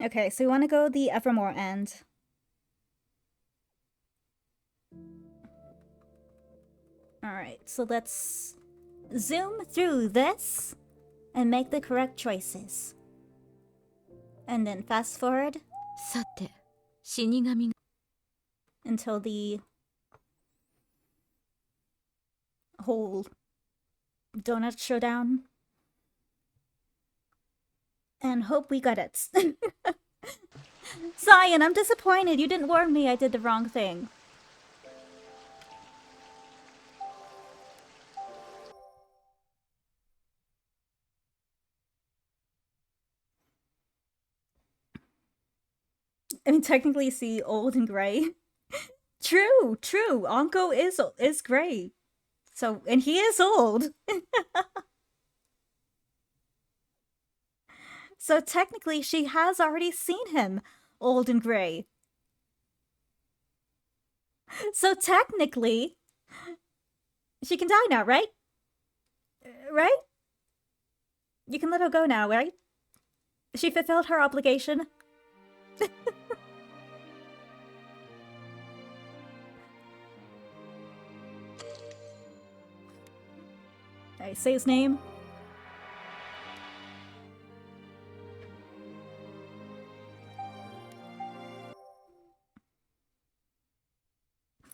Okay, so we want to go the Evermore end. Alright, so let's zoom through this and make the correct choices. And then fast forward さて、死神が until the whole donut showdown. And hope we got it. Zion, I'm disappointed. You didn't warn me I did the wrong thing. I mean, technically, see, old and gray. True, true. Anko is gray. So, and he is old. So technically, she has already seen him, old and gray. So technically, she can die now, right? Right? You can let her go now, right? She fulfilled her obligation. Alright, say his name.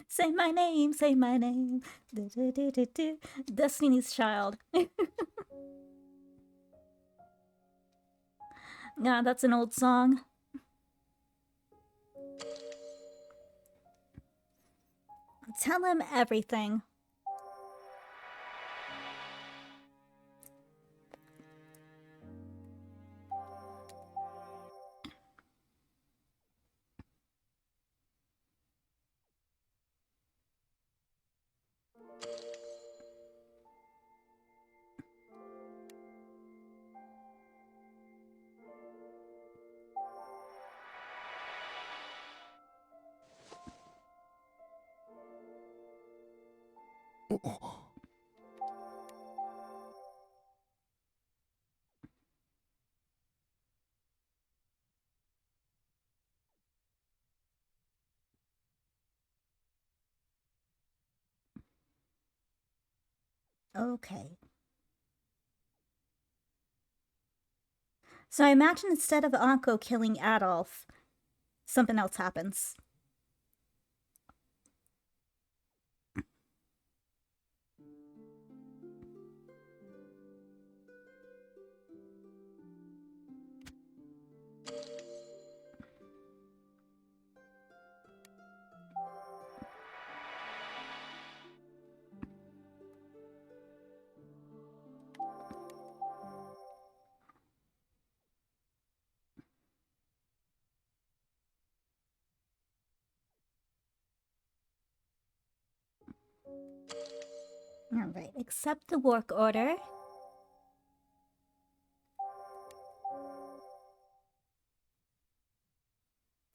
Say my name, say my name. Do, do, do, do, do. Destiny's Child. Yeah, that's an old song. Tell him everything. Okay. So I imagine instead of Anko killing Adolphe, something else happens. Alright, accept the work order.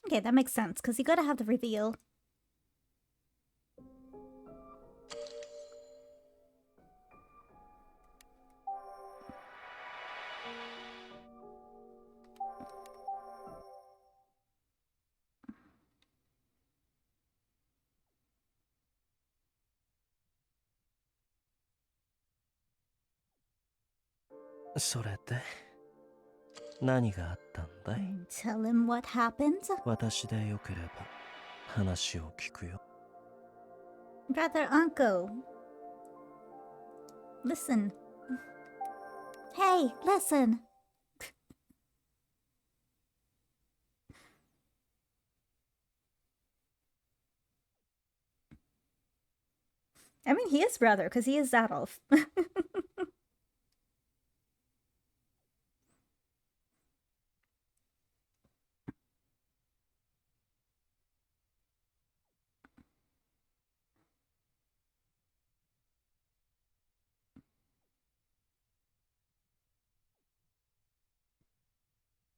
Okay, that makes sense, because you gotta have the reveal. Tell him what happened? Brother Anko. Listen. Hey, listen. I mean, he is brother, because he is Adolphe.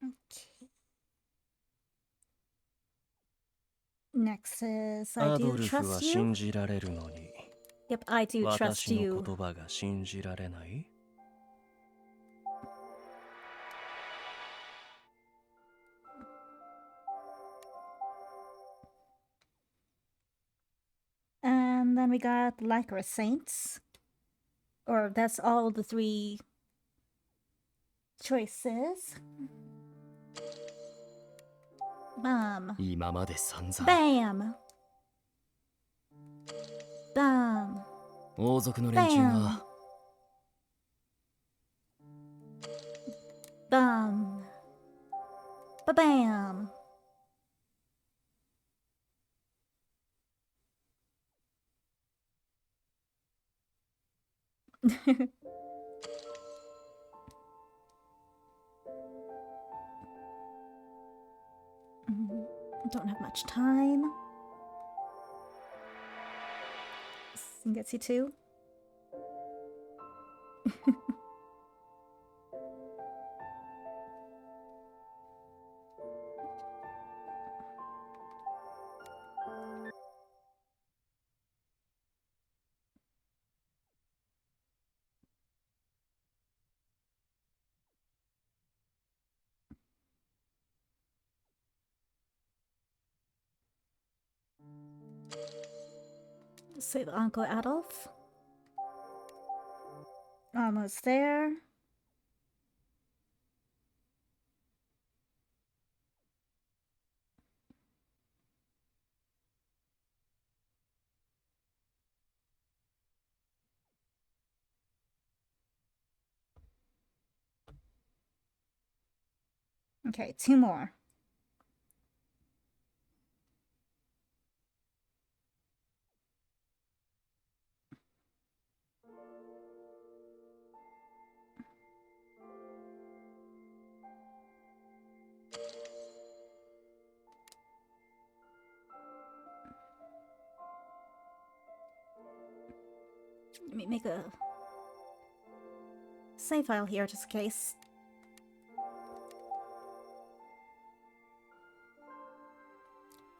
Okay. Next is I do trust you. Yep, I do trust you. then we got Lycra Saints. Or that's all the 3 choices. 今まで散々 Bam! Bam! 王族の連中 Bam! が Bam! Ba-bam! Don't have much time. Gets you 2. Save Uncle Adolphe. Almost there. Okay, 2 more. Let me make a save file here just in case.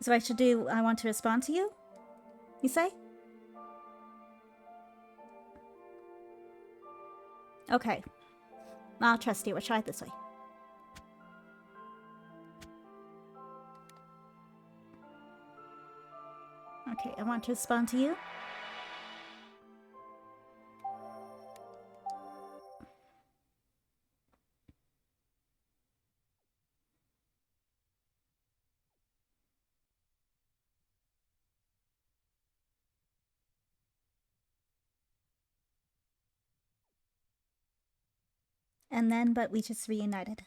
So I should do I want to respond to you? You say? Okay. I'll trust you. We'll try it this way. Okay, I want to respond to you. And then, but we just reunited.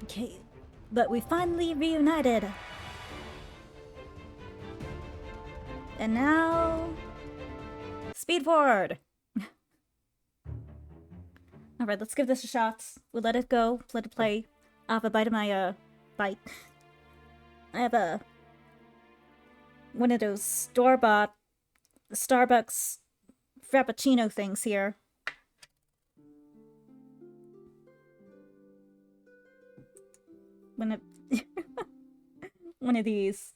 Okay, but we finally reunited. And now, speed forward. All right, let's give this a shot. We'll let it go, let it play. I'll have a bite of my, bite. I have one of those store-bought Starbucks Frappuccino things here. One of these.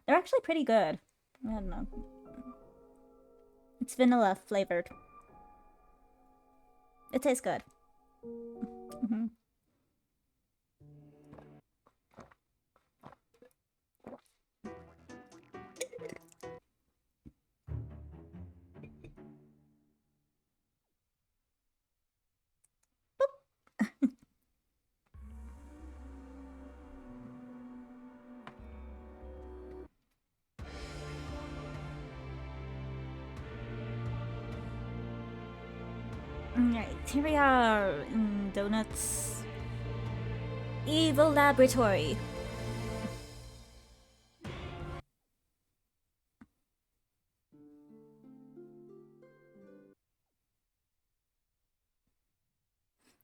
They're actually pretty good. I don't know. It's vanilla flavored. It tastes good. Mm-hmm. Alright, here we are in Donuts Evil Laboratory.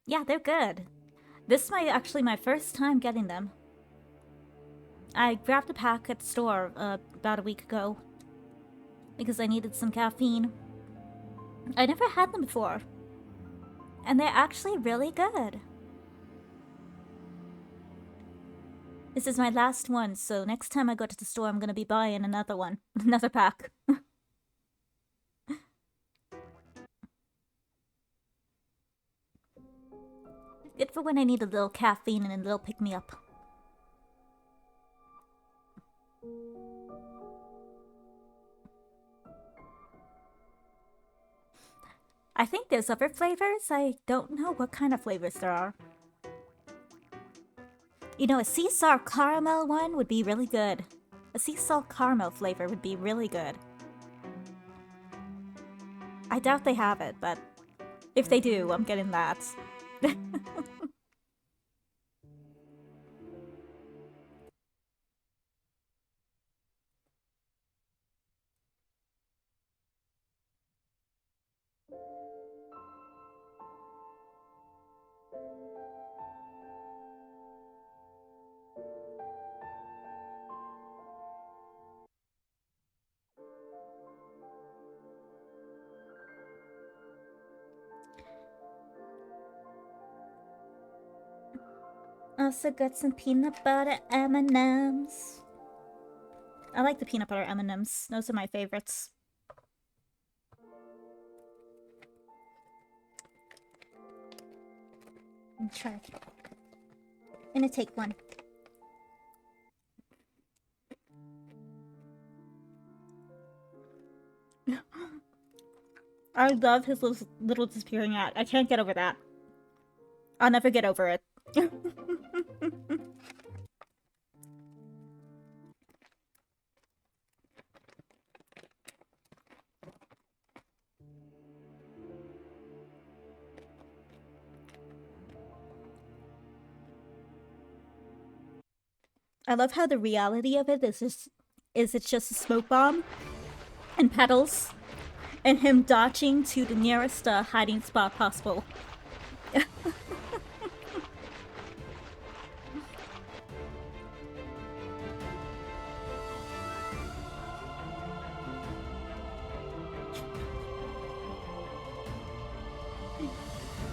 Yeah, they're good. This is actually my first time getting them. I grabbed a pack at the store about a week ago because I needed some caffeine. I never had them before. And they're actually really good. This is my last one, so next time I go to the store, I'm gonna be buying another one. Another pack. Good for when I need a little caffeine and a little pick-me-up. I think there's other flavors. I don't know what kind of flavors there are. You know, a sea salt caramel one would be really good. A sea salt caramel flavor would be really good. I doubt they have it, but if they do, I'm getting that. Also got some peanut butter M&Ms. I like the peanut butter M&Ms. Those are my favorites. Try. I'm gonna take one. I love his little disappearing act. I can't get over that. I'll never get over it. I love how the reality of it is it's just a smoke bomb and petals and him dodging to the nearest hiding spot possible.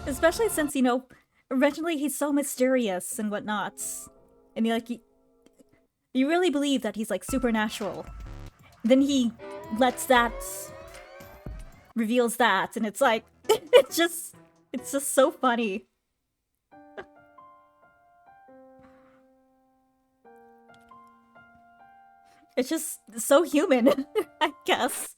Especially since, you know, originally he's so mysterious and whatnot. And you really believe that he's like supernatural. Then he reveals that, and it's like, it's just so funny. It's just so human, I guess.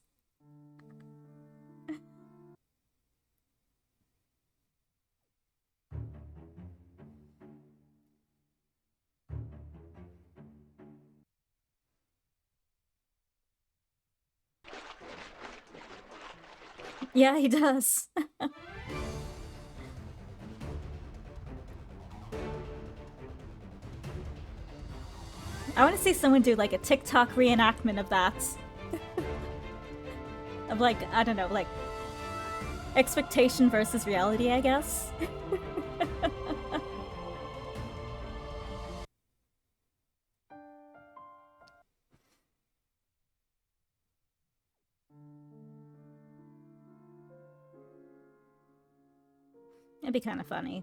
Yeah, he does. I want to see someone do like a TikTok reenactment of that. Of like, I don't know, like expectation versus reality, I guess. It'd be kind of funny.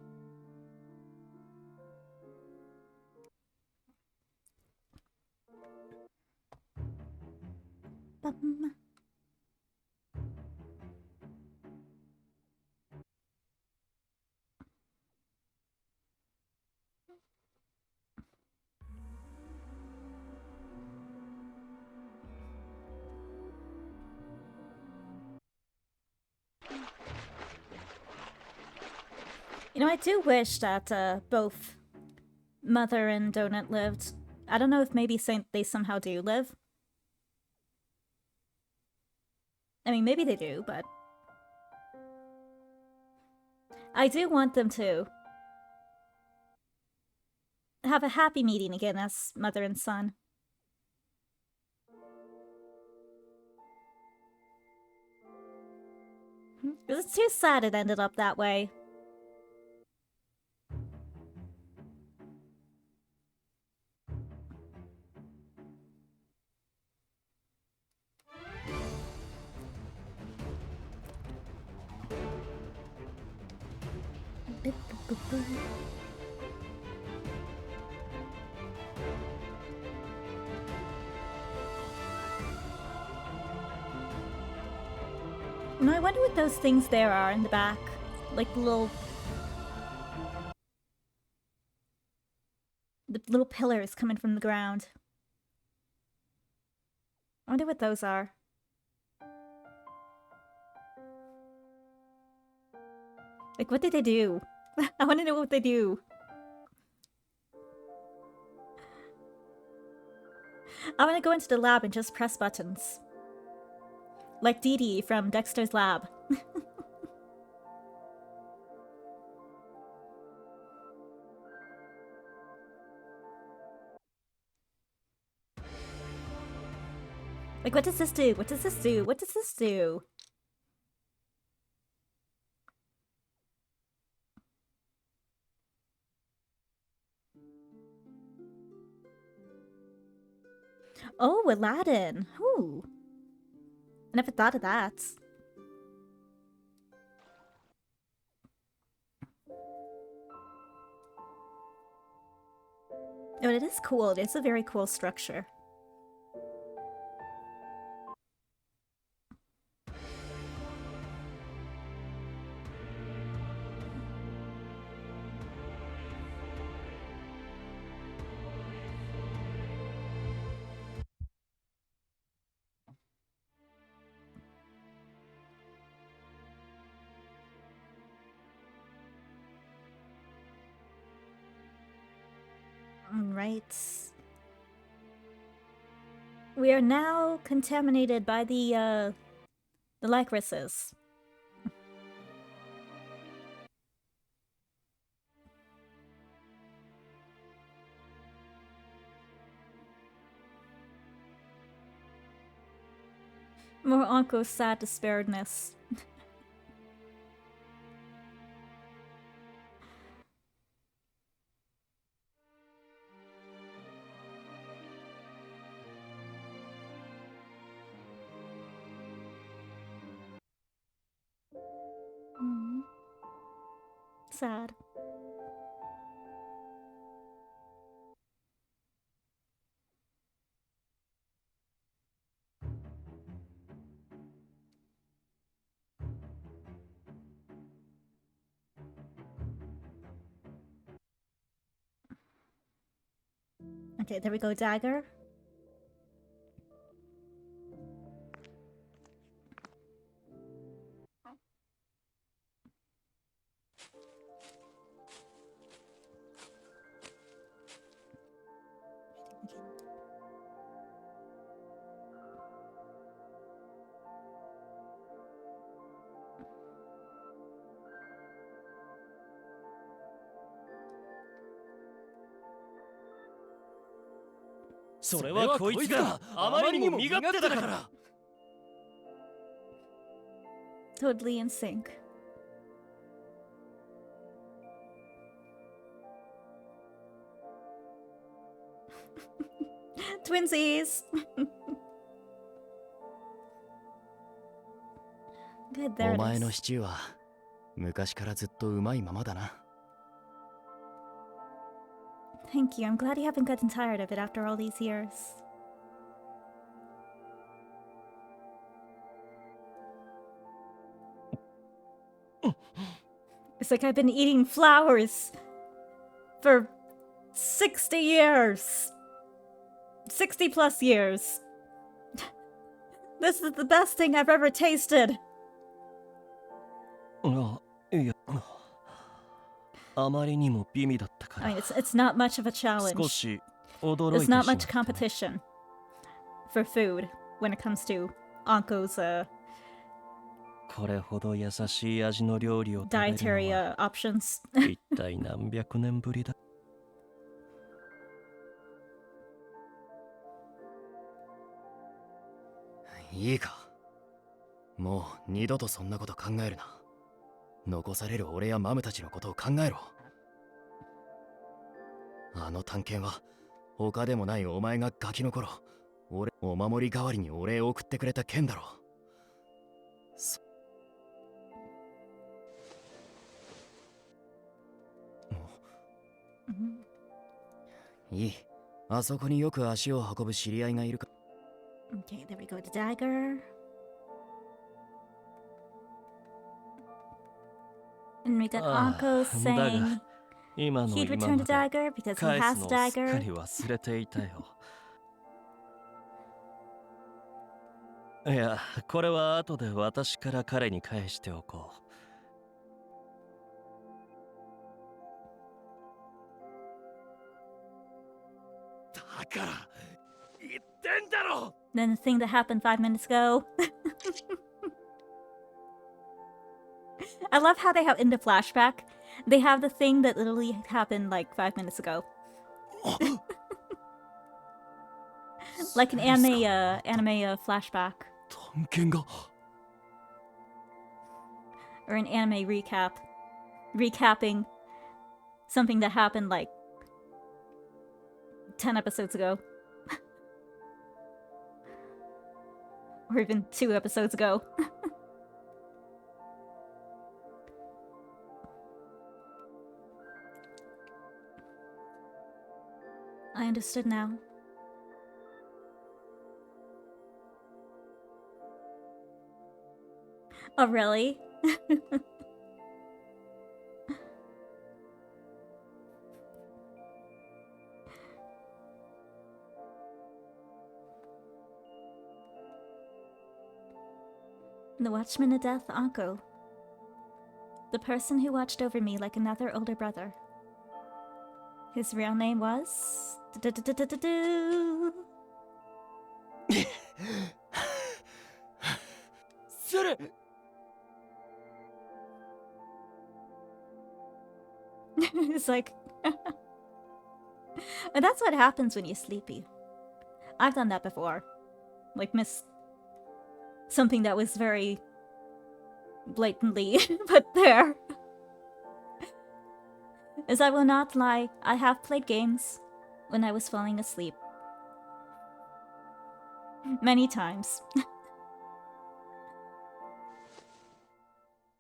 You know, I do wish that both Mother and Donut lived. I don't know if maybe they somehow do live. I mean, maybe they do, but I do want them to have a happy meeting again as mother and son. It's too sad it ended up that way. No, I wonder what those things there are in the back. Like the little pillars coming from the ground. I wonder what those are. Like, what did they do? I want to know what they do. I want to go into the lab and just press buttons. Like Dee Dee from Dexter's Lab. Like, what does this do? What does this do? What does this do? Oh, Aladdin. Ooh. I never thought of that. Oh, it is cool. It is a very cool structure. Right. We are now contaminated by the lycrises. More Anku's sad despairedness. Sad. Okay, there we go, dagger. Totally in sync. Twinsies! Good, there お it 前の is. シチューは昔からずっとうまいままだな。 Thank you. I'm glad you haven't gotten tired of it after all these years. It's like I've been eating flowers for 60 years. 60 plus years. This is the best thing I've ever tasted. いや、あまりにも美味だったか I mean, ら it's not much of a challenge. 少し驚い There's てしま not った much competition for food when it comes to Anko's これほど優しい味の料理を食べる dietary のは options. 一体何百年ぶりだ。いいか。もう二度とそんなこと考えるな。残される俺やマムたちのことを考えろ。あの探検は他でもないお前がガキの頃、俺お守り代わりにお礼を送ってくれた剣だろ。いい。あそこによく足を運ぶ知り合いがいるか。 Okay, there we go. The dagger. And we got あ Ankou あ、だ saying が今の he'd 今 return ま the で dagger because he 返 has す the のをすっか dagger. り忘れていたよ。いや、これは後で私から彼に返しておこう。だから言ってんだろ。 Then the thing that happened 5 minutes ago. I love how they have in the flashback, they have the thing that literally happened like 5 minutes ago. Like an anime flashback. 探検が Or an anime recap. Recapping something that happened like 10 episodes ago. Or even 2 episodes ago. I understood now. Oh, really? The Watchman of Death, Ankou. The person who watched over me like another older brother. His real name was... Du-du-du-du-du-du. それ It's like... And that's what happens when you're sleepy. I've done that before. Like, miss something that was very blatantly put there. As I will not lie, I have played games when I was falling asleep. Many times.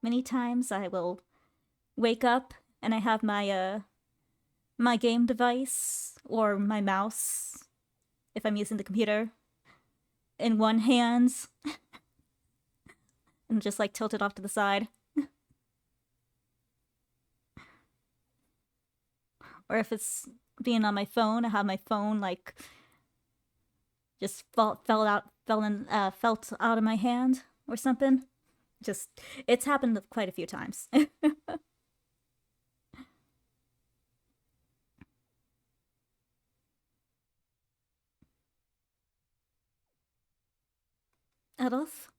Many times I will wake up and I have my my game device or my mouse, if I'm using the computer, in one hand and just like tilt it off to the side. Or if it's being on my phone, I have my phone like just felt out of my hand or something. Just, it's happened quite a few times. Adolphe?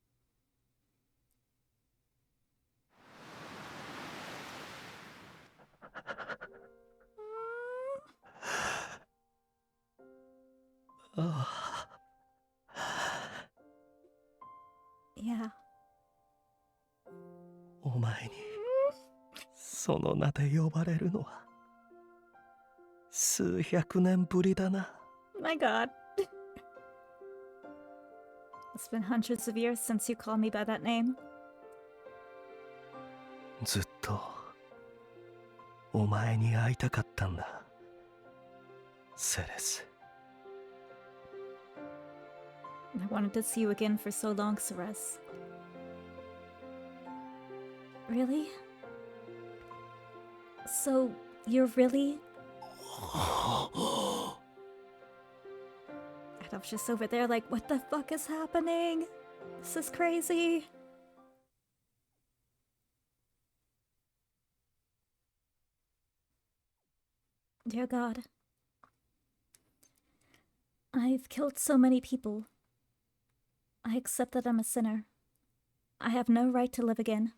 ああ、いや、お前にその名で呼ばれるのは数百年ぶりだな。 My god. It's been hundreds of years since you called me by that name. ずっとお前に会いたかったんだ、セレス。 I wanted to see you again for so long, Ceres. Really? So, you're really... Adolphe's just over there like, what the fuck is happening? This is crazy. Dear God. I've killed so many people. I accept that I'm a sinner. I have no right to live again.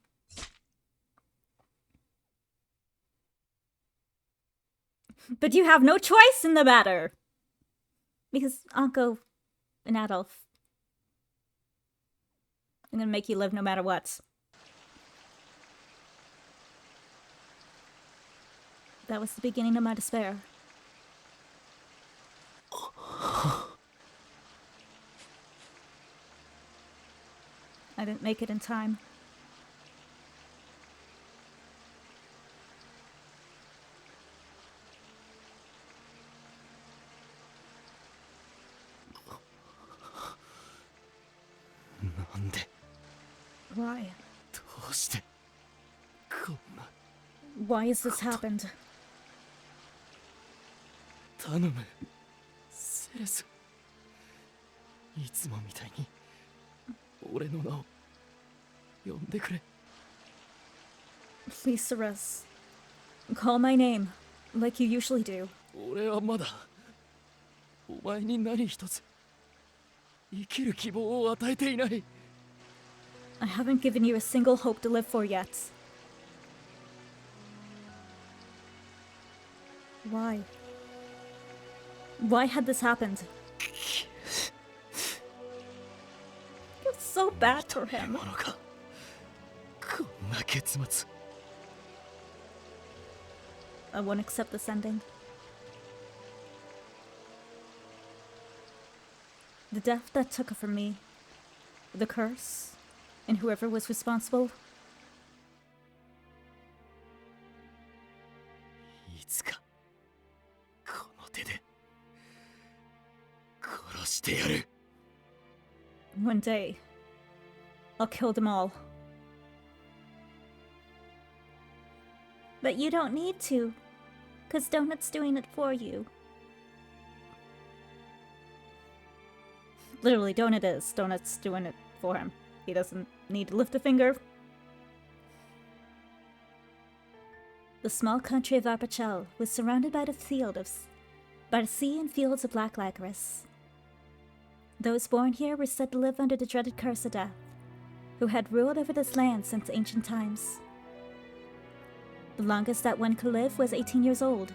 But you have no choice in the matter! Because Ankou and Adolphe, I'm gonna make you live no matter what. That was the beginning of my despair. I didn't make it in time. Why? ？Why? どうしてこんな Why has this happened? 頼むセレス、いつもみたいに俺の名を呼んでくれ。 Please, Ceres. Call my name, like you usually do. 俺はまだお前に何一つ生きる希望を与えていない。 I haven't given you a single hope to live for yet. Why? Why had this happened? It's so bad for 見 him. 物かこんな結末。 I won't accept this ending. The death that took her from me, the curse, and whoever was responsible, いつかこの手で殺してやる。 one day, I'll kill them all. But you don't need to, 'cause Donut's doing it for you. Literally, Donut is. Donut's doing it for him. He doesn't need to lift a finger. The small country of Arpachel was surrounded by the sea and fields of black licorice. Those born here were said to live under the dreaded curse of death, who had ruled over this land since ancient times. The longest that one could live was 18 years old.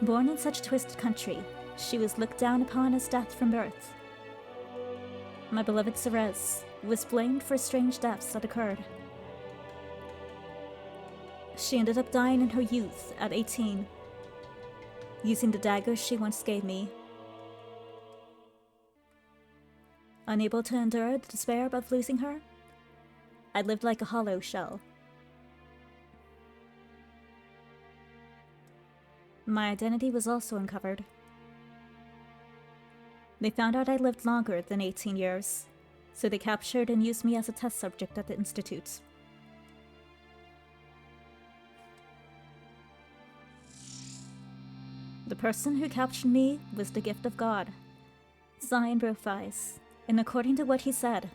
Born in such a twisted country, she was looked down upon as death from birth. My beloved Ceres was blamed for strange deaths that occurred. She ended up dying in her youth at 18, using the dagger she once gave me. Unable to endure the despair of losing her, I lived like a hollow shell. My identity was also uncovered. They found out I lived longer than 18 years, so they captured and used me as a test subject at the Institute. The person who captured me was the gift of God, Zion Brofis, and according to what he said,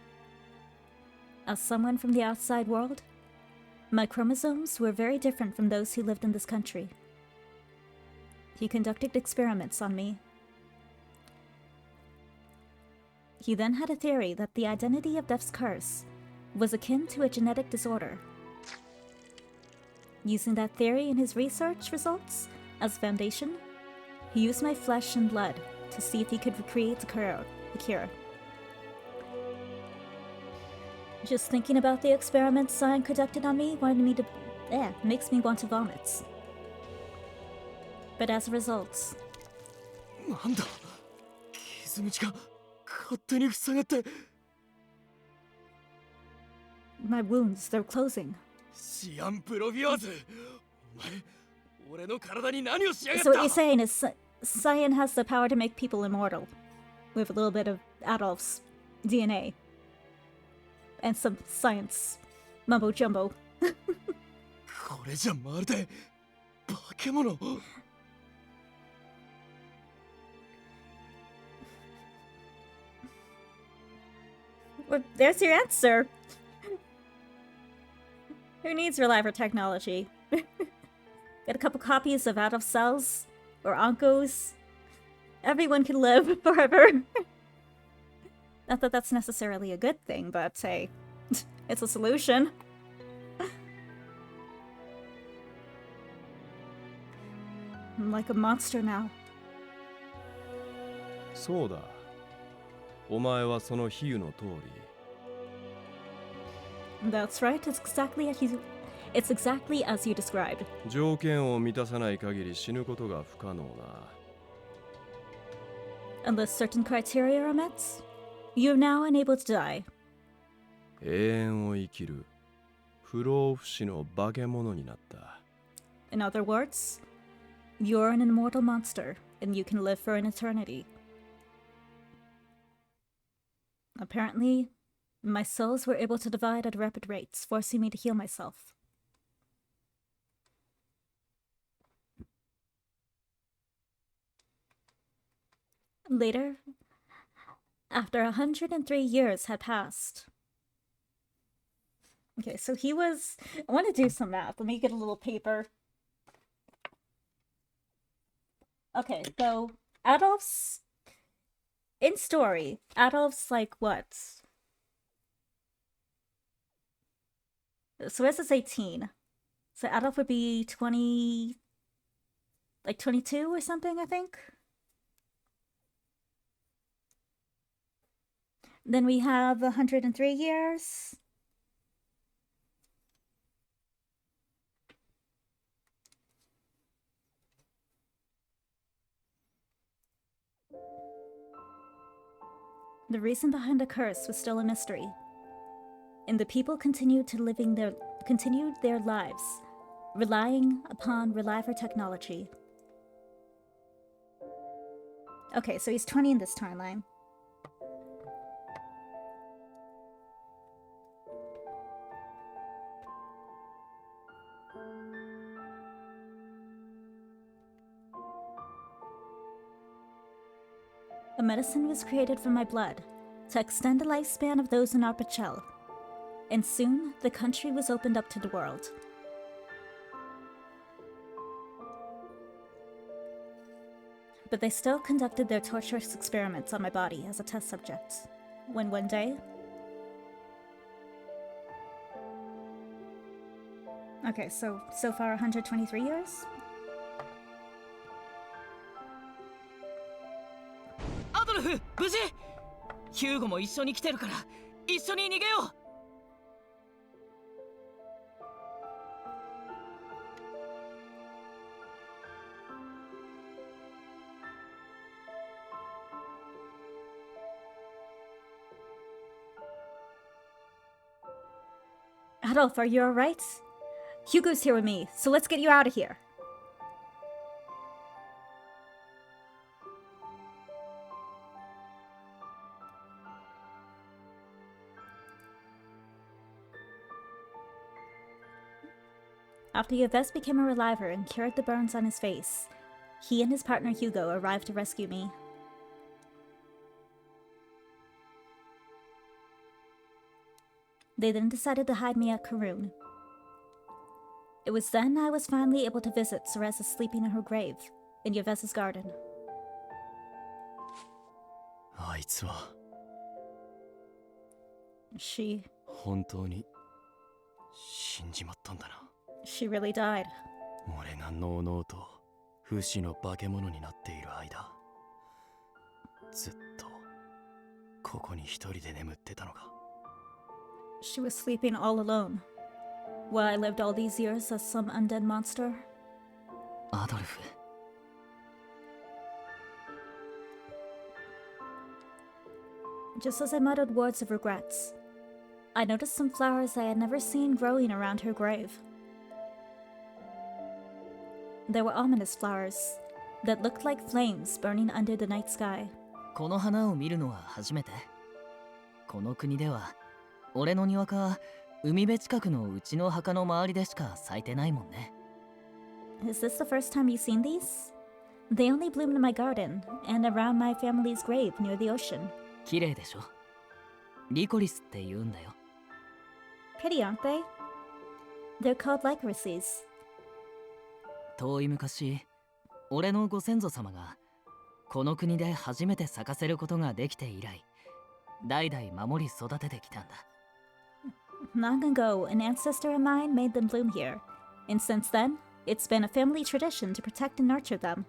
as someone from the outside world, my chromosomes were very different from those who lived in this country. He conducted experiments on me. He then had a theory that the identity of Death's curse was akin to a genetic disorder. Using that theory in his research results as foundation, he used my flesh and blood to see if he could recreate the cure. Just thinking about the experiments Zion conducted on me makes me want to vomit. But as a result, なんだ傷口が勝手に塞がって。 my wounds, they're closing. シアンプロビオーズ、お前俺の体に何をしやがっ So what you're た。 saying is Zion has the power to make people immortal, with a little bit of Adolphe's DNA. And some science mumbo jumbo. これじゃまるで化け物。 Well, there's your answer. Who needs reliable technology? Get a couple copies of Adolphe cells or Ankus. Everyone can live forever. Not that that's necessarily a good thing, but hey, it's a solution. I'm like a monster now. そうだ。お前はその比喩の通り。 That's right, it's exactly as you described. 条件を満たさない限り死ぬことが不可能な。 Unless certain criteria are met, you're now unable to die. 永遠を生きる不老不死の化け物になった。 In other words, you're an immortal monster, and you can live for an eternity. Apparently, my cells were able to divide at rapid rates, forcing me to heal myself. Later, after 103 years had passed. Okay, so he was. I want to do some math. Let me get a little paper. Okay, so Adolphe's. In story, Adolphe's like what? So this is 18. So Adolphe would be 20. Like 22 or something, I think. Then we have 103 years. The reason behind the curse was still a mystery, and the people continued their lives, relying upon reliable technology. Okay, so he's 20 in this timeline. A medicine was created from my blood to extend the lifespan of those in our Pachel, and soon the country was opened up to the world. But they still conducted their torturous experiments on my body as a test subject, when one day... Okay, so far 123 years? アドルフ、無事？ヒューゴも一緒に来てるから一緒に逃げよう。Adolphe, are you alright? Hugo's here with me, so let's get you out of here. After Yves became a reliver and cured the burns on his face, he and his partner Hugo arrived to rescue me. They then decided to hide me at Karun. It was then I was finally able to visit Cereza sleeping in her grave in Yves's garden. あいつは She 本当に死んじまったんだな。 really died. 俺がのうのうと不死の化け物になっている間、ずっとここに一人で眠ってたのか。 She was sleeping all alone, while I lived all these years as some undead monster. アドルフ。 Just as I muttered words of regrets, I noticed some flowers I had never seen growing around her grave. They were ominous flowers that looked like flames burning under the night sky. この花を見るのは初めて。この国では俺の庭か海辺近くのうちの墓の周りでしか咲いてないもんね。 Is this the first time you've seen these? They only bloomed in my garden and around my family's grave near the ocean. 綺麗でしょ。リコリスって言うんだよ。 Pretty, aren't they? They're called lycorices. 遠い昔、俺のご先祖様がこの国で初めて咲かせることができて以来、代々守り育ててきたんだ。 Long ago, an ancestor of mine made them bloom here, and since then, it's been a family tradition to protect and nurture them.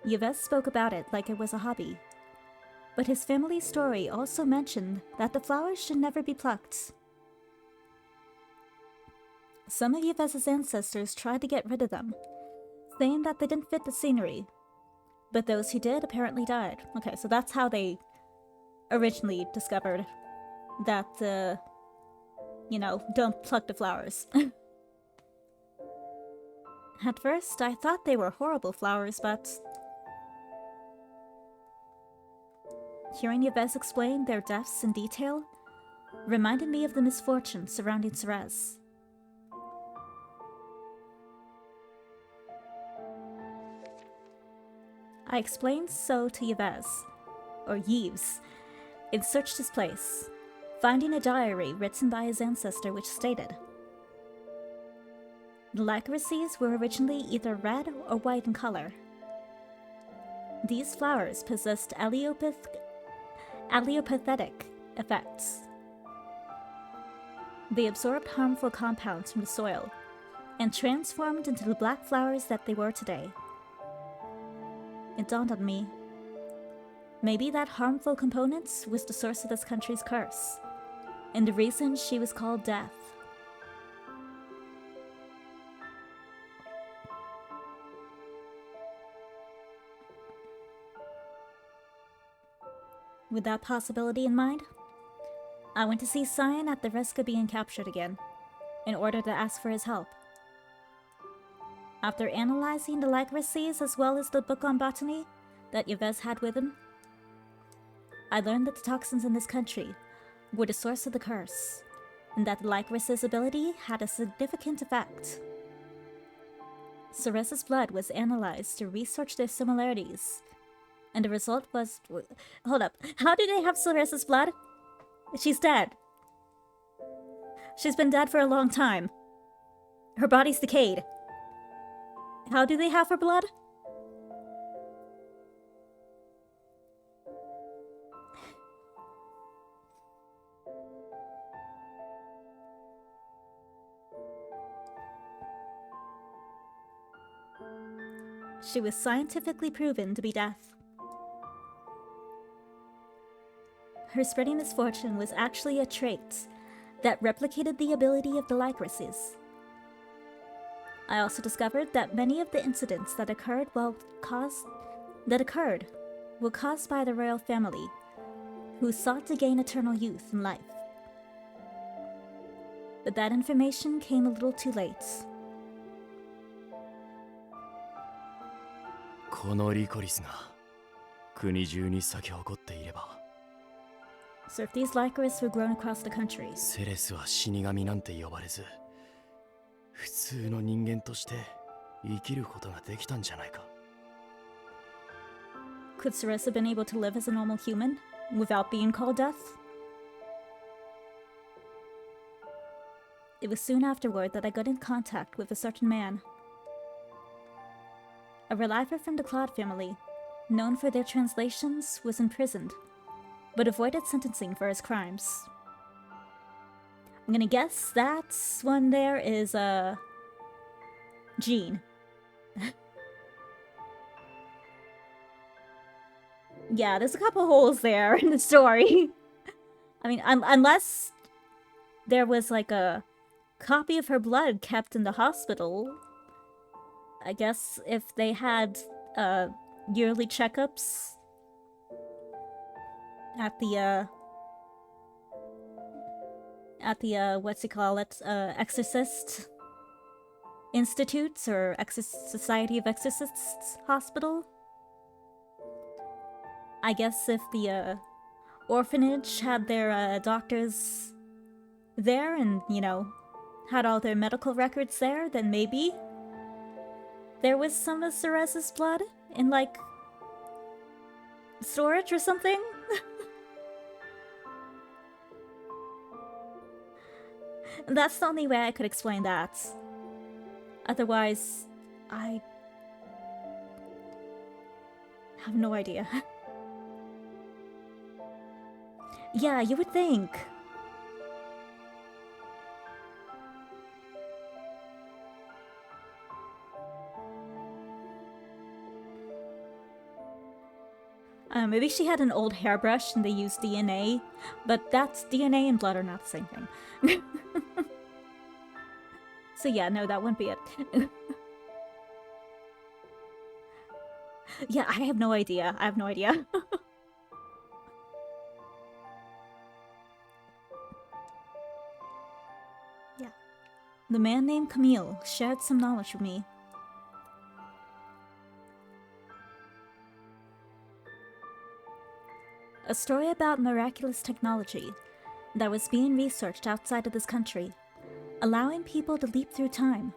Yves spoke about it like it was a hobby, but his family's story also mentioned that the flowers should never be plucked. Some of Yves's ancestors tried to get rid of them, saying that they didn't fit the scenery, but those who did apparently died. Okay, so that's how they originally discovered that, don't pluck the flowers. At first, I thought they were horrible flowers, but hearing Yves explain their deaths in detail reminded me of the misfortune surrounding Cereza. I explained so to Yves, and searched his place, finding a diary written by his ancestor which stated, the Lycorices were originally either red or white in color. These flowers possessed allelopathic effects. They absorbed harmful compounds from the soil and transformed into the black flowers that they were today. It dawned on me. Maybe that harmful components was the source of this country's curse, and the reason she was called Death. With that possibility in mind, I went to see Cyan at the risk of being captured again, in order to ask for his help. After analyzing the Lycorices as well as the book on botany that Yves had with him, I learned that the toxins in this country were the source of the curse, and that the Lycorices' ability had a significant effect. Ceres's blood was analyzed to research their similarities, and the result was... Hold up. How do they have Ceres's blood? She's dead. She's been dead for a long time. Her body's decayed. How do they have her blood? She was scientifically proven to be Death. Her spreading misfortune was actually a trait that replicated the ability of the Lycorices. I also discovered that many of the incidents that occurred were caused by the royal family, who sought to gain eternal youth and life. But that information came a little too late. このリコリスが国中に咲き誇っていれば So if these Lycorices were grown across the country, セレスは死神なんて呼ばれず普通の人間として生きることができたんじゃないか could Ceres have been able to live as a normal human without being called Death? It was soon afterward that I got in contact with a certain man. A reliver from the Claude family, known for their translations, was imprisoned, but avoided sentencing for his crimes. I'm gonna guess that one there is, Jean. Yeah, there's a couple holes there in the story. I mean, unless there was like a copy of her blood kept in the hospital. I guess if they had yearly checkups at the Exorcist Institutes or Society of Exorcists Hospital. I guess if the orphanage had their doctors there and, you know, had all their medical records there, then maybe there was some of Ceres's blood in, like, storage or something? That's the only way I could explain that. Otherwise, I have no idea. Yeah, you would think. Maybe she had an old hairbrush and they used DNA, but that's DNA and blood are not the same thing. So yeah, no, that wouldn't be it. Yeah, I have no idea. I have no idea. Yeah. The man named Camille shared some knowledge with me. A story about miraculous technology that was being researched outside of this country, allowing people to leap through time.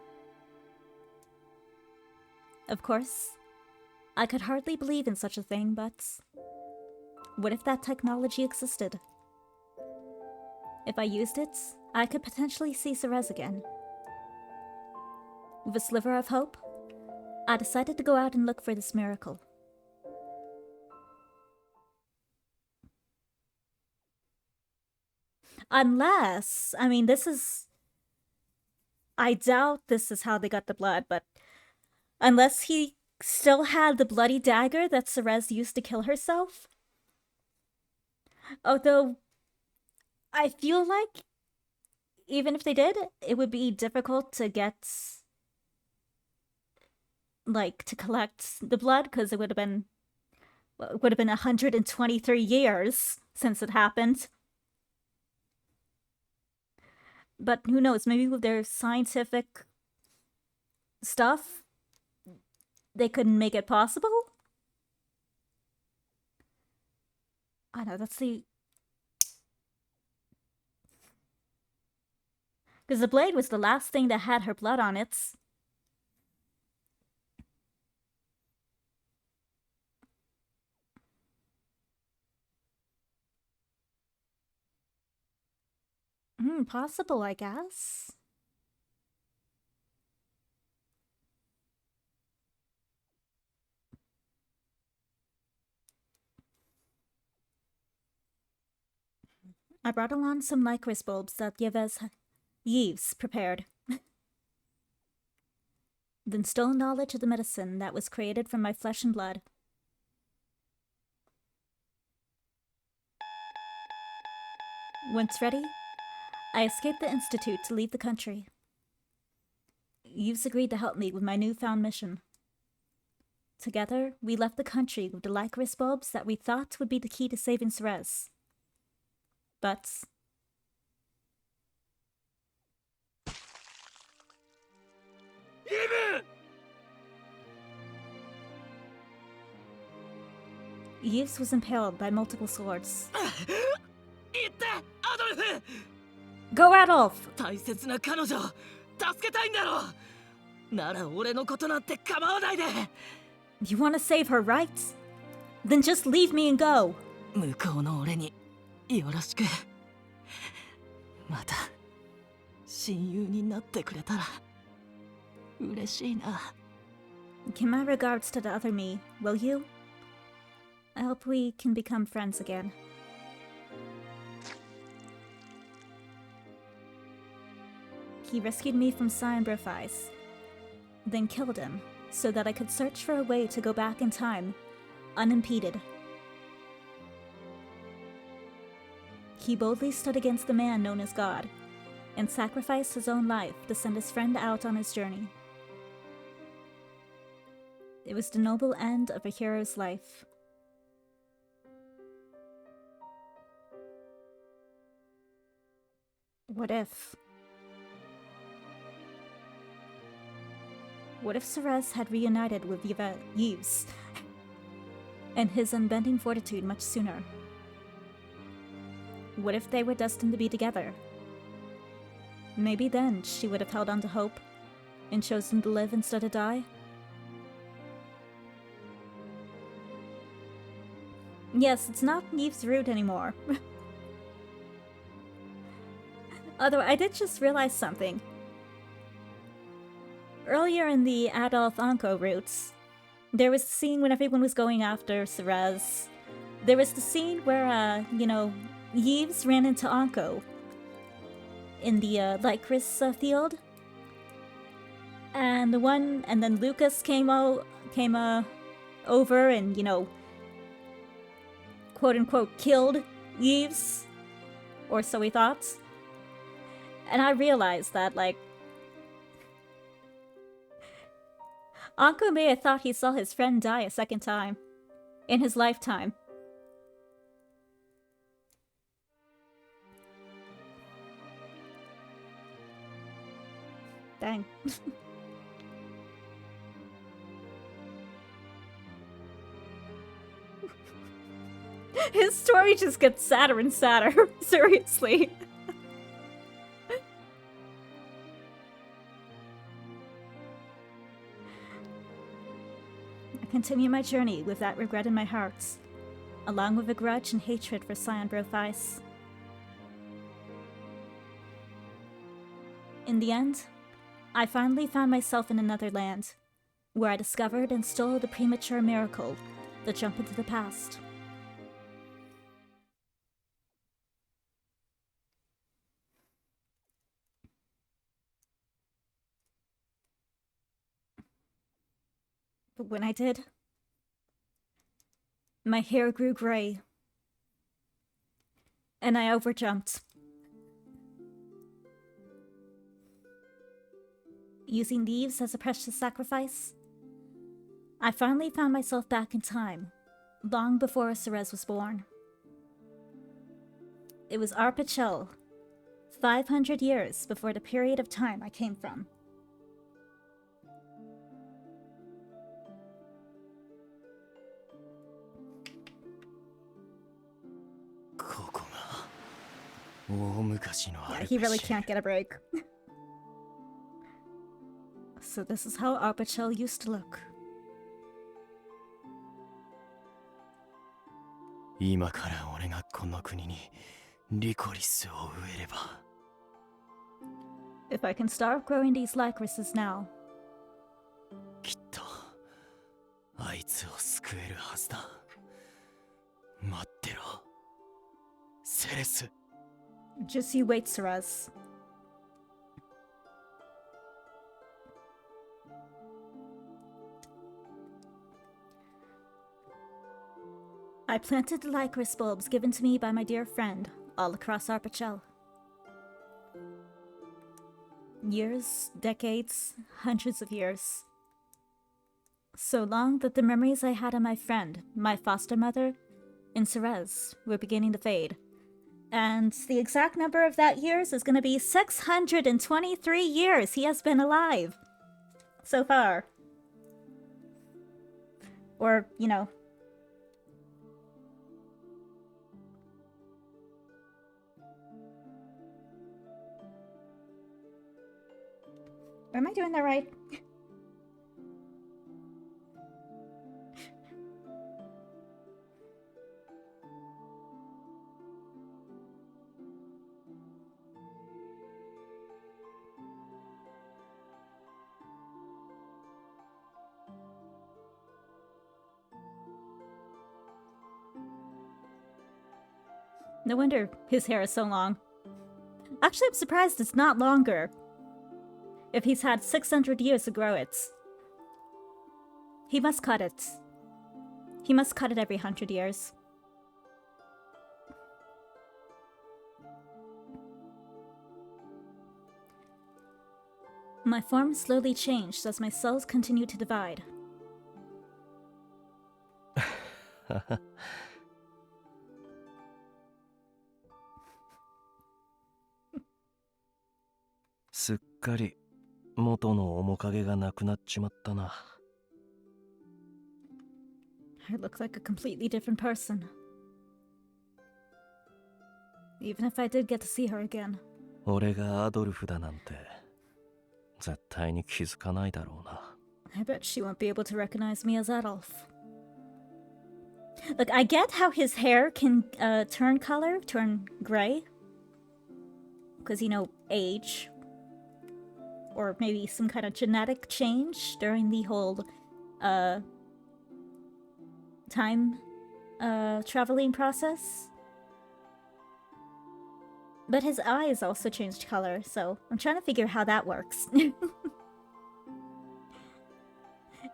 Of course, I could hardly believe in such a thing, but what if that technology existed? If I used it, I could potentially see Ceres again. With a sliver of hope, I decided to go out and look for this miracle. Unless, I mean, I doubt this is how they got the blood, but unless he still had the bloody dagger that Ceres used to kill herself. Although, I feel like even if they did, it would be difficult to get, like, to collect the blood, because it would have been 123 years since it happened. But who knows, maybe with their scientific stuff, they couldn't make it possible? I know, that's the... Because the blade was the last thing that had her blood on it. Possible, I guess. I brought along some licorice bulbs that Yves prepared. Then stole knowledge of the medicine that was created from my flesh and blood. Once ready, I escaped the Institute to leave the country. Yves agreed to help me with my newfound mission. Together, we left the country with the licorice bulbs that we thought would be the key to saving Ceres. But... Yves was impaled by multiple swords. Go, Adolphe! 大切な彼女を助けたいんだろう。なら俺のことなんて構わないで。 You want to save her, right? Then just leave me and go. 向こうの俺によろしく。また親友になってくれたら嬉しいな。 Give my regards to the other me, will you? I hope we can become friends again. He rescued me from Cyanbrifeis, then killed him so that I could search for a way to go back in time, unimpeded. He boldly stood against the man known as God, and sacrificed his own life to send his friend out on his journey. It was the noble end of a hero's life. What if? What if Ceres had reunited with Yves and his unbending fortitude much sooner? What if they were destined to be together? Maybe then she would have held on to hope and chosen to live instead of die? Yes, it's not Yves' route anymore. Although I did just realize something. Earlier in the Adolphe Ankou routes, there was the scene when everyone was going after Ceres. There was the scene where, Yves ran into Ankou in the licorice field. And then Lucas came over and, quote unquote, killed Yves. Or so he thought. And I realized that, Ankou may have thought he saw his friend die a second time. In his lifetime. Dang. His story just gets sadder and sadder. Seriously. continue my journey with that regret in my heart, along with a grudge and hatred for Scion Brofice. In the end, I finally found myself in another land, where I discovered and stole the premature miracle, the jump into the past. But when I did, my hair grew gray, and I overjumped. Using leaves as a precious sacrifice, I finally found myself back in time, long before Ceres was born. It was Arpachel, 500 years before the period of time I came from. Yeah, he really can't get a break. So this is how Arpachel used to look. 今から俺がこの国にリコリスを植えれば If I can start growing these lycorises now, きっとあいつを救えるはずだ待ってろセレス just you wait, Ceres. I planted the licorice bulbs given to me by my dear friend all across Arpachel. Years, decades, hundreds of years. So long that the memories I had of my friend, my foster mother, and Ceres were beginning to fade. And the exact number of that years is going to be 623 years he has been alive. So far. Or, you know. Am I doing that right? No wonder his hair is so long. Actually, I'm surprised it's not longer. If he's had 600 years to grow it. He must cut it. He must cut it every 100 years. My form slowly changed as my cells continued to divide. すっかり元の面影がなくなっちまったな。I look like a completely different person. Even if I did get to see her again. 俺がアドルフだなんて絶対に気づかないだろうな。I bet she won't be able to recognize me as Adolphe. Look, I get how his hair can turn color, turn gray. Because, you know, age. Or maybe some kind of genetic change during the whole time traveling process. But his eyes also changed color, so I'm trying to figure how that works.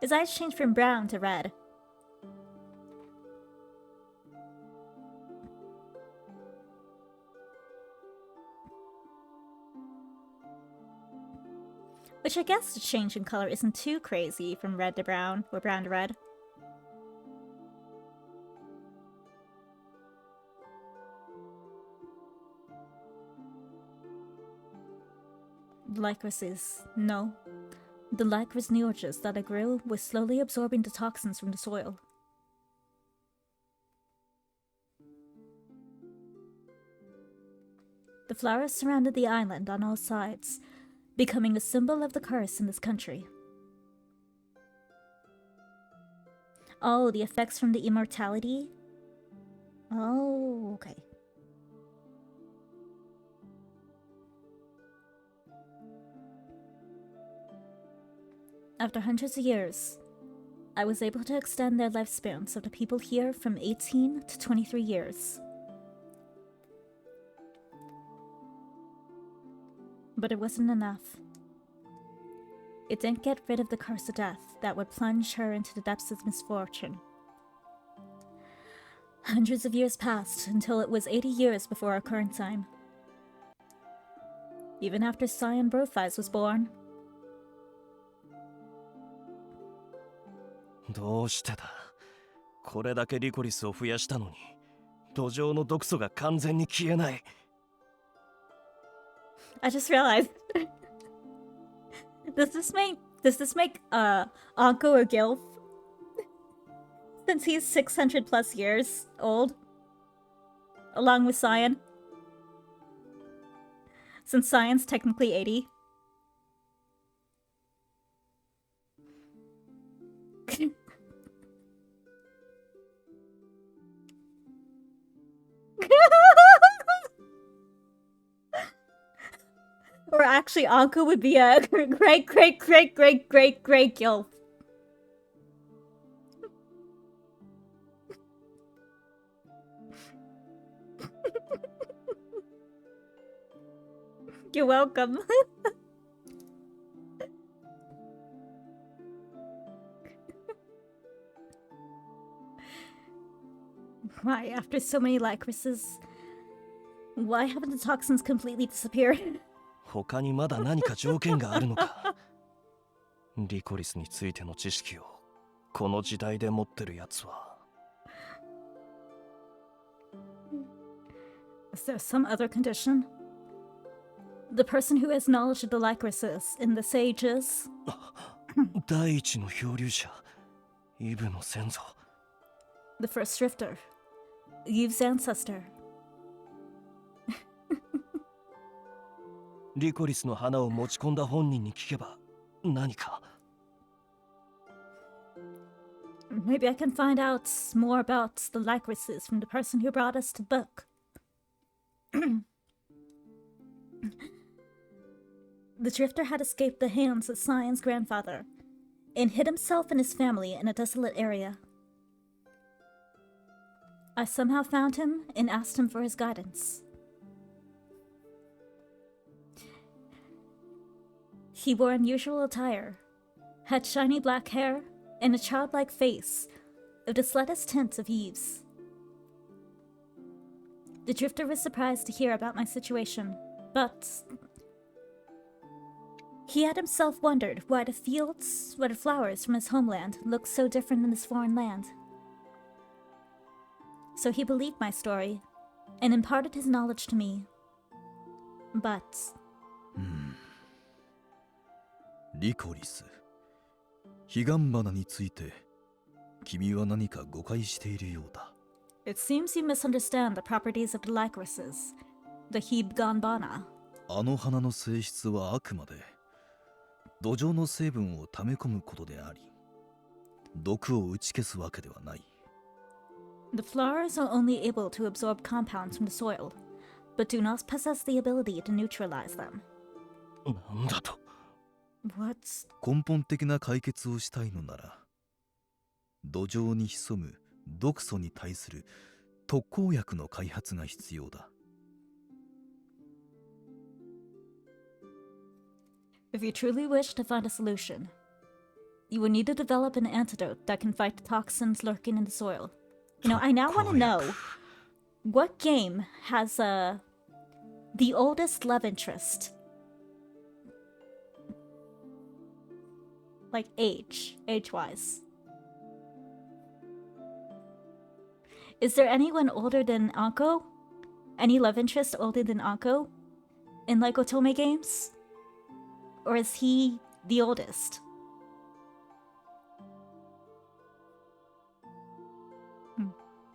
His eyes changed from brown to red. Which I guess the change in color isn't too crazy from red to brown, or brown to red. Lycorises, no. The lycris neoges that I grew were slowly absorbing the toxins from the soil. The flowers surrounded the island on all sides, becoming a symbol of the curse in this country. Oh, the effects from the immortality? Oh, okay. After hundreds of years, I was able to extend their lifespans of the people here from 18 to 23 years. But it wasn't enough. It didn't get rid of the curse of death that would plunge her into the depths of misfortune. Hundreds of years passed until it was 80 years before our current time. Even after Cyan Brophise was born. どうしてだ。これだけリコリスを増やしたのに、土壌の毒素が完全に消えない。I just realized. Does this make Ankou a gilf? Since he's 600 plus years old, along with Cyan. Since Cyan's technically 80. Or actually, Ankou would be a great gilf. You're welcome. Why, after so many lycrises, why haven't the toxins completely disappeared? 他にまだ何か条件があるのか。リコリスについての知識をこの時代で持ってるやつは。Is there some other condition? The person who has knowledge of the lycrises in the sages. 第一の漂流者、イブの先祖。The first drifter, Yuve's ancestor. リコリスの花を持ち込んだ本人に聞けば何か。Maybe I can find out more about the lycrises from the person who brought us the book. The drifter had escaped the hands of Cyan's grandfather and hid himself and his family in a desolate area. I somehow found him and asked him for his guidance. He wore unusual attire, had shiny black hair, and a childlike face of the slightest tint of Eve's. The drifter was surprised to hear about my situation, but he had himself wondered why the fields, why the flowers from his homeland looked so different in this foreign land. So he believed my story and imparted his knowledge to me. But リコリス、彼岸花について君は何か誤解しているようだ。 it seems you misunderstand the properties of the lycrises, the Hibganbana. あの花の性質はあくまで土壌の成分を溜め込むことであり、毒を打ち消すわけではない。 The flowers are only able to absorb compounds from the soil, but do not possess the ability to neutralize them. なんだと。 What? 根本的な解決をしたいのなら、土壌に潜む毒素に対する特効薬の開発が必要だ。 If you truly wish to find a solution, you will need to develop an antidote that can fight the toxins lurking in the soil. You know, I now want to know what game has the oldest love interest. Like age-wise. Is there anyone older than Ankou? Any love interest older than Ankou in like Otome games? Or is he the oldest?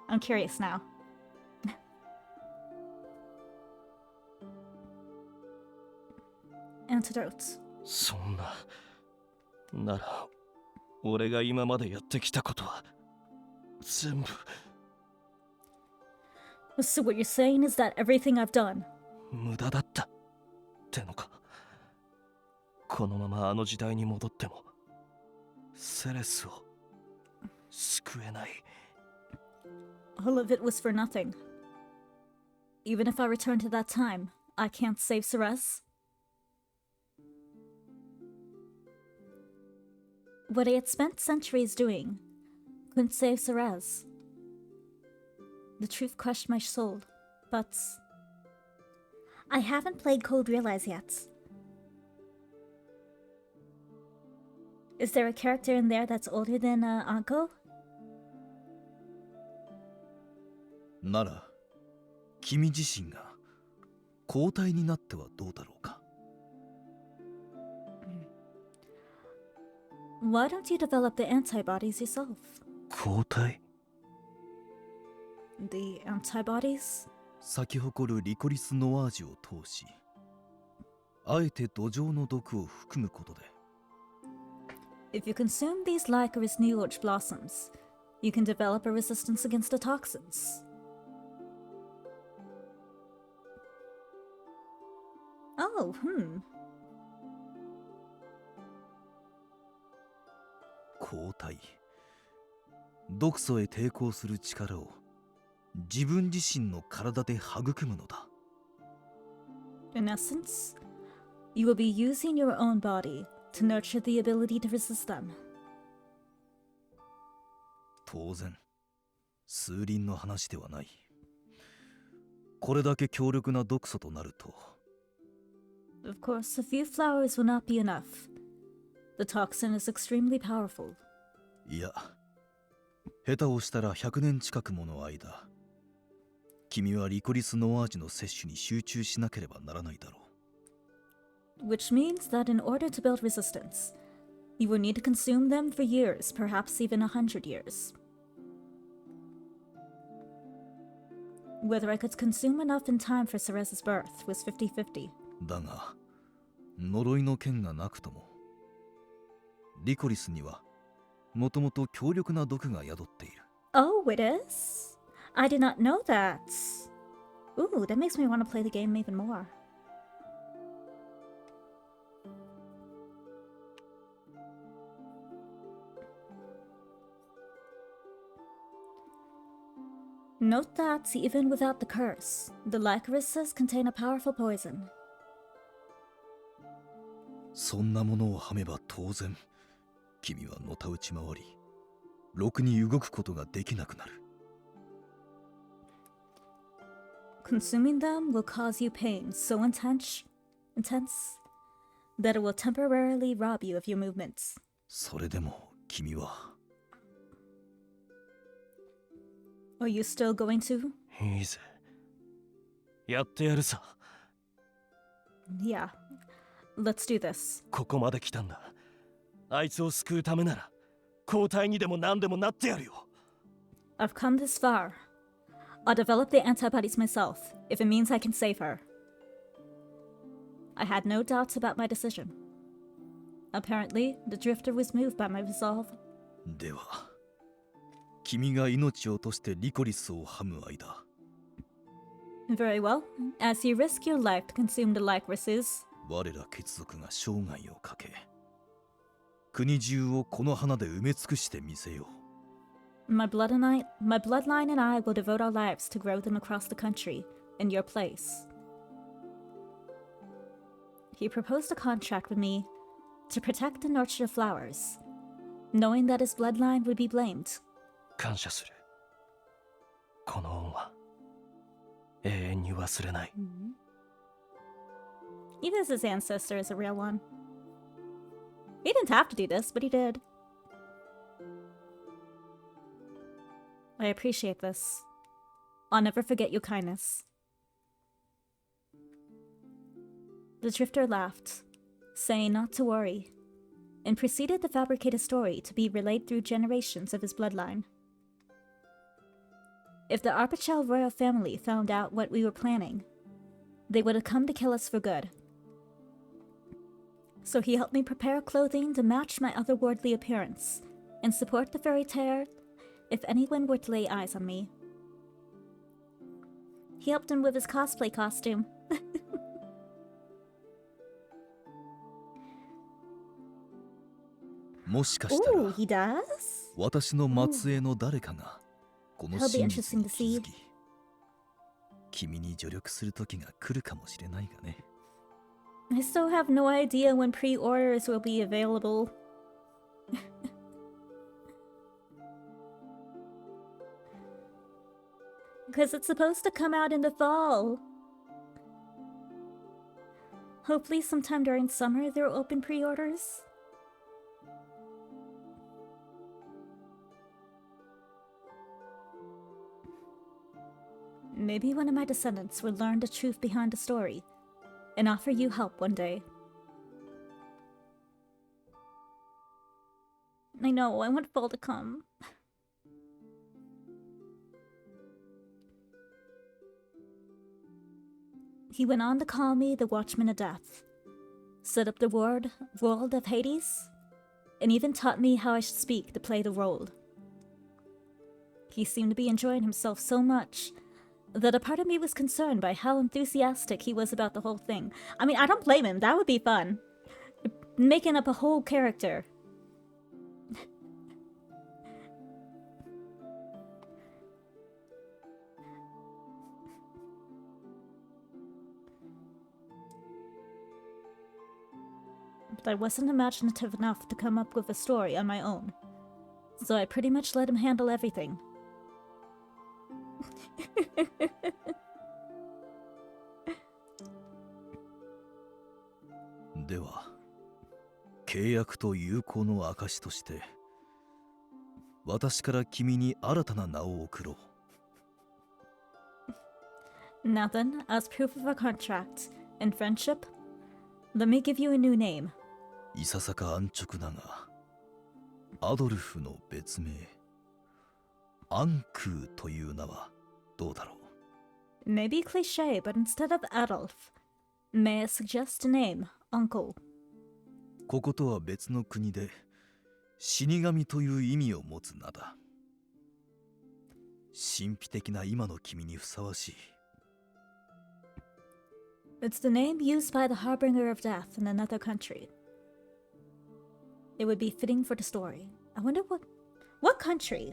I'm curious now. Antidotes. そんな。なら、俺が今までやってきたことは全部 So what you're saying is that everything I've done, 無駄だったってのか。このままあの時代に戻ってもセレスを救えない。 all of it was for nothing. Even if I return to that time, I can't save Ceres. What I had spent centuries doing couldn't save Ceres. The truth crushed my soul, but I haven't played Cold Realize yet. Is there a character in there that's older than Ankou? なら君自身が交代になってはどうだろうか。 Why don't you develop the antibodies yourself? 交代 The antibodies? 咲き誇るリコリスノワージュを通し、あえて土壌の毒を含むことで、 If you consume these Lycoris New Orch blossoms, you can develop a resistance against the toxins. Oh, 抗体、毒素へ抵抗する力を自分自身の体で育むのだ。 In essence, you will be using your own body to nurture the ability to resist them. 当然、数輪の話ではない。これだけ強力な毒素となると、 Of course, a few flowers will not be enough. The toxin is extremely powerful. いや、下手をしたら100年近くもの間、君はリコリスノワージュの摂取に集中しなければならないだろう。 Which means that in order to build resistance, you will need to consume them for years, perhaps even 100 years. Whether I could consume enough in time for Ceres's birth was 50-50. だが、呪いの剣がなくとも、リコリスにはもともと強力な毒が宿っている。 Oh, it is? I did not know that. Ooh, that makes me want to play the game even more. Note that even without the curse, the Lycorises contain a powerful poison. そんなものをはめば当然、君はのたうち回り、ろくに動くことができなくなる。 Consuming them will cause you pain so intense that it will temporarily rob you of your movements. それでも君は Are you still going to? いいぜ。やってやるさ。 Yeah. Let's do this. ここまで来たんだ。あいつを救うためなら交代にでも何でもなってやるよ。 I've come this far. I'll develop the antibodies myself, if it means I can save her. I had no doubts about my decision. Apparently, the Drifter was moved by my resolve. では、君が命を落としてリコリスをはむ間、 Very well. As you risk your life to consume the Lycorises, 我ら血族が生涯をかけ、国中をこの花で埋め尽くしてみせよう。 my bloodline and I will devote our lives to grow them across the country, in your place. He proposed a contract with me to protect and nurture flowers, knowing that his bloodline would be blamed. 感謝する。この恩は永遠に忘れない。 Even as his ancestor is a real one. He didn't have to do this, but he did. I appreciate this. I'll never forget your kindness. The Drifter laughed, saying not to worry, and proceeded to fabricate a story to be relayed through generations of his bloodline. If the Arpichel royal family found out what we were planning, they would have come to kill us for good. So he helped me prepare clothing to match my otherworldly appearance and support the fairy tale if anyone were to lay eyes on me. He helped him with his cosplay costume.もしかしたら Ooh, he does? 私の末裔の誰かがこの That'll be 真実 interesting に to 気 see. づき君に助力する時が来るかもしれないがね。 I still have no idea when pre-orders will be available. Because it's supposed to come out in the fall. Hopefully sometime during summer they'll open pre-orders. Maybe one of my descendants will learn the truth behind the story and offer you help one day. I know, I want fall to come. He went on to call me the Watchman of Death, set up the world of Hades, and even taught me how I should speak to play the role. He seemed to be enjoying himself so much that a part of me was concerned by how enthusiastic he was about the whole thing. I mean, I don't blame him, that would be fun. Making up a whole character. But I wasn't imaginative enough to come up with a story on my own, so I pretty much let him handle everything. では契約と友好の証として私から君に新たな名を贈ろう。 Now then, as proof of our contract and friendship, let me give you a new name. いささか安直だがアドルフの別名アンクーという名はどうだろう。 Maybe cliche, but instead of Adolphe, may I suggest a name, Ankou? こことは別の国で死神という意味を持つ名だ。神秘的な今の君にふさわしい。 It's the name used by the harbinger of death in another country. It would be fitting for the story. I wonder what country?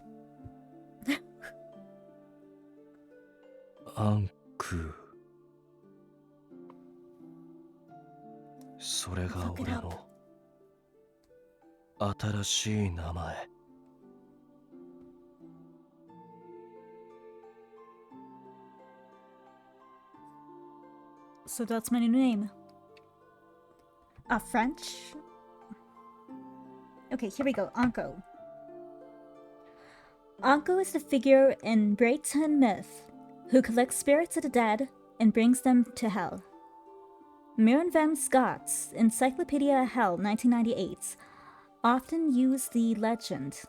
アンクー。それが Look it 俺 up. の新しい名前。 So that's my new name. French? Okay, here we go. Ankou. Ankou is the figure in Breton myth who collects spirits of the dead and brings them to hell. Mirren van Scott's Encyclopedia Hell 1998 often use the legend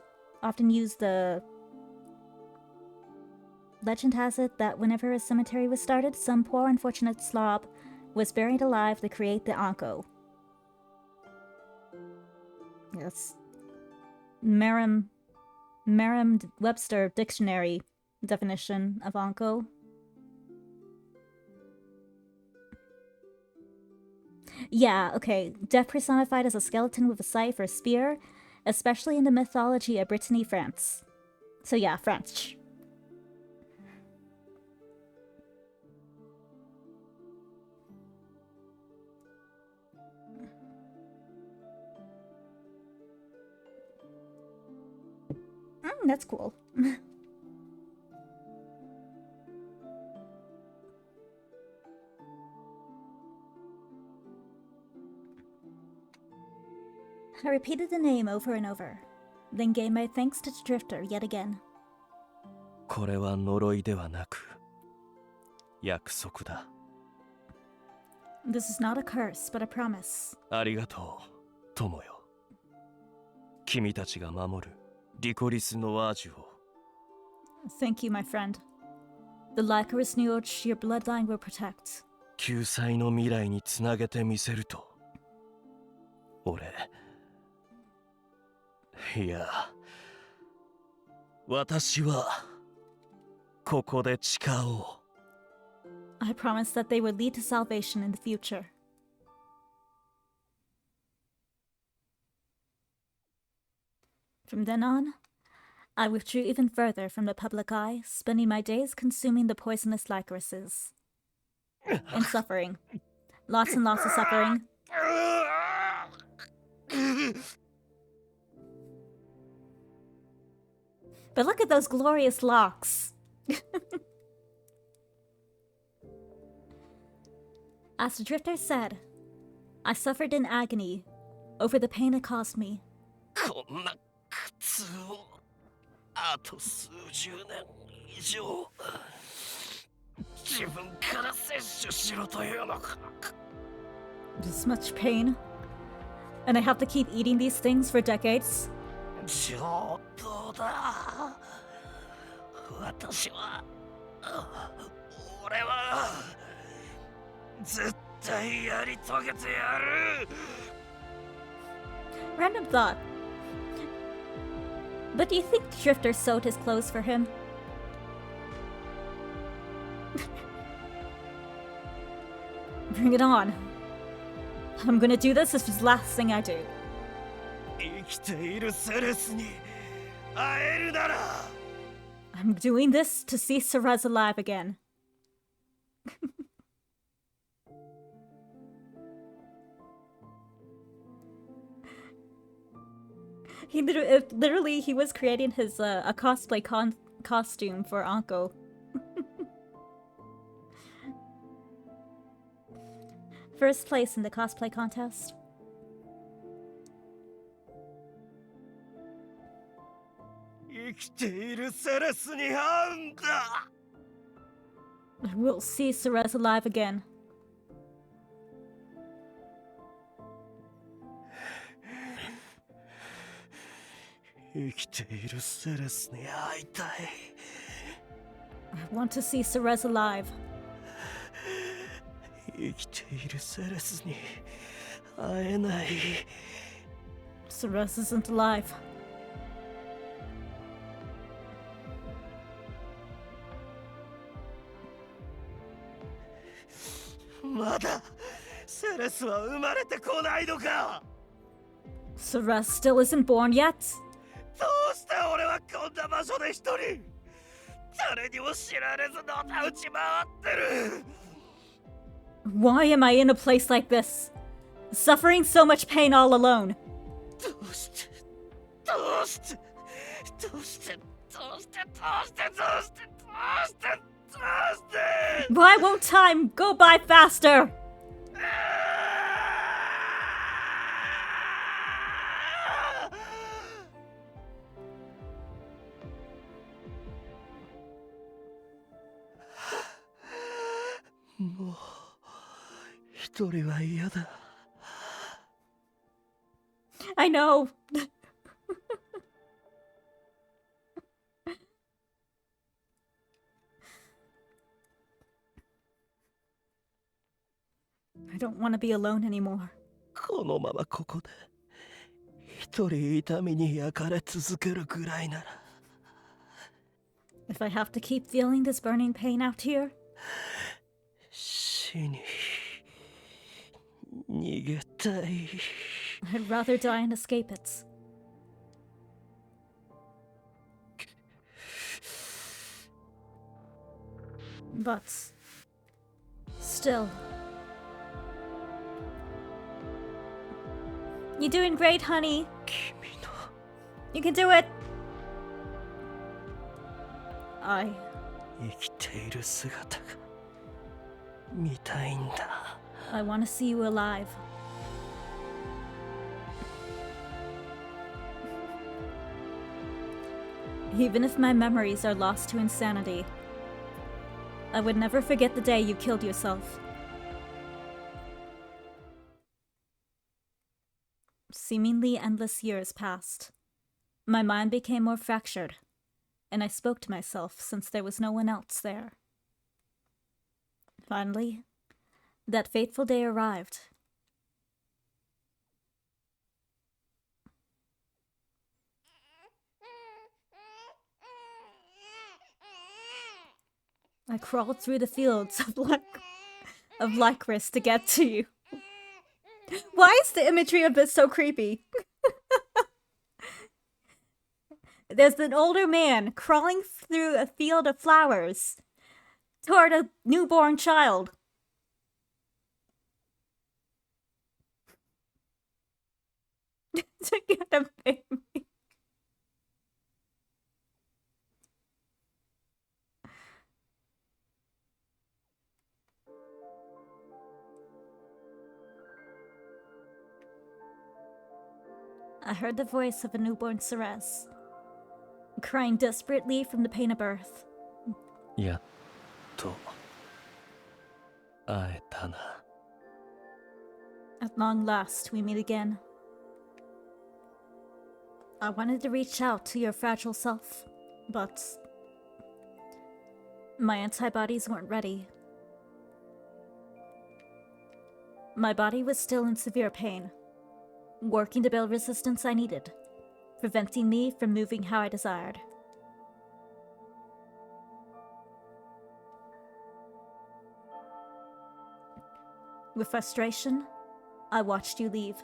has it that whenever a cemetery was started, some poor unfortunate slob was buried alive to create the Ankou. Yes. Merriam-Webster dictionary definition of Ankou. Yeah, okay. Death personified as a skeleton with a scythe or spear, especially in the mythology of Brittany, France. So yeah, French. That's cool. I repeated the name over and over, then gave my thanks to the drifter yet again. これは呪いではなく約束だ。 This is not a curse, but a promise. ありがとう、友よ。君たちが守るリコリス・ノワージュを。 Thank you, my friend. The Lycoris Nioch your bloodline will protect. 救済の未来につなげてみせると。いや、私はここで誓おう。 I promised that they would lead to salvation in the future. From then on, I withdrew even further from the public eye, spending my days consuming the poisonous licorices. And suffering. Lots and lots of suffering. But look at those glorious locks. As the drifter said, I suffered in agony over the pain it caused me. こんな苦痛をあと数十年以上自分から摂取しろというのか。 This much pain. And I have to keep eating these things for decades? 上等だ。私は俺は絶対やり遂げてやる。 Random thought. But do you think Drifter sewed his clothes for him? Bring it on. I'm gonna do this as the last thing I do. 生きているセレスに会えるなら。 I'm doing this to see Ceres alive again. Literally, he was creating his a cosplay costume for Ankou. First place in the cosplay contest. 生きているセレスに会うんだ。 We'll see Ceres alive again. 生きているセレスに会いたい。 I want to see Ceres alive. 生きているセレスに会えない。 Ceres isn't alive. まだセレスは生まれてこないのか。 Ceres still isn't born yet? どうして俺はこんな場所で一人誰にも知られずのたうち回ってる。 Why am I in a place like this? Suffering so much pain all alone. どうしてどうしてどうしてどうしてどうしてどうしてどうしてどうして。 Why won't time go by faster? もう一人は嫌だ。 I know. I don't want to be alone anymore. このままここで一人痛みに焼かれ続けるぐらいなら。 If I have to keep feeling this burning pain out here, 死に逃げたい。 I'd rather die and escape it. But still. You're doing great, honey. 君の You can do it. 生きている姿が見たいんだ。 I want to see you alive. Even if my memories are lost to insanity, I would never forget the day you killed yourself. Seemingly endless years passed. My mind became more fractured, and I spoke to myself since there was no one else there. Finally, that fateful day arrived. I crawled through the fields of licorice to get to you. Why is the imagery of this so creepy? There's an older man crawling through a field of flowers toward a newborn child. To get a baby. I heard the voice of a newborn Ceres, crying desperately from the pain of birth. やっと会えたな。 At long last, we meet again. I wanted to reach out to your fragile self, but my antibodies weren't ready. My body was still in severe pain, working to build resistance I needed, preventing me from moving how I desired. With frustration, I watched you leave.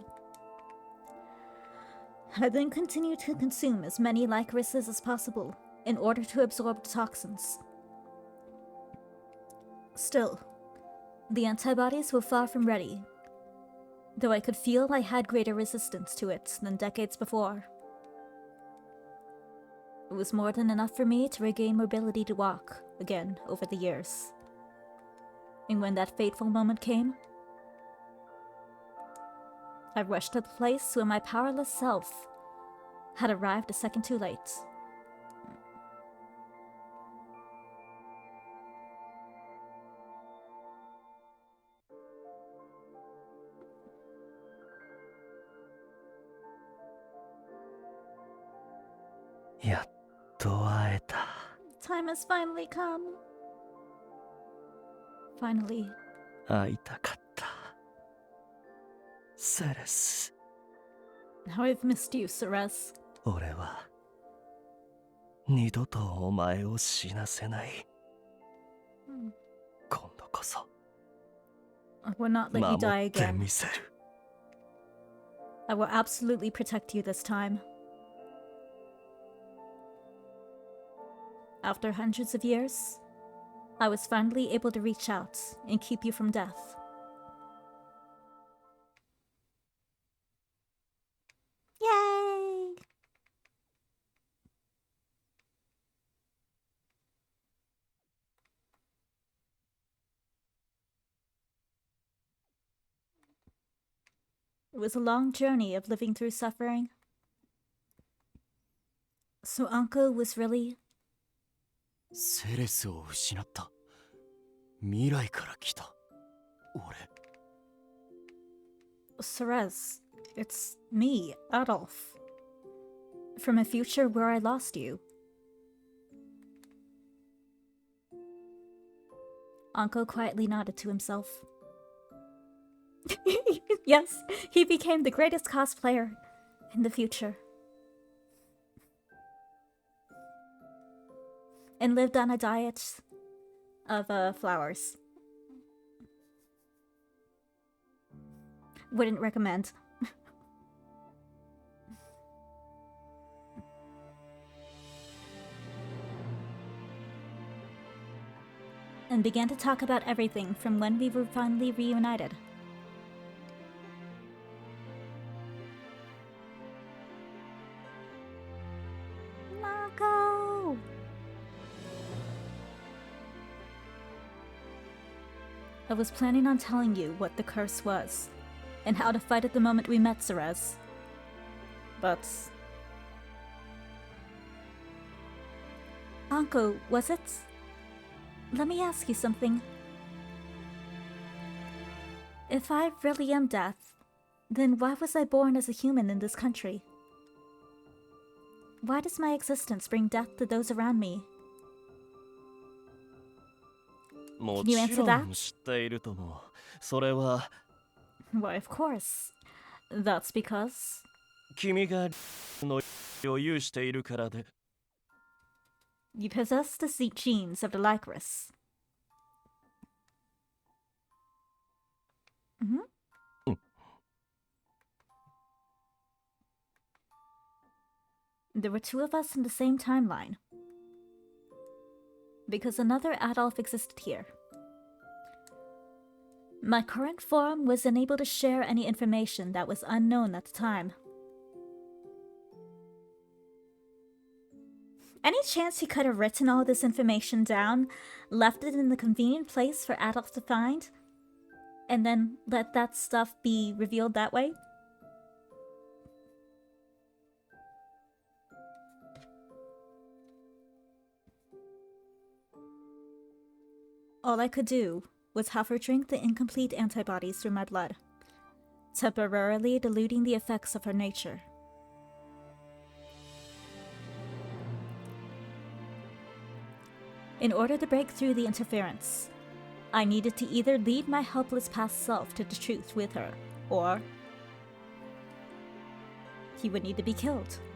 I then continued to consume as many licorices as possible in order to absorb the toxins. Still, the antibodies were far from ready, though I could feel I had greater resistance to it than decades before. It was more than enough for me to regain mobility to walk again over the years. And when that fateful moment came, I rushed to the place where my powerless self had arrived a second too late. Time has finally come. Finally. 会いたかった。セレス。 How I've missed you, Ceres. 俺は二度とお前を死なせない。今度こそ I will not let you 守 die って again. みせる。 I will absolutely protect you this time. After hundreds of years, I was finally able to reach out and keep you from death. Yay! It was a long journey of living through suffering. So Ankou was really セレスを失った。未来から来た。俺。 Ceres. It's me, Adolphe. From a future where I lost you. Ankou quietly nodded to himself. Yes, he became the greatest cosplayer in the future. And lived on a diet of flowers. Wouldn't recommend. And began to talk about everything from when we were finally reunited. Marco! I was planning on telling you what the curse was, and how to fight it the moment we met Ceres. But... Ankou, was it? Let me ask you something. If I really am death, then why was I born as a human in this country? Why does my existence bring death to those around me? も Can you ち answer ろ that? ん知っているとも。それは Why, of course. That's because... 君がのを有しているからで。 You possess the genes of the licorice. Mhm. There were two of us in the same timeline. Because another Adolphe existed here. My current form was unable to share any information that was unknown at the time. Any chance he could have written all this information down, left it in the convenient place for Adolphe to find, and then let that stuff be revealed that way? All I could do was have her drink the incomplete antibodies through my blood, temporarily diluting the effects of her nature. In order to break through the interference, I needed to either lead my helpless past self to the truth with her, or he would need to be killed.「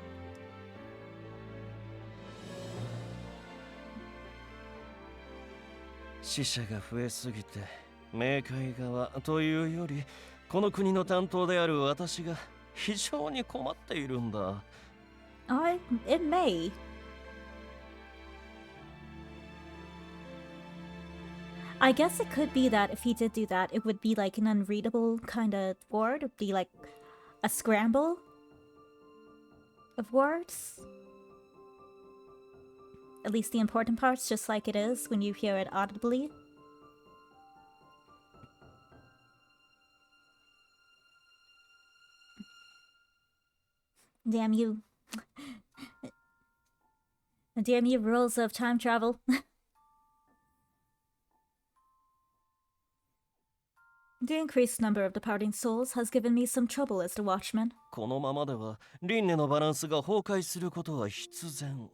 死者が増えすぎて冥界側というよりこの国の担当である私が非常に困っているんだ。It may. I guess it could be that if he did do that, it would be like an unreadable kind of word. It would be like a scramble of words. At least the important parts, just like it is when you hear it audibly. Damn you. Damn you, rules of time travel. The increased number of departing souls has given me some trouble as the watchman. このままでは輪廻のバランスが崩壊することは必然。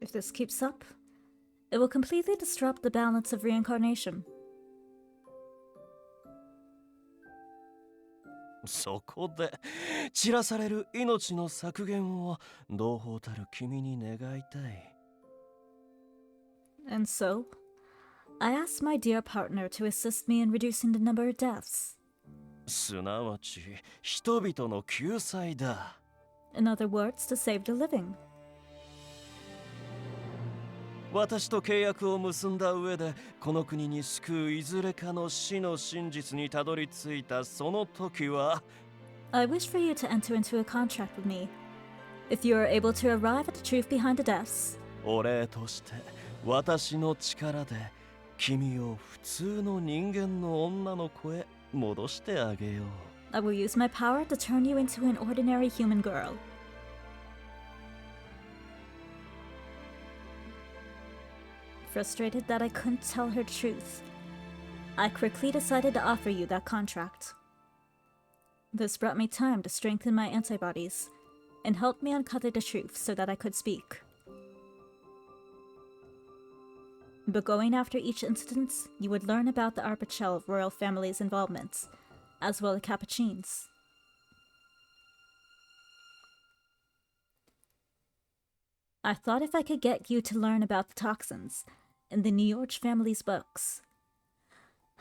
If this keeps up, it will completely disrupt the balance of reincarnation. そこで散らされる命の削減を同胞たる君に願いたい。 And so, I asked my dear partner to assist me in reducing the number of deaths. すなわち人々の救済だ。 In other words, to save the living. 私と契約を結んだ上でこの国に救ういずれかの死の真実にたどり着いたその時は I wish for you to enter into a contract with me. If you are able to arrive at the truth behind the deaths, お礼として私の力で君を普通の人間の女の子へ戻してあげよう。 I will use my power to turn you into an ordinary human girl. Frustrated that I couldn't tell her the truth, I quickly decided to offer you that contract. This brought me time to strengthen my antibodies and helped me uncover the truth so that I could speak. But going after each incident, you would learn about the Arpachel royal family's involvement, as well as Capuchin's. I thought if I could get you to learn about the toxins in the New York family's books,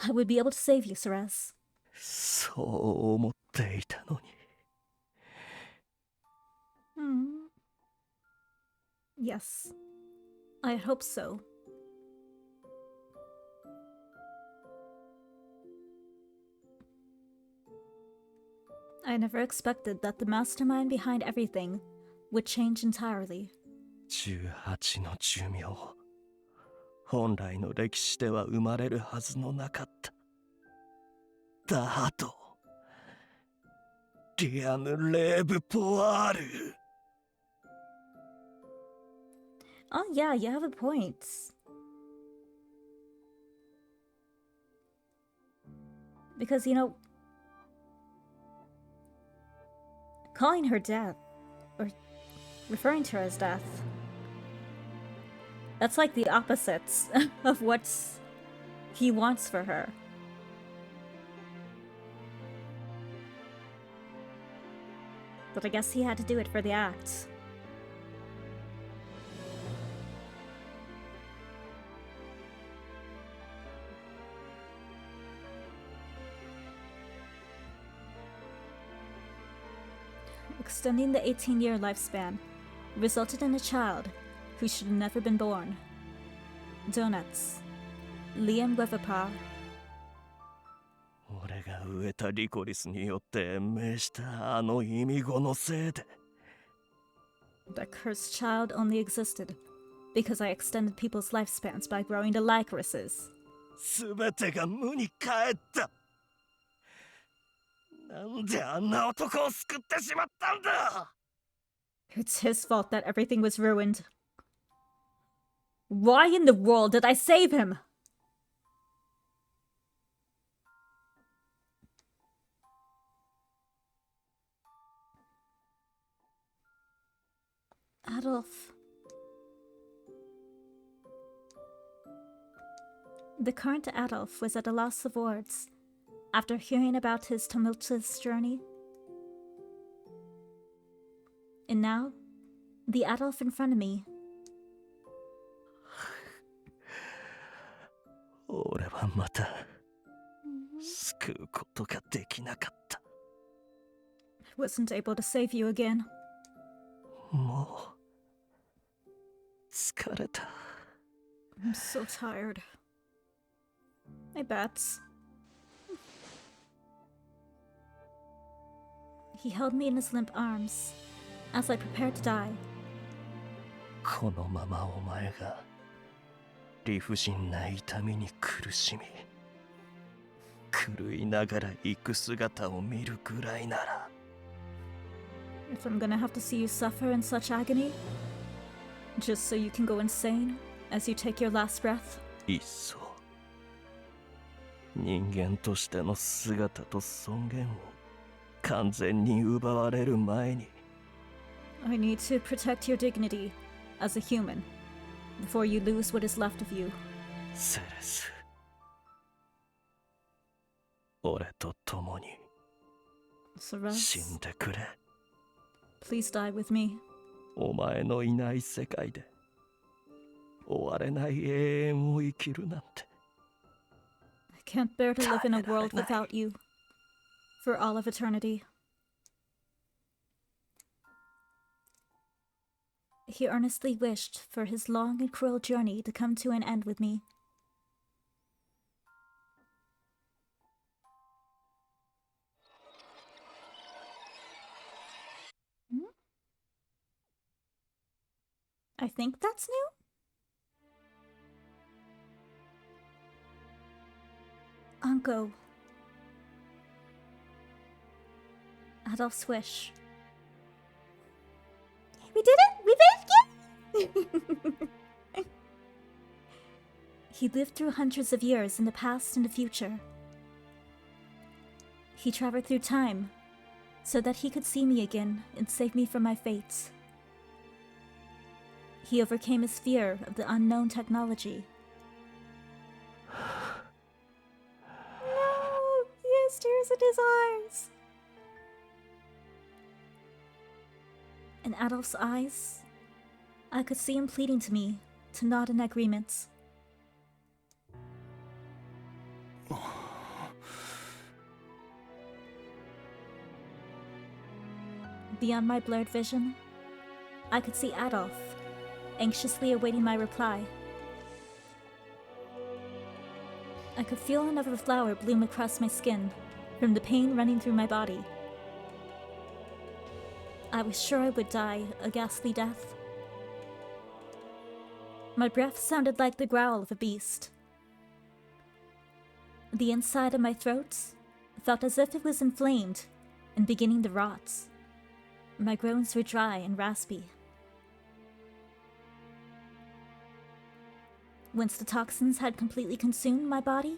I would be able to save you, Ceres. そう思っていたのに。 Yes, I hope so. I never expected that the mastermind behind everything would change entirely. 18の寿命、本来の歴史では生まれるはずのなかった。だと、リアヌ・レーブ・ポワール。 Oh yeah, you have a point. Because, you know, calling her death, or referring to her as death, that's like the opposites of what he wants for her. but I guess he had to do it for the act. Extending the 18-year lifespan resulted in a child who should have never been born. Donuts. Liam Weatherpaw. 俺が植えたリコリスによって延命したあの意味語のせいで That cursed child only existed because I extended people's lifespans by growing the licorices. 全てが無に返った。なんであんな男を救ってしまったんだ。 It's his fault that everything was ruined. Why in the world did I save him? Adolphe. The current Adolphe was at a loss of words after hearing about his tumultuous journey. And now, the Adolphe in front of me. 俺はまた救うことができなかった。 I wasn't able to save you again. もう疲れた。 I'm so tired. My bats. He held me in his limp arms as I prepared to die. このままお前が理不尽な痛みに苦しみ狂いながら行く姿を見るぐらいなら If I'm gonna have to see you suffer in such agony, just so you can go insane as you take your last breath, いっそ人間としての姿と尊厳を完全に奪われる前に I need to protect your dignity as a human before you lose what is left of you. セレス俺と共に Ceres, 死んでくれ please die with me. お前のいない世界で終われない永遠を生きるなんて I can't bear to live in a world without you for all of eternity. He earnestly wished for his long and cruel journey to come to an end with me. I think that's new? Ankou. Adolphe's wish. We did it! We did it! Yeah! He lived through hundreds of years in the past and the future. He traveled through time so that he could see me again and save me from my fate. He overcame his fear of the unknown technology. No! He has tears in his eyes! In Adolphe's eyes, I could see him pleading to me to nod in agreement. Beyond my blurred vision, I could see Adolphe, anxiously awaiting my reply. I could feel another flower bloom across my skin from the pain running through my body. I was sure I would die a ghastly death. My breath sounded like the growl of a beast. The inside of my throat felt as if it was inflamed and beginning to rot. My groans were dry and raspy. Once the toxins had completely consumed my body,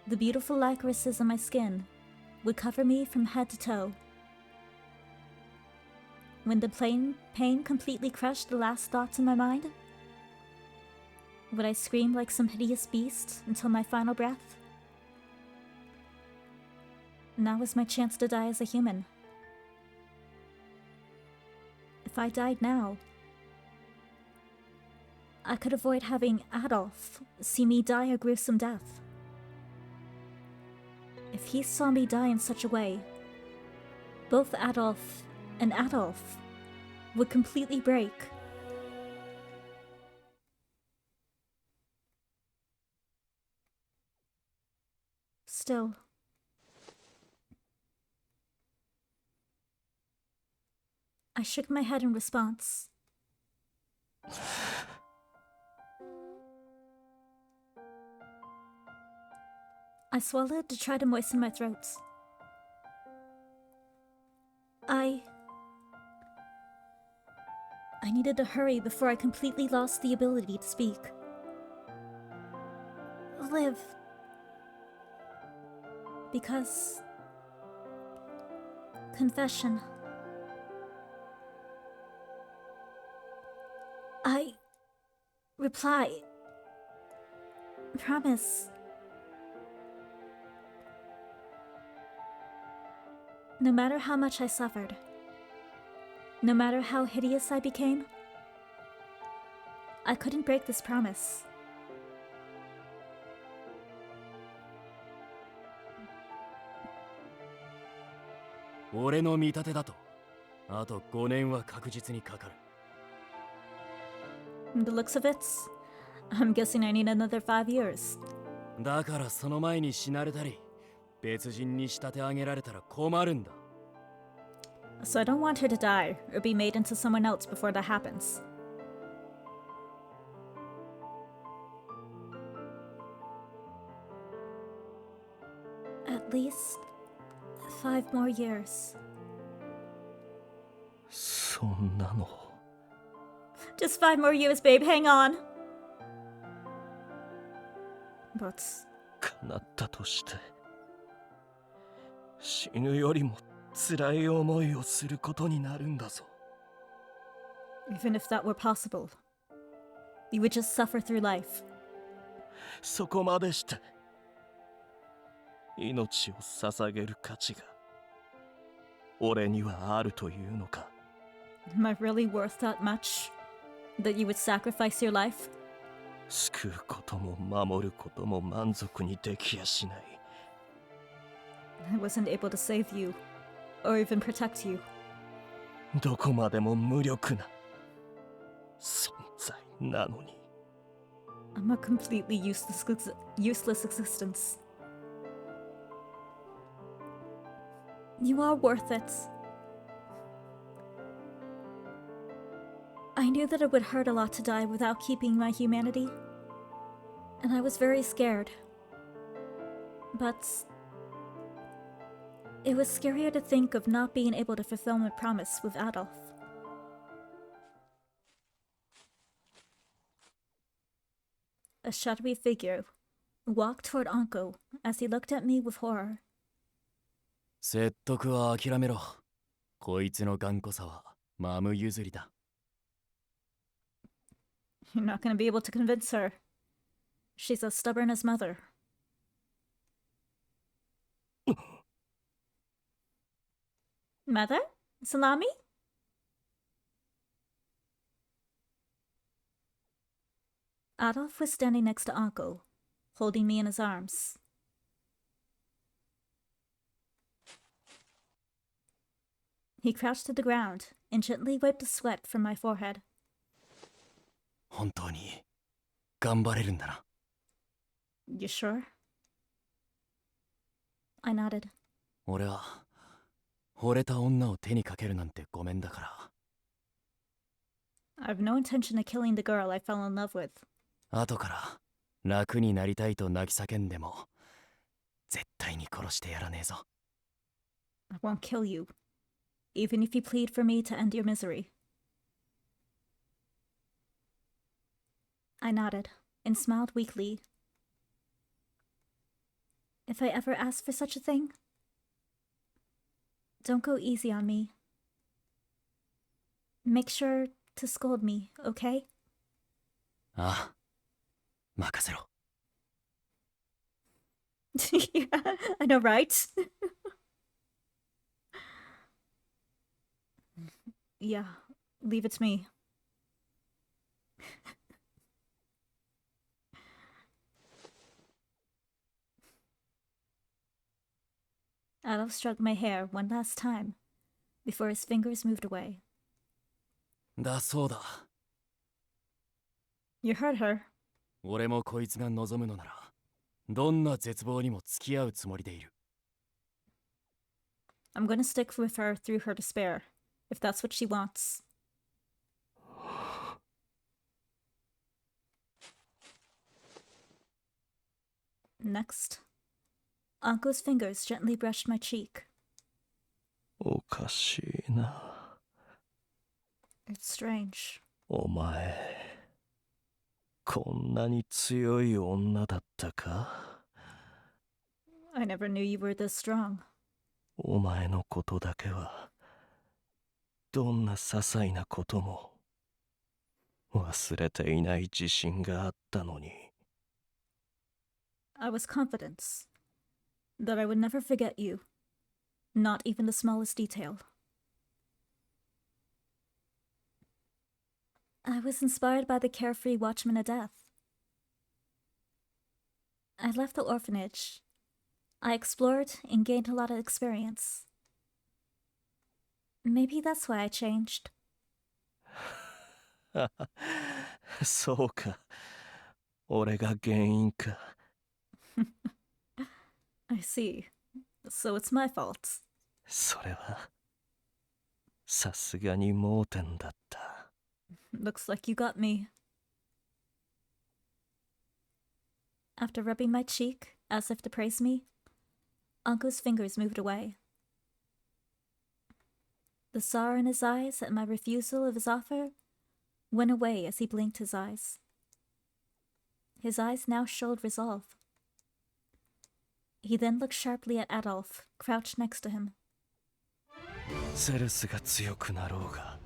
the beautiful licorices on my skin would cover me from head to toe. When the pain completely crushed the last thoughts in my mind, would I scream like some hideous beast until my final breath? Now was my chance to die as a human. if I died now, I could avoid having Adolphe see me die a gruesome death. If he saw me die in such a way, both Adolphe and Adolphe would completely break. Still, I shook my head in response. I swallowed to try to moisten my throat. I needed to hurry before I completely lost the ability to speak. Live. Because... confession. I... reply. Promise. No matter how much I suffered, no matter how hideous I became, I couldn't break this promise.俺の見立てだと、あと5年は確実にかかる。From the looks of it, I'm guessing I need another 5 years. だからその前に死なれたり、別人に仕立て上げられたら困るんだ。So I don't want her to die or be made into someone else before that happens. At least 5 more years. そんなの Just 5 more years, babe, hang on. But 叶ったとして死ぬよりも辛い思いをすることになるんだぞ。 even if that were possible, you would just suffer through life. そこまでして命を捧げる価値が俺にはあるというのか。 Am I really worth that much? That you would sacrifice your life? 救うことも守ることも満足にできやしない。 I wasn't able to save you, or even protect you. どこまでも無力な存在なのに。 I'm a completely useless existence. You are worth it. I knew that it would hurt a lot to die without keeping my humanity, and I was very scared. But it was scarier to think of not being able to fulfill my promise with Adolphe. A shadowy figure walked toward Ankou as he looked at me with horror. 説得は諦めろ。こいつの頑固さはマム譲りだ。You're not going to be able to convince her. She's as stubborn as mother. Mother? Salami? Adolphe was standing next to Ankou, holding me in his arms. He crouched to the ground and gently wiped the sweat from my forehead. 本当に頑張れるんだな。You sure? I nodded. 俺は惚れた女を手にかけるなんてごめんだから。I have no intention of killing the girl I fell in love with. 後から楽になりたいと泣き叫んでも絶対に殺してやらねえぞ。I won't kill you, even if you plead for me to end your misery. I nodded and smiled weakly. If I ever ask for such a thing, don't go easy on me. Make sure to scold me, okay? ああ、任せろ。Yeah, I know, right? Yeah, Leave it to me. Adolphe stroked my hair one last time before his fingers moved away. だそうだ。 You heard her. 俺もこいつが望むのなら、どんな絶望にも付き合うつもりでいる。 I'm gonna stick with her through her despair, if that's what she wants. Next, Anku's fingers gently brushed my cheek. おかしいな。 It's strange. お前、こんなに強い女だったか？ I never knew you were this strong. お前のことだけは、どんな些細なことも忘れていない自信があったのに。 I was confident that I would never forget you, not even the smallest detail. I was inspired by the carefree watchman of death. I left the orphanage. I explored and gained a lot of experience. Maybe that's why I changed. そうか。俺が原因か。 I see. So it's my fault. それは、さすがに盲点だった。 Looks like you got me. After rubbing my cheek, as if to praise me, Anku's fingers moved away. The sorrow in his eyes at my refusal of his offer went away as he blinked his eyes. His eyes now showed resolve. He then looked sharply at Adolphe, crouched next to him. セレスが強くなろうが、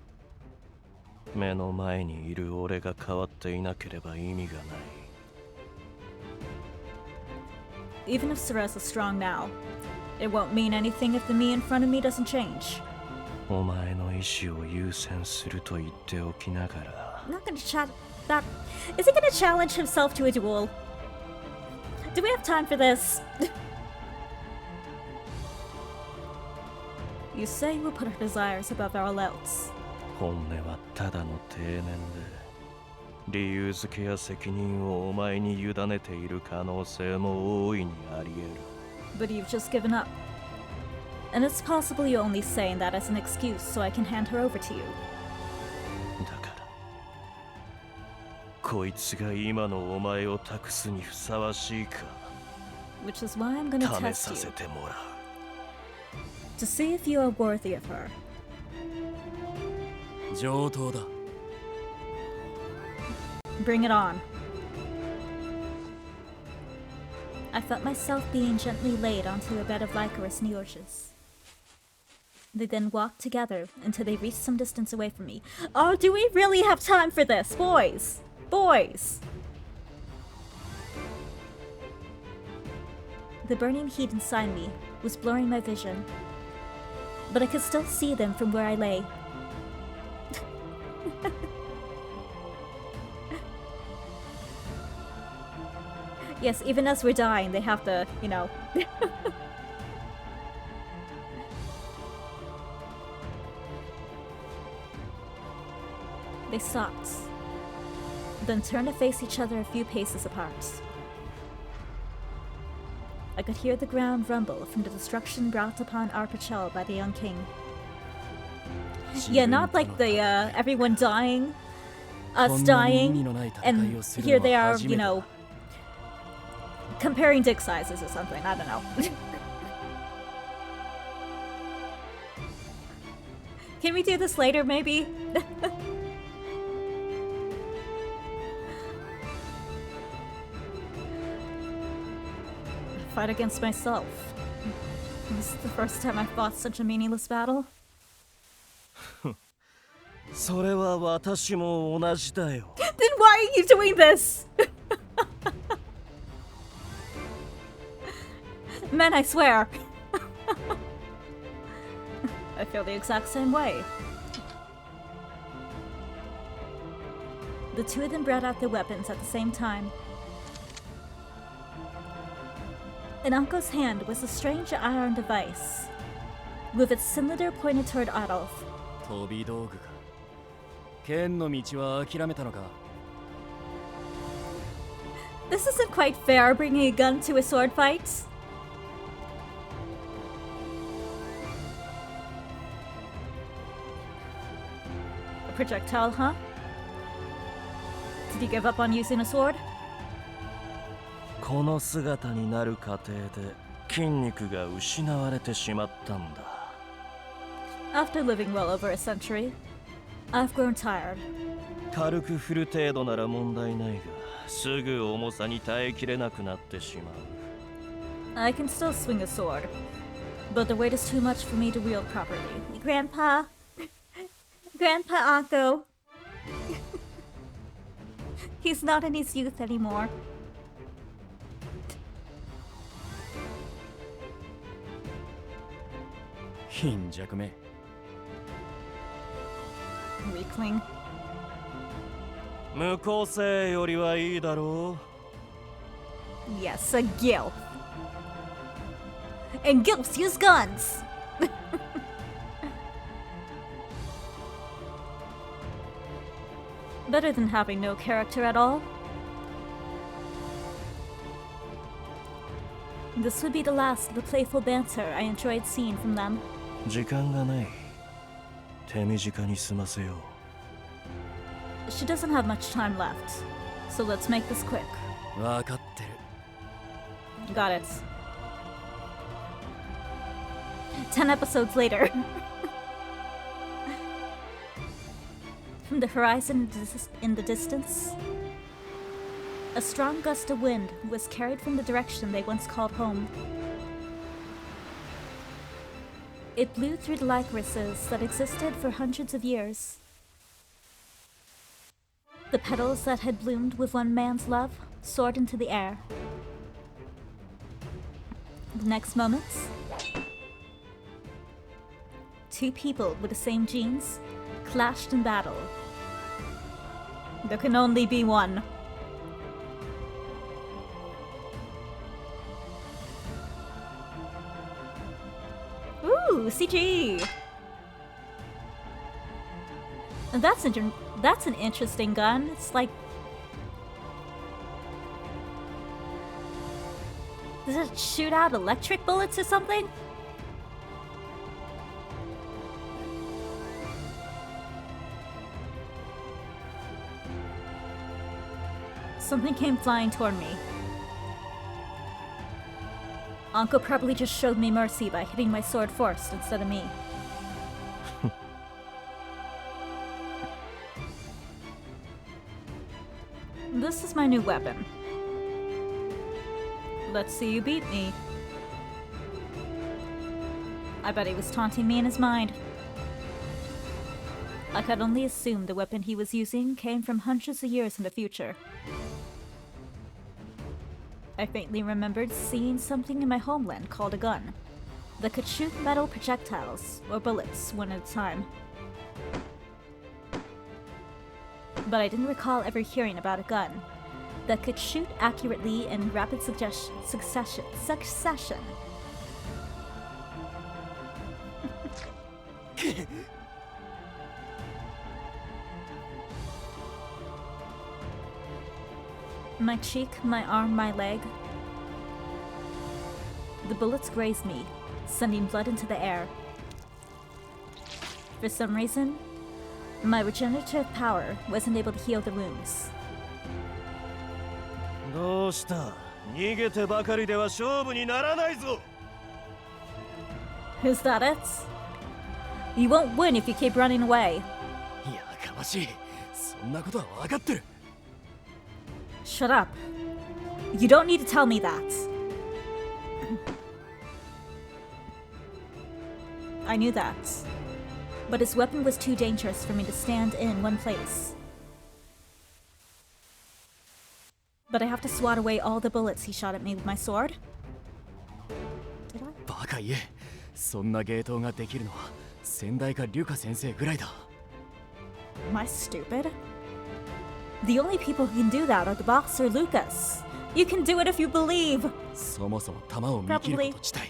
目の前にいる俺が変わっていなければ意味がない。 Even if Ceres is strong now, it won't mean anything if the me in front of me doesn't change. お前の意志を優先すると言っておきながら、 I'm not gonna chat that. Is he gonna challenge himself to a duel? Do we have time for this? You say we'll put our desires above all else. 本音はただの定年で、理由付けや責任をお前に委ねている可能性も大いにあり得る。 But you've just given up. And it's possible you're only saying that as an excuse so I can hand her over to you. だから、こいつが今のお前を託すにふさわしいか、 Which is why I'm gonna 試 test させ you てもらう。 to see if you are worthy of her. 上等だ。 Bring it on. I felt myself being gently laid onto a bed of Lycoris Neorges. They then walked together until they reached some distance away from me. Oh, do we really have time for this? Boys! Boys! The burning heat inside me was blurring my vision, but I could still see them from where I lay. Yes, even as we're dying, they have to, you know. They stopped, then turned to face each other a few paces apart. I could hear the ground rumble from the destruction brought upon our Pachel by the young king. Yeah, not like the everyone dying, us dying, and here they are, you know, comparing dick sizes or something. I don't know. Can we do this later, maybe? Fight against myself. This is the first time I fought such a meaningless battle. それは私も同じだよ。 Then why are you doing this? Men, I swear. I feel the exact same way. The two of them brought out their weapons at the same time. In Ankou's hand was a strange iron device, with its cylinder pointed toward Adolphe. 飛び道具か。剣の道は諦めたのか。 This isn't quite fair, bringing a gun to a sword fight. A projectile, huh? Did he give up on using a sword? この姿になる過程で筋肉が失われてしまったんだ。 After living well over a century, I've grown tired. 軽く振る程度なら問題ないが、すぐ重さに耐えきれなくなってしまう。 I can still swing a sword, but the weight is too much for me to wield properly. Grandpa! Grandpa Ankou! He's not in his youth anymore. 貧弱め。 Weakling. 無個性よりはいいだろう。 Yes, a gilf. And gilfs use guns! Better than having no character at all. This would be the last of the playful banter I enjoyed seeing from them. 時間がない。手短に済ませよう。 She doesn't have much time left, so let's make this quick. わかってる。 Got it. 10 episodes later. From the horizon in the distance, a strong gust of wind was carried from the direction they once called home. It blew through the lycorises that existed for hundreds of years. The petals that had bloomed with one man's love soared into the air. The next moment, two people with the same genes clashed in battle. There can only be one. Ooh, CG! And that's an interesting gun. It's like... Does it shoot out electric bullets or something? Something came flying toward me. Ankou probably just showed me mercy by hitting my sword first instead of me. This is my new weapon. Let's see you beat me. I bet he was taunting me in his mind. I could only assume the weapon he was using came from hundreds of years in the future. I faintly remembered seeing something in my homeland called a gun that could shoot metal projectiles or bullets one at a time. But I didn't recall ever hearing about a gun that could shoot accurately in rapid succession. My cheek, my arm, my leg. The bullets grazed me, sending blood into the air. For some reason, my regenerative power wasn't able to heal the wounds. どうした？逃げてばかりでは勝負にならないぞ。 Is that it? You won't win if you keep running away. やかましい。そんなことは分かってる。 Shut up. You don't need to tell me that. I knew that. But his weapon was too dangerous for me to stand in one place. But I have to swat away all the bullets he shot at me with my sword? Did I? バカ言え。そんな芸当ができるのは先代かリュカ先生ぐらいだ。 Am I stupid? The only people who can do that are the boss or Lucas. You can do it if you believe. そもそも弾を見切ること自体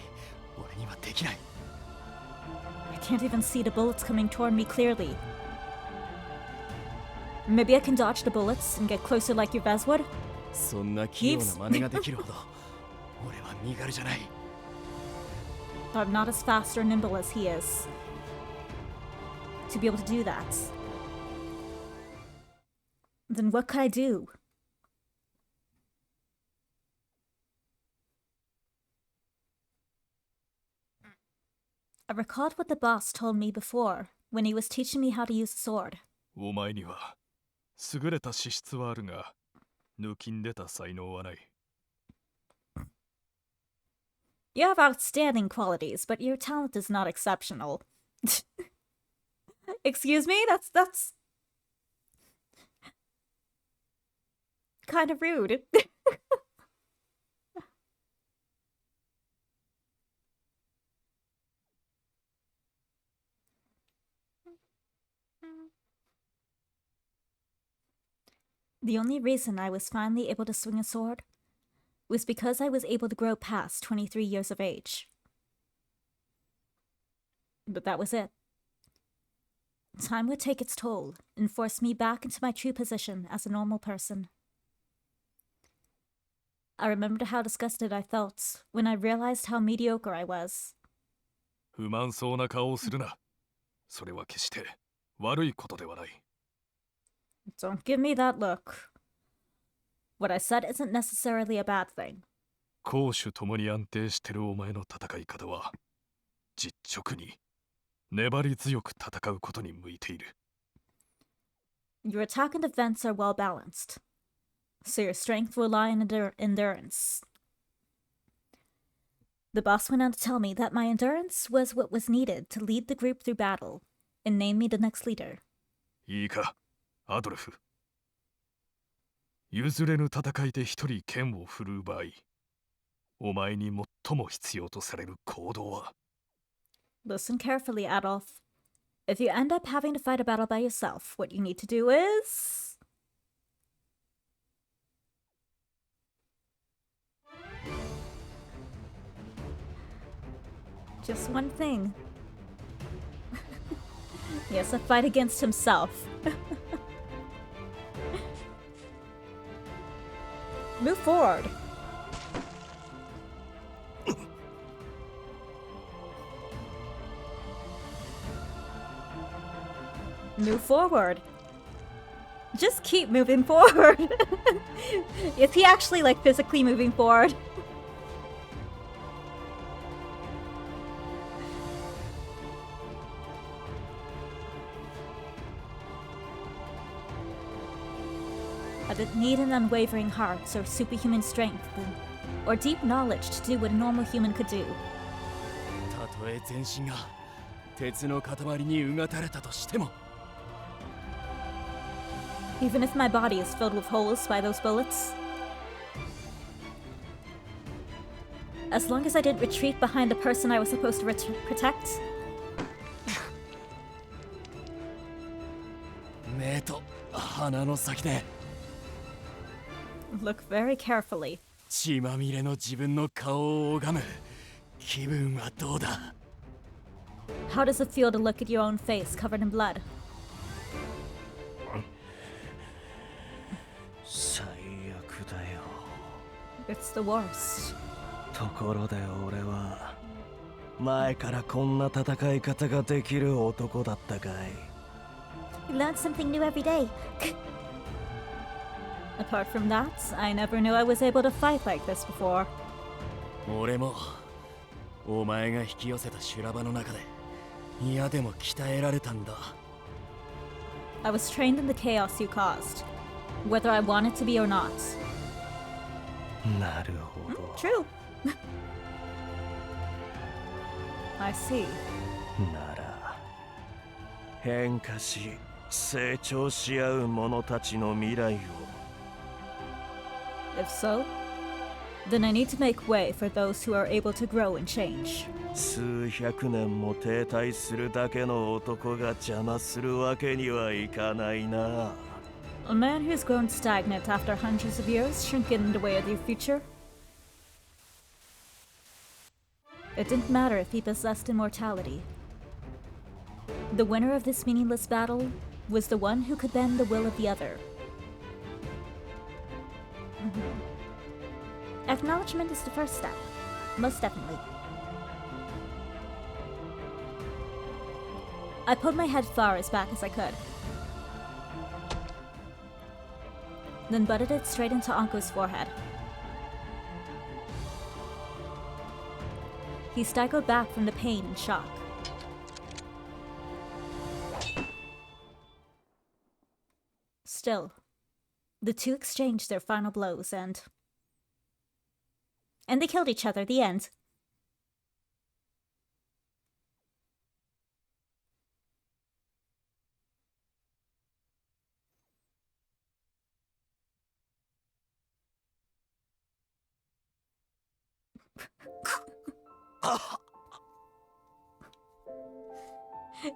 俺にはできない。 I can't even see the bullets coming toward me clearly. Maybe I can dodge the bullets and get closer like your Vez would? そんな器用な真似ができるほど俺は身軽じゃない。 I'm not as fast or nimble as he is. To be able to do that. Then what could I do? I recalled what the boss told me before when he was teaching me how to use a sword. お前には優れた資質はあるが抜きんでた才能はない。 You have outstanding qualities, but your talent is not exceptional. Excuse me? That's kind of rude. The only reason I was finally able to swing a sword was because I was able to grow past 23 years of age. But that was it. Time would take its toll and force me back into my true position as a normal person. I remembered how disgusted I felt when I realized how mediocre I was. 不満そうな顔をするな。それは決して悪いことではない。 Don't give me that look. What I said isn't necessarily a bad thing. 攻守ともに安定してるお前の戦い方は実直に粘り強く戦うことに向いている。 Your attack and defense are well balanced, so your strength will lie in endurance. The boss went on to tell me that my endurance was what was needed to lead the group through battle and name me the next leader. いいか、アドルフ。譲れぬ戦いで一人剣を振るう場合、お前に最も必要とされる行動は Listen carefully, Adolphe. If you end up having to fight a battle by yourself, what you need to do is... just one thing. Yes, a fight against himself. Move forward. Move forward. Just keep moving forward. Is he actually like physically moving forward? I didn't need an unwavering heart or superhuman strength or deep knowledge to do what a normal human could do. たとえ全身が鉄の塊にうがたれたとしても Even if my body is filled with holes by those bullets. As long as I didn't retreat behind the person I was supposed to protect. 目と鼻の先で Look very carefully. 血まみれの自分の顔を拝む気分はどうだ How does it feel to look at your own face covered in blood? 最悪だよ。 It's the worst. ところで俺は前からこんな戦い方ができる男だったかい。 You learn something new every day. Apart from that, I never knew I was able to fight like this before. 俺もお前が引き寄せた修羅場の中で嫌でも鍛えられたんだ I was trained in the chaos you caused, whether I wanted to be or not. なるほど。 True. I see. なら変化し成長し合う者たちの未来を If so, then I need to make way for those who are able to grow and change. 数百年も停滞するだけの男が邪魔するわけにはいかないな。A man who's grown stagnant after hundreds of years shouldn't get in the way of your future. It didn't matter if he possessed immortality. The winner of this meaningless battle was the one who could bend the will of the other. Acknowledgement is the first step. Most definitely. I pulled my head far as back as I could. Then butted it straight into Ankou's forehead. He staggered back from the pain and shock. Still, the two exchanged their final blows and they killed each other. The end.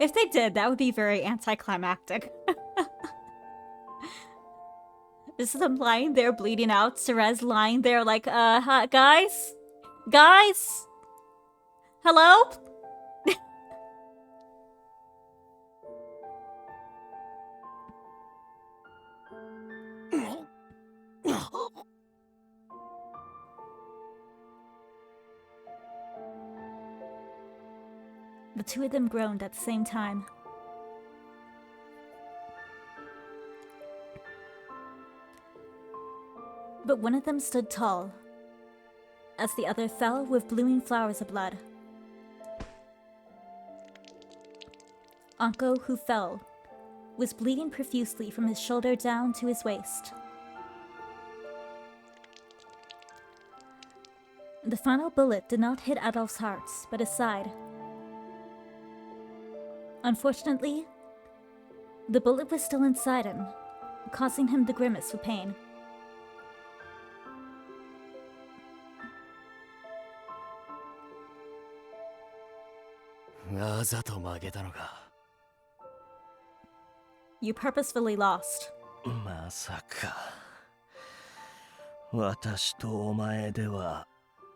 If they did, that would be very anticlimactic. This is them lying there bleeding out, Cerez lying there like, guys? Guys? Hello? The two of them groaned at the same time. But one of them stood tall, as the other fell with blooming flowers of blood. Ankou, who fell, was bleeding profusely from his shoulder down to his waist. The final bullet did not hit Adolphe's heart, but his side. Unfortunately, the bullet was still inside him, causing him to grimace with pain. You purposefully lost. まさか私とお前では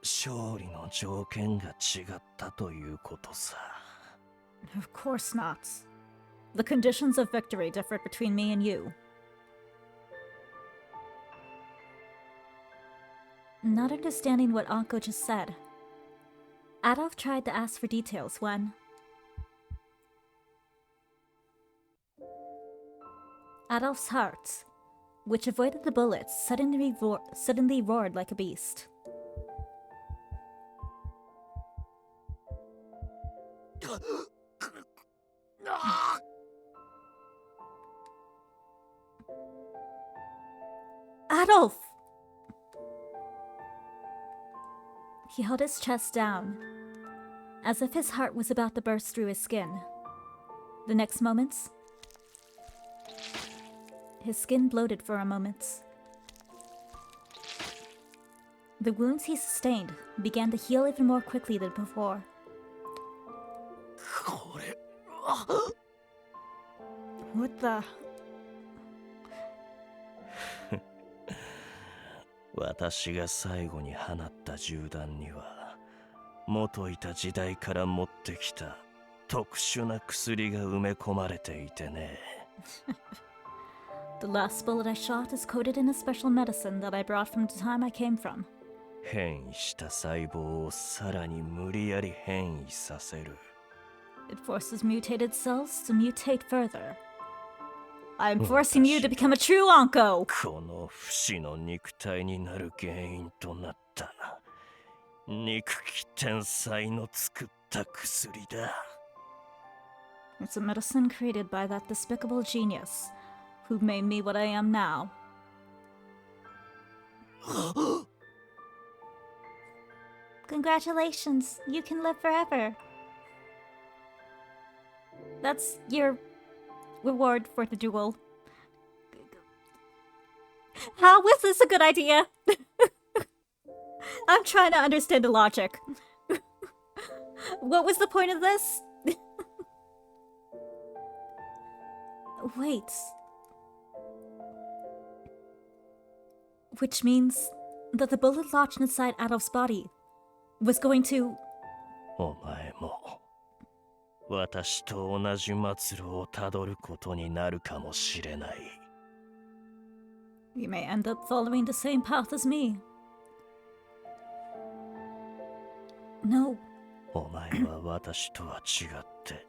勝利の条件が違ったということさ。 Of course not. The conditions of victory differed between me and you. Not understanding what Ankou just said, Adolphe tried to ask for details when Adolphe's heart, which avoided the bullets, suddenly roared like a beast. Adolphe! He held his chest down, as if his heart was about to burst through his skin. The next moment, his skin bloated for a moment. The wounds he sustained began to heal even more quickly than before. What the... 私が最後に放った銃弾には元いた時代から持ってきた特殊な薬が埋め込まれていてね。The last bullet I shot is coated in a special medicine that I brought from the time I came from. 変異した細胞をさらに無理やり変異させる。It forces mutated cells to mutate further. I'm forcing you to become a true Ankou! この不死の肉体になる原因となった憎き天才の作った薬だ。It's a medicine created by that despicable genius who made me what I am now. Congratulations, you can live forever. That's your reward for the duel. How was this a good idea? I'm trying to understand the logic. What was the point of this? Wait. Which means that the bullet lodged inside Adolphe's body was going to... お前も私と同じ末路をたどることになるかもしれない。 You may end up following the same path as me. No. お前は私とは違って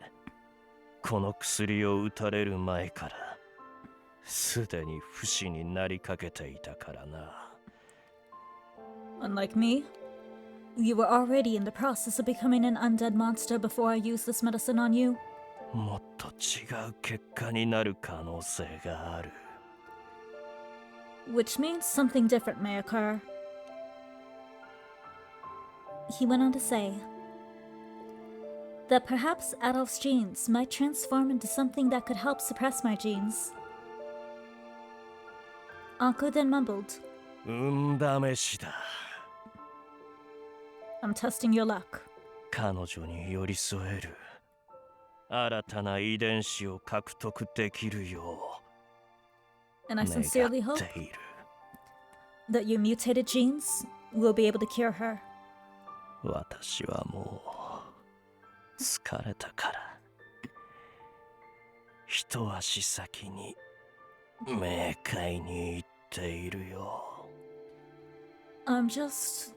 この薬を打たれる前からすでに不死になりかけていたからな。 Unlike me, you were already in the process of becoming an undead monster before I used this medicine on you. もっと違う結果になる可能性がある。 Which means something different may occur. He went on to say that perhaps Adolphe's genes might transform into something that could help suppress my genes. Ankou then mumbled, 運試しだ。 I'm testing your luck. 彼女に寄り添える新たな遺伝子を獲得できるよ And う I 願 sincerely っ hope ている。 that your mutated genes will be able to cure her. 私はもう疲れたから一足先に冥界に行っているよ。 I'm just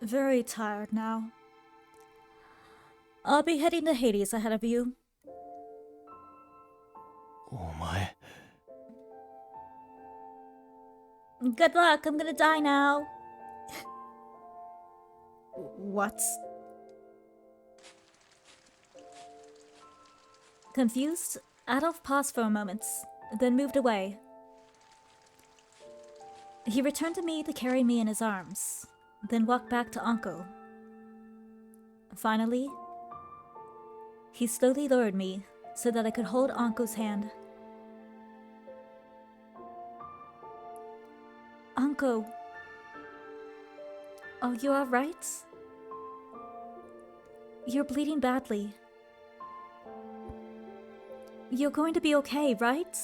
very tired now. I'll be heading to Hades ahead of you. お前 Good luck, I'm gonna die now. What? Confused, Adolphe paused for a moment, then moved away. He returned to me to carry me in his arms, then walked back to Ankou. Finally, he slowly lowered me so that I could hold Ankou's hand. Ankou, are you alright? You're bleeding badly. You're going to be okay, right?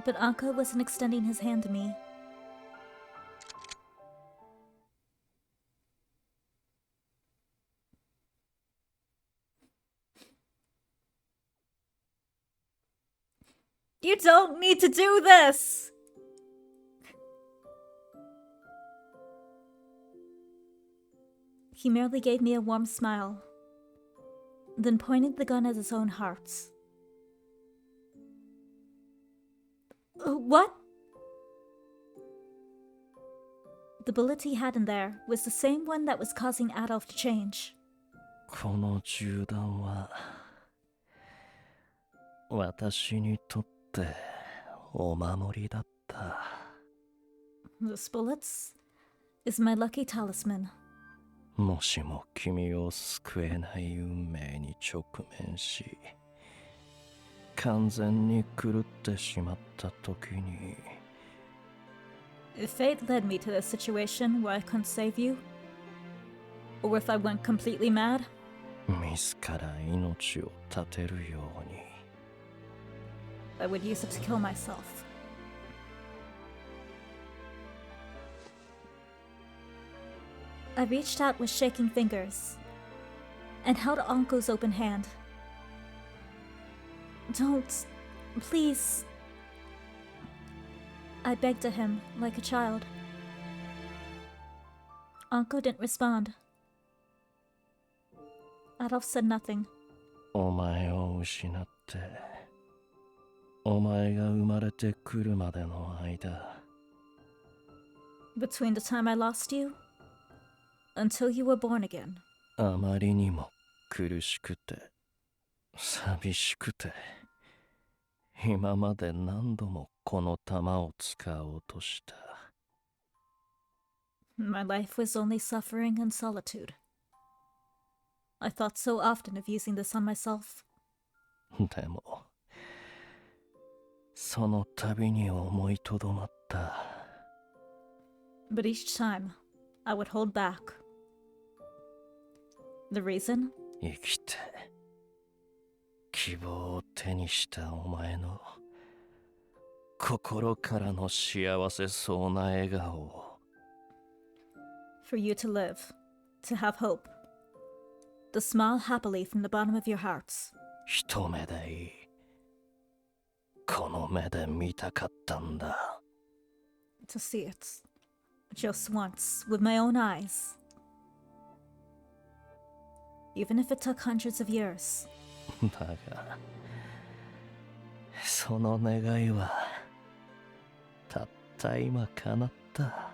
But Ankou wasn't extending his hand to me. You don't need to do this! He merely gave me a warm smile, then pointed the gun at his own heart. What? The bullet he had in there was the same one that was causing Adolphe to change. この銃弾は私にとってお守りだった。 This bullet is my lucky talisman. もしも君を救えない運命に直面し完全に狂ってしまった時に If fate led me to this situation where I couldn't save you, or if I went completely mad, 自ら命を絶てるように I would use it to kill myself. I reached out with shaking fingers and held Ankou's open hand. Don't, please. I begged of him like a child. Ankou didn't respond. Adolphe said nothing. お前を失ってお前が生まれてくるまでの間 Between the time I lost you until you were born again. あまりにも苦しくて寂しくて今まで何度もこの弾を使おうとした。 My life was only suffering and solitude. I thought so often of using this on myself. でもその度に思いとどまった。 But each time, I would hold back. The reason? 生きて希望を手にしたお前の心からの幸せそうな笑顔を。 For you to live, to have hope. To smile happily from the bottom of your hearts. 一目でいい。この目で見たかったんだ。 To see it. Just once, with my own eyes. Even if it took hundreds of years. だがその願いはたった今叶った。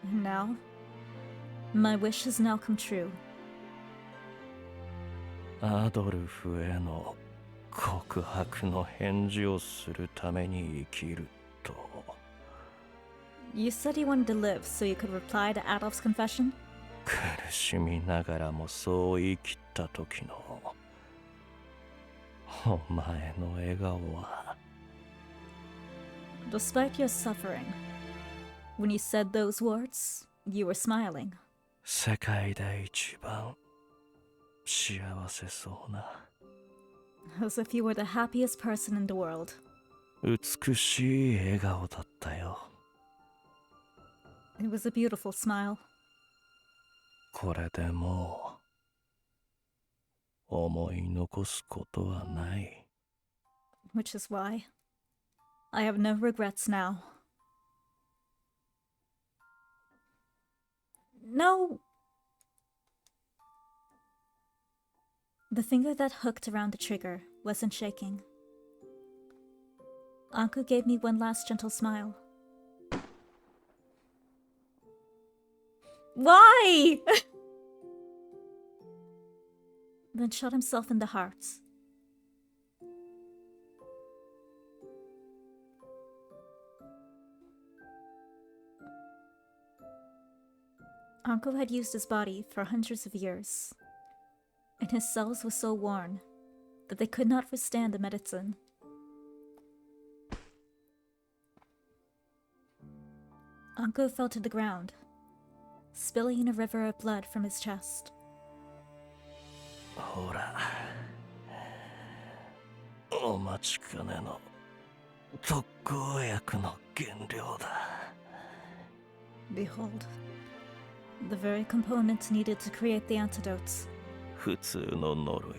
And now, my wish has now come true. アドルフへの告白の返事をするために生きると。 You said you wanted to live so you could reply to Adolphe's confession? 苦しみながらもそう言い切った時のお前の笑顔は。 Despite your suffering, when you said those words, you were smiling. 世界で一番幸せそうな As if you were the happiest person in the world. 美しい笑顔だったよ。 It was a beautiful smile. これでもう思い残すことはない。 Which is why I have no regrets now. No! The finger that hooked around the trigger wasn't shaking. Ankou gave me one last gentle smile. Why? Then shot himself in the heart. Ankou had used his body for hundreds of years, and his cells were so worn that they could not withstand the medicine. Ankou fell to the ground, spilling a river of blood from his chest. ほらお待ちかねの特効薬の原料だ。 Behold, the very components needed to create the antidotes. 普通の呪い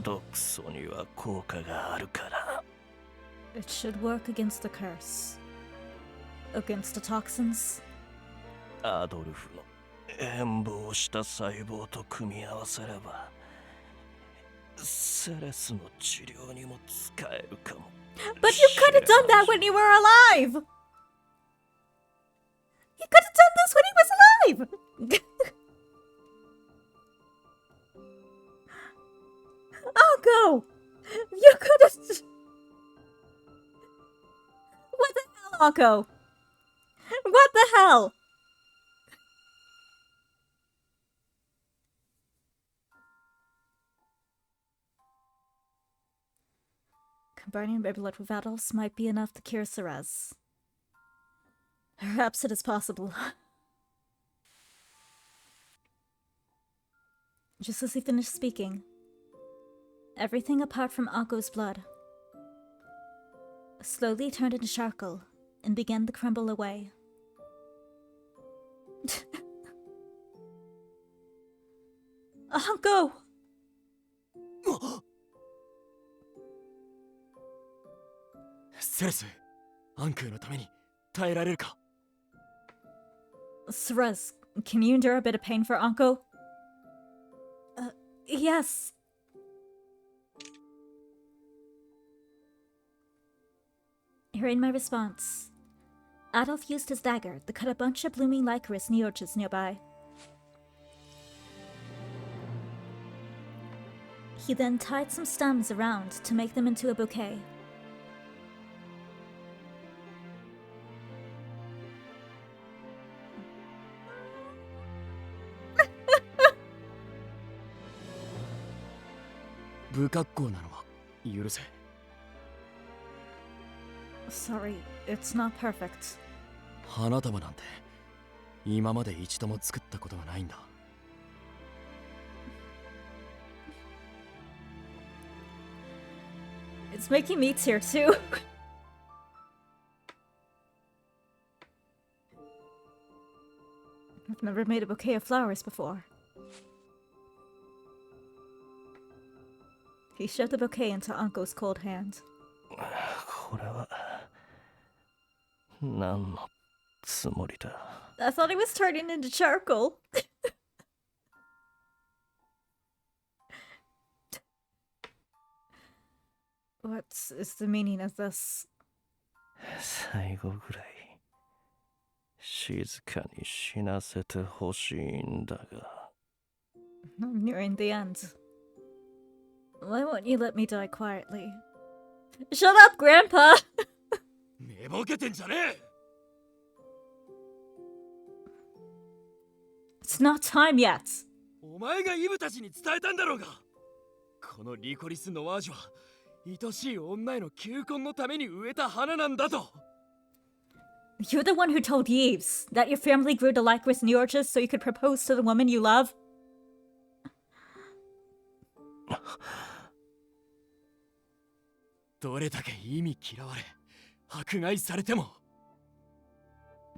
毒素には効果があるから。 It should work against the curse, against the toxins. アドルフの変貌した細胞と組み合わせればセレスの治療にも使えるかも。 But you could have done that when you were alive! You could have done this when he was alive! Ankou! You could have... What the hell, Ankou? What the hell? Combining my blood with Adolphe's might be enough to cure Ceres. Perhaps it is possible. Just as he finished speaking, everything apart from Ankou's blood slowly turned into charcoal and began to crumble away. Ankou! セレス、アンクーのために耐えられるか？ Ceres, can you endure a bit of pain for Ankou? Yes. Hearing my response, Adolphe used his dagger to cut a bunch of blooming licorice neoches nearby. He then tied some stems around to make them into a bouquet. 不格好なのは許せ。 Sorry, it's not perfect. 花束なんて今まで一度も作ったことがないんだ。It's making me tear too. I've never made a bouquet of flowers before. He shoved the bouquet into Anko's cold hand. これは何のつもりだ。 I thought it was turning into charcoal. What is the meaning of this? 最後ぐらい静かに死なせてほしいんだが。 I'm nearing the end. Why won't you let me die quietly? Shut up, Grandpa! 寝ぼけてんじゃねえ。 It's not time yet. お前がイブたちに伝えたんだろうが。このリコリス・ノワージュは愛しい女への求婚のために植えた花なんだと。 You're the one who told Yves that your family grew the licorice and orchards so you could propose to the woman you love? どれだけ意味嫌われ迫害されても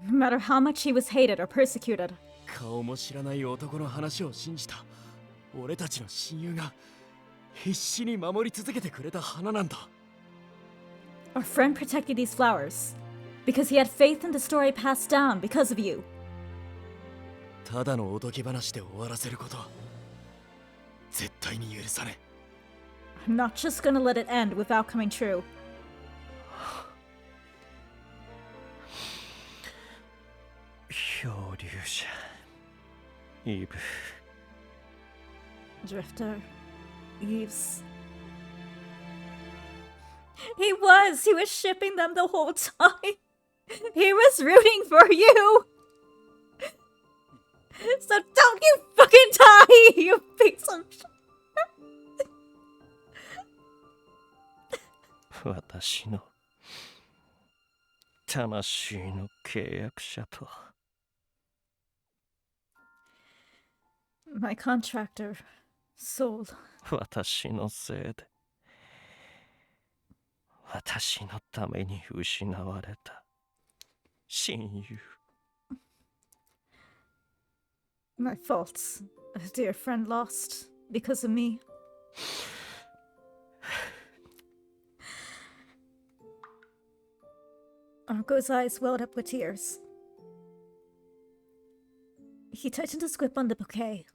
No matter how much he was hated or persecuted, 顔も知らない男の話を信じた俺たちの親友が必死に守り続けてくれた花なんだ。 our friend protected these flowers because he had faith in the story passed down because of you. ただのおとぎ話で終わらせることは絶対に許さねえ。 I'm not just gonna let it end without coming true. 漂流者イブ。 Drifter, Yves. He was shipping them the whole time. He was rooting for you. So don't you fucking die, you piece of shit. 私の魂の契約者と。 My contractor, soul. 私のせいで私のために失われた親友。 My faults. A dear friend lost because of me. Anko's eyes welled up with tears. He tightened his grip on the bouquet.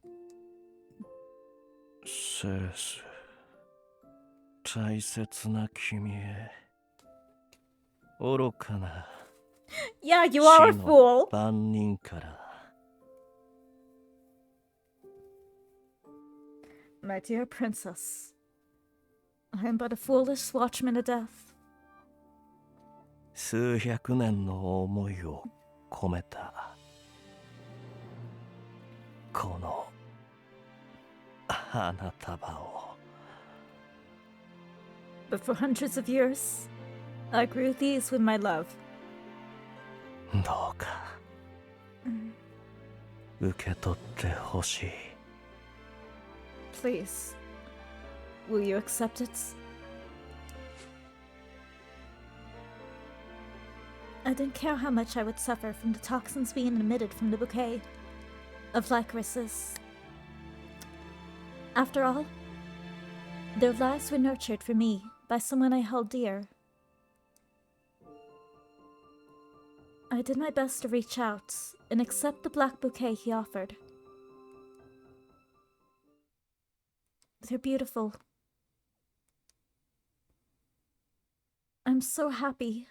セレス、大切な君へ愚かな Yeah, you are a 死の fool. 番人から。 My dear princess, I am but a foolish watchman of death. 数百年の思いを込めたこの花束を。 But for hundreds of years, I grew these with my love. どうか受け取ってほしい。 Please, will you accept it? I didn't care how much I would suffer from the toxins being emitted from the bouquet of licorices. After all, their lives were nurtured for me by someone I held dear. I did my best to reach out and accept the black bouquet he offered. They're beautiful. I'm so happy.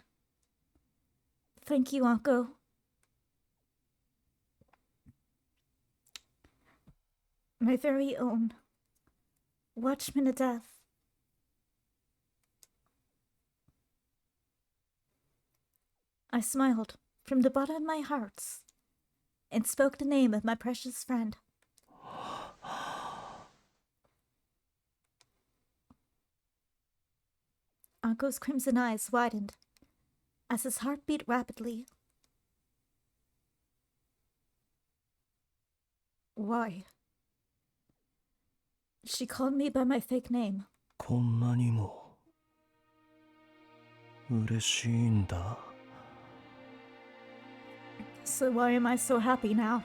Thank you, Ankou. My very own Watchman of Death. I smiled from the bottom of my heart and spoke the name of my precious friend. Ankou's crimson eyes widened as his heart beat rapidly. Why? She called me by my fake name. こんなにも嬉しいんだ。 So why am I so happy now?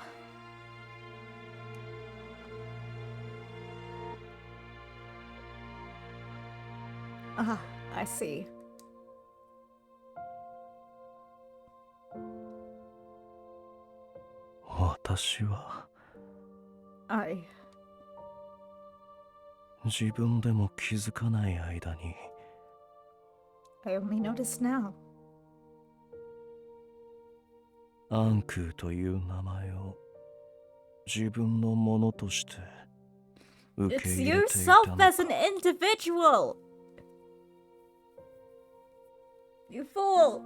Ah, I see. Watashi wa I 自分でも気づかない間に only noticed now. アンクーという名前を自分のものとして受け It's 入れていた yourself のか。 as an individual! You fool!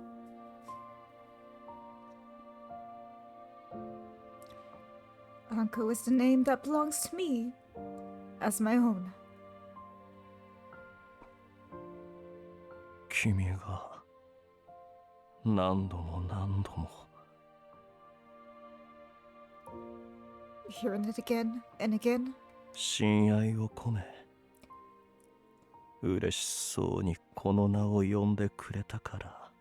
Ankou is the name that belongs to me as my own. 君が何度も何度も Hearing it again and again. 親愛を込め嬉しそうにこの名を呼んでくれたから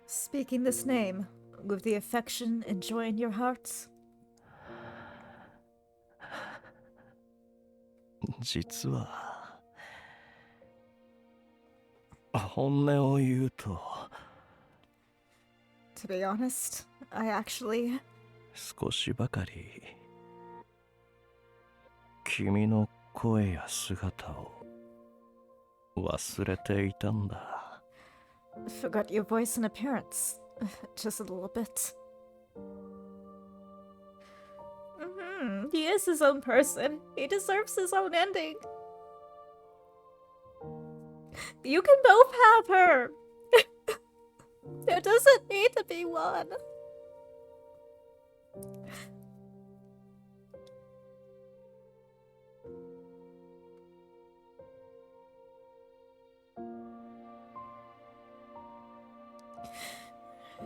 Speaking this name with the affection and joy in your hearts. 実は本音を言うと To be honest, I actually... 少しばかり君の声や姿を忘れていたんだ。 forgot your voice and appearance. Just a little bit. He is his own person. He deserves his own ending. You can both have her. There doesn't need to be one.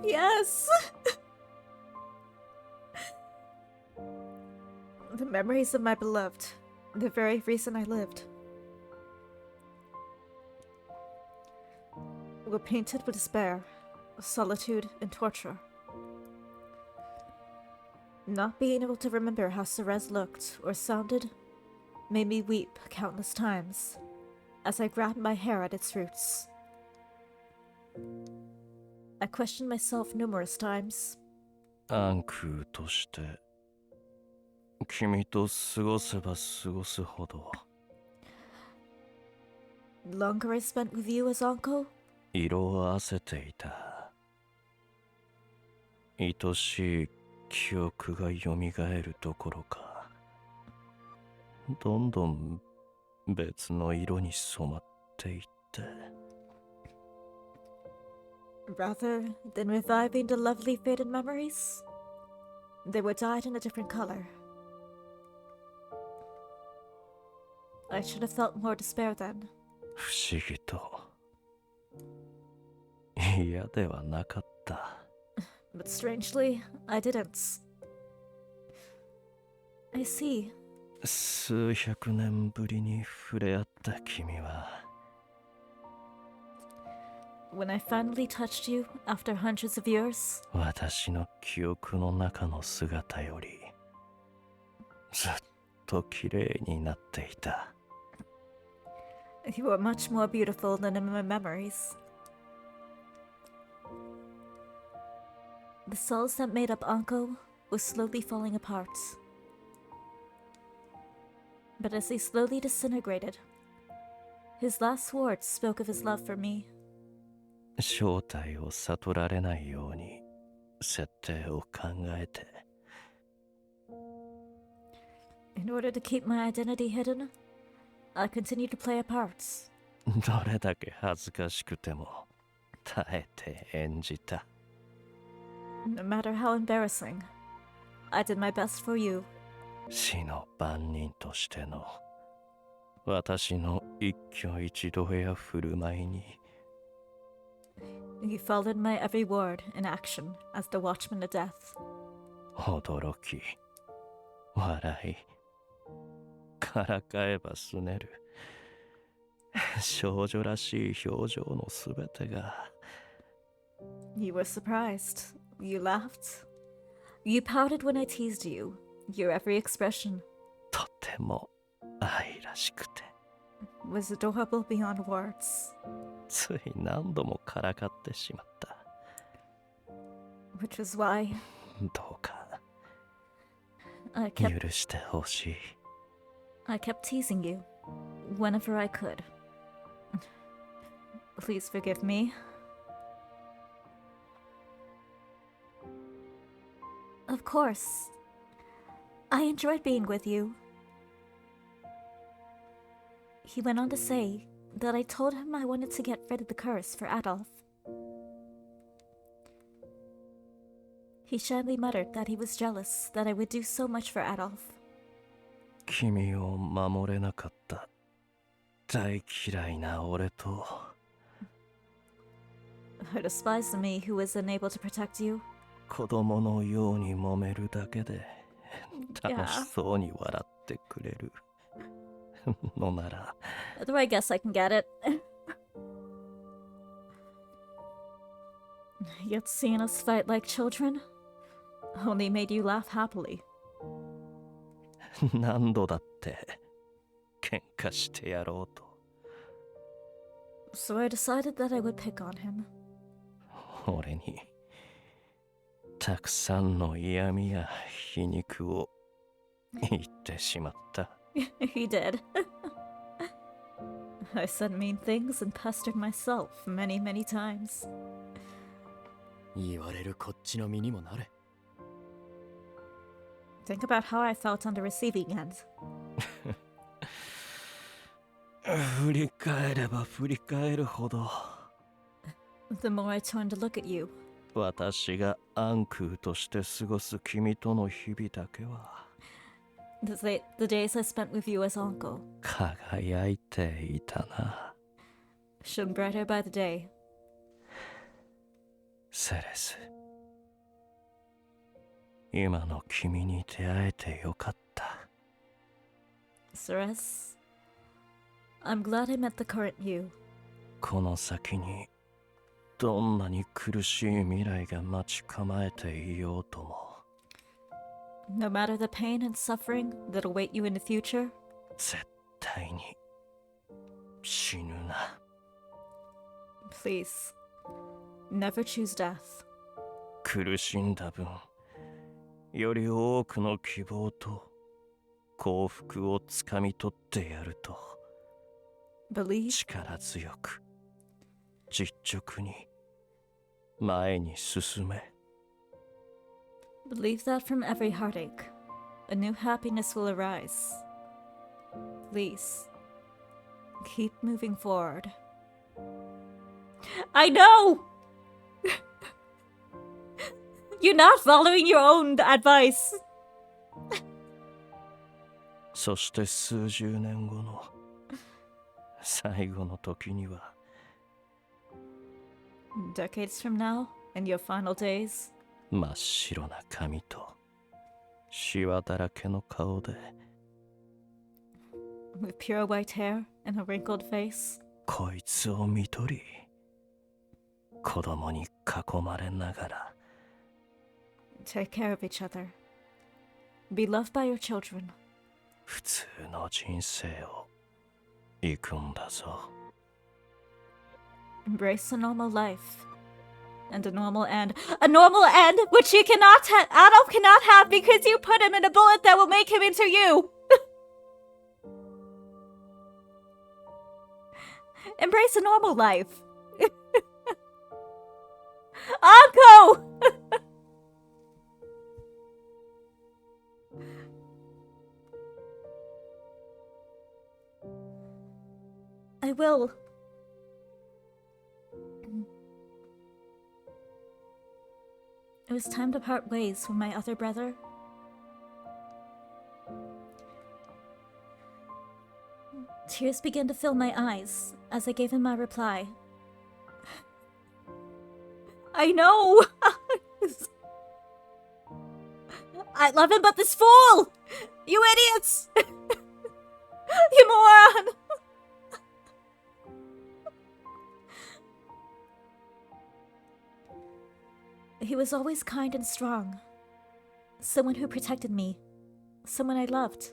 Yes. The memories of my beloved, the very reason I lived, were painted with despair, solitude, and torture. Not being able to remember how Ceres looked or sounded made me weep countless times as I grabbed my hair at its roots. I questioned myself numerous times. アンクーとして君と過ごせば過ごすほど The longer I spent with you as Ankou, 色あせていた。愛しい記憶がよみがえるどころかどんどん別の色に染まっていって rather than reviving the lovely faded memories, they were dyed in a different color. I should have felt more despair then. 不思議と嫌ではなかった。 But strangely, I didn't. I see. 数百年ぶりに触れ合った君は When I finally touched you after hundreds of years, 私の記憶の中の姿よりずっと綺麗になっていた。 you were much more beautiful than in my memories. The cells that made up Ankou were slowly falling apart. But as they slowly disintegrated, his last words spoke of his love for me. 正体を悟られないように設定を考えて In order to keep my identity hidden, I continued to play a part. どれだけ恥ずかしくても耐えて演じた。 No matter how embarrassing, I did my best for you. 死の番人としての私の一挙一動や振る舞いに You followed my every word and action as the watchman of death. 驚き笑いからかえばすねる少女らしい表情のすべてが You were surprised. You laughed. You pouted when I teased you. Your every expression とても愛らしくて was adorable beyond words, つい何度もからかってしまった。 which was why どうか I kept 許してほしい。 teasing you whenever I could. Please forgive me. Of course. I enjoyed being with you. He went on to say that I told him I wanted to get rid of the curse for Adolphe. He shyly muttered that he was jealous that I would do so much for Adolphe. 君を守れなかった大嫌いな俺と I despised me who was unable to protect you. 子供のように揉めるだけで Yeah. 楽しそうに笑ってくれるのなら Though I guess I can get it. Yet seeing us fight like children only made you laugh happily. 何度だって喧嘩してやろうと So I decided that I would pick on him. 俺にたくさんの嫌味や皮肉を言ってしまった。 He did. I said mean things and pestered myself many, many times. 言われるこっちの身にもなれ。 Think about how I felt on the receiving end. 振り返れば振り返るほど The more I turned to look at you, 私がアンクーとして過ごす君との日々だけは the days I spent with you as Ankou 輝いていたな。 shone brighter by the day. セレス、今の君に出会えてよかった。 Ceres, I'm glad I met the current you. この先にどんなに苦しい未来が待ち構えていようとも No matter the pain and suffering that await you in the future, 絶対に死ぬな。 please, never choose death. 苦しんだ分より多くの希望と幸福をつかみ取ってやると Believe 力強く実直に前に進め。 Believe that from every heartache, a new happiness will arise. Please, keep moving forward. I know! You're not following your own advice. そして数十年後の最後の時には Decades from now, in your final days, 真っ白な髪とシワだらけの顔で with pure white hair and a wrinkled face, こいつを見とり子供に囲まれながら take care of each other. Be loved by your children. 普通の人生を行くんだぞ。 Embrace a normal life. And a normal end. A normal end which you cannot Adolphe cannot have because you put him in a bullet that will make him into you! Embrace a normal life. Ankou! I will. It was time to part ways with my other brother. Tears began to fill my eyes as I gave him my reply. I know! I love him, but this fool! You idiots! You moron! He was always kind and strong. Someone who protected me. Someone I loved.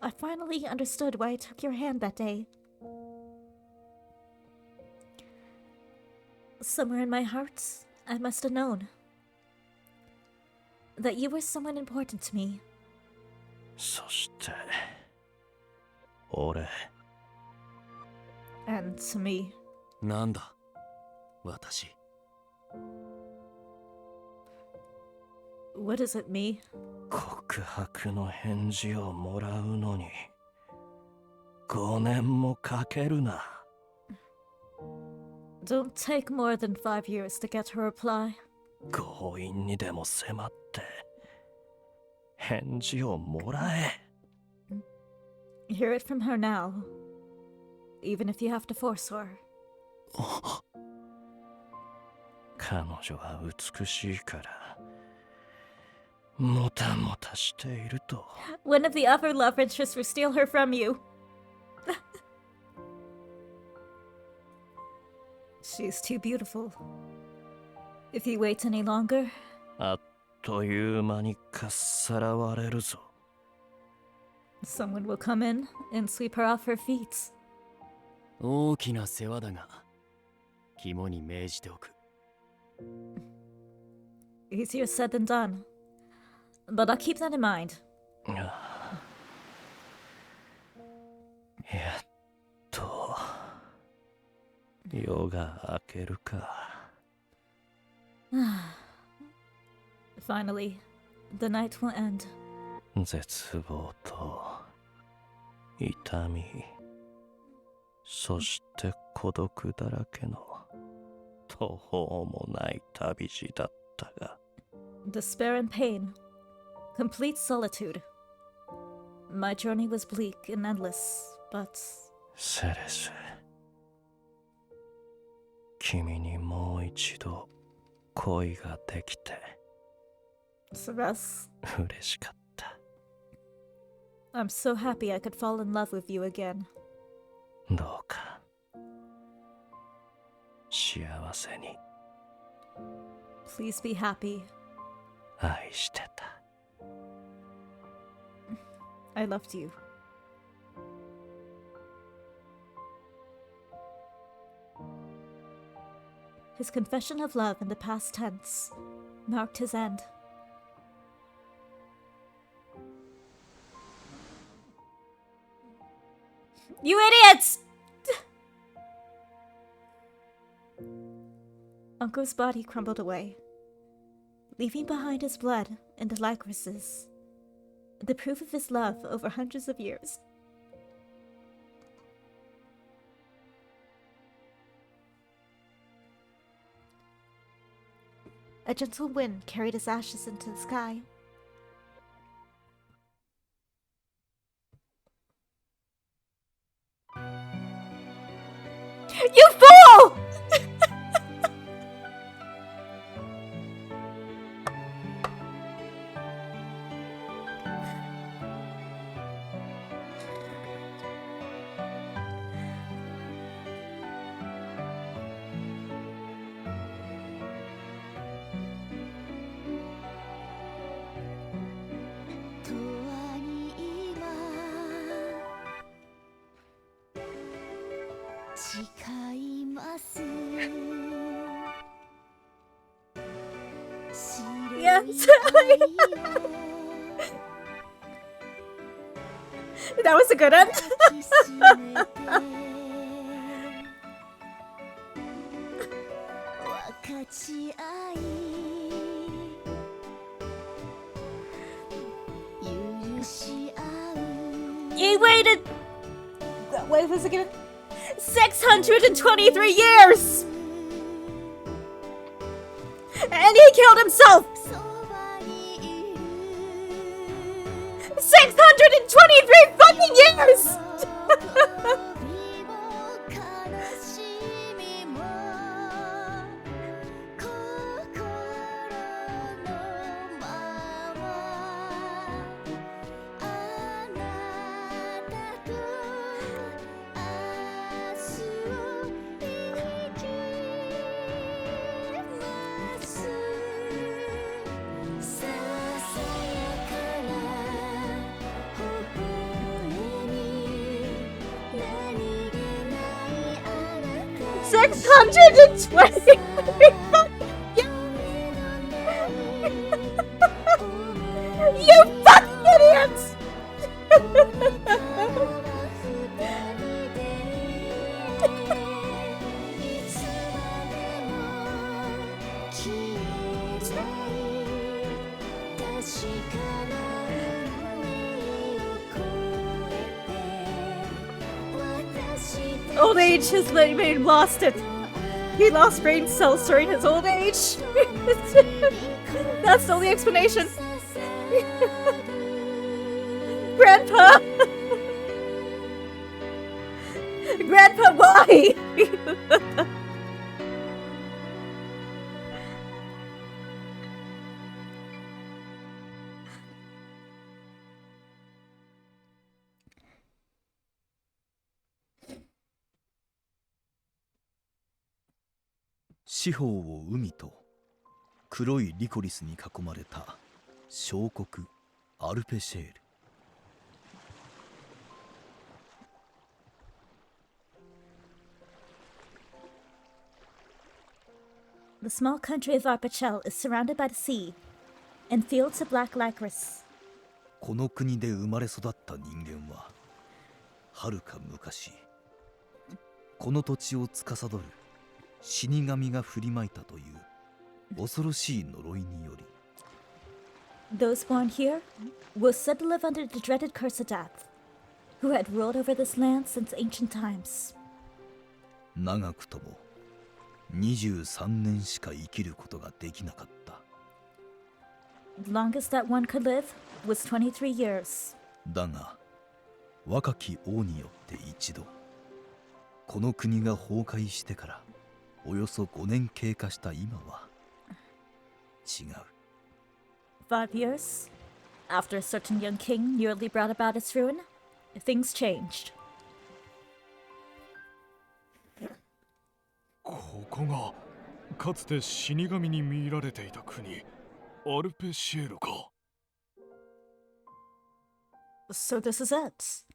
I finally understood why I took your hand that day. Somewhere in my heart, I must have known that you were someone important to me. そして俺 And to me. なんだ私 What is it, me? 告白の返事をもらうのに5年もかけるな。 Don't take more than 5 years to get her reply. 強引にでも迫って返事をもらえ。 Hear it from her now. Even if you have to force her. 彼女は美しいからもたもたしていると。 One of the other love interests will steal her from you. She's too beautiful. If you wait any longer, あっという間にかっさらわれるぞ。 someone will come in and sweep her off her feet. 大きな世話だが肝に銘じておく Easier said than done. But I'll keep that in mind. やっと夜が明けるか。 Finally, the night will end. 絶望と痛み、そして孤独だらけの途方もない旅路だったが。 Despair and pain. Complete solitude. My journey was bleak and endless, but セレス、君にもう一度恋ができて Ceres, 嬉しかった。 I'm so happy I could fall in love with you again. どうか幸せに。 Please be happy. 愛してた。 I loved you. His confession of love in the past tense marked his end. You idiots! Uncle's body crumbled away, leaving behind his blood and the likenesses, the proof of his love over hundreds of years. A gentle wind carried his ashes into the sky. You fool! Yes. That was a good end. You waited. What was it again? 623 years! And he killed himself! 623 fucking years! 620. You fucking idiots! Old age has made him lost it. He lost brain cells during his old age. That's the only explanation. Grandpa! Grandpa, why?「四方を海と黒いリコリスに囲まれた小国アルペシェール」。The small country of Arpachel is surrounded by the sea and fields of black licorice. この国で生まれ育った人間ははるか昔この土地を司る死神が振りまいたという恐ろしい呪いにより Those born here were said to live under the dreaded curse of death, who had ruled over this land since ancient times. 長くとも23年しか生きることができなかった。 The longest that one could live was 23 years. だが若き王によって一度この国が崩壊してからおよそ5年経過した今は違う。 5 years after a certain young king nearly brought about its ruin, things changed. ここがかつて死神に見られていた国アルペシエルか。 So this is it.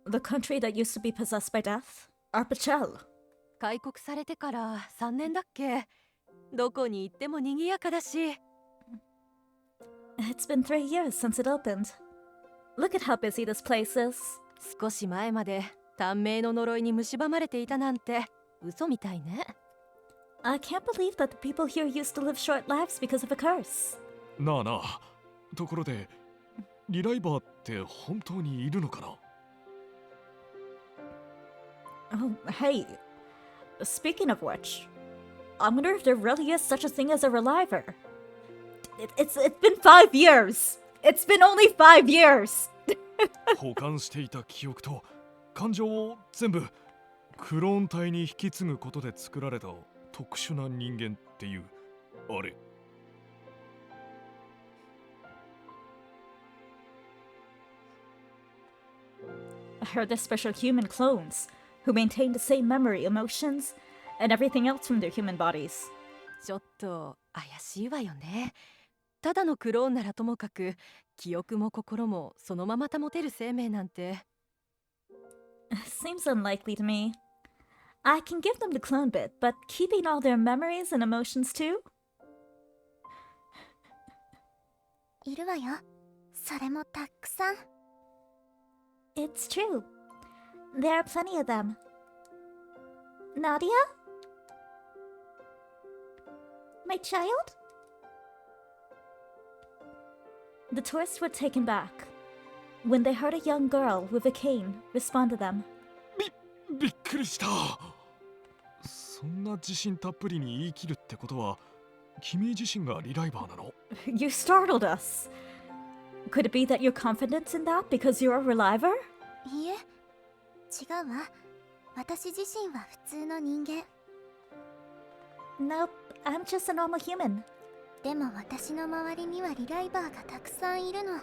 The country that used to be possessed by death, Arpachel. 開国されてから3年だっけ。どこに行っても賑やかだし。 It's been 3 years since it opened. Look at how busy this place is. 少し前まで短命の呪いに蝕まれていたなんて嘘みたいね。 I can't believe that the people here used to live short lives because of a curse. なあなあ、ところでリライバーって本当にいるのかな。 Oh, hey. Speaking of which, I wonder if there really is such a thing as a reliver. It's been 5 years. It's been only 5 years. 保管していた記憶と感情を全部クローン体に引き継ぐことで作られた特殊な人間っていうあれ。 I heard they're special human clones who maintain the same memory, emotions, and everything else from their human bodies. ちょっと怪しいわよね。ただのクローンならともかく記憶も心もそのまま保てる生命なんて。 Seems unlikely to me. I can give them the clone bit, but keeping all their memories and emotions too? いるわよ。それもたくさん。 It's true. There are plenty of them. Nadia? My child? The tourists were taken back when they heard a young girl with a cane respond to them. びっくりした。そんな自信たっぷりに言い切るってことは君自身がリライバーなの？ You startled us. Could it be that you're confident in that because you're a reliver? いいえ、違うわ。私自身は普通の人間。 Nope, I'm just a normal human. でも私の周りにはリライバーがたくさんいるの。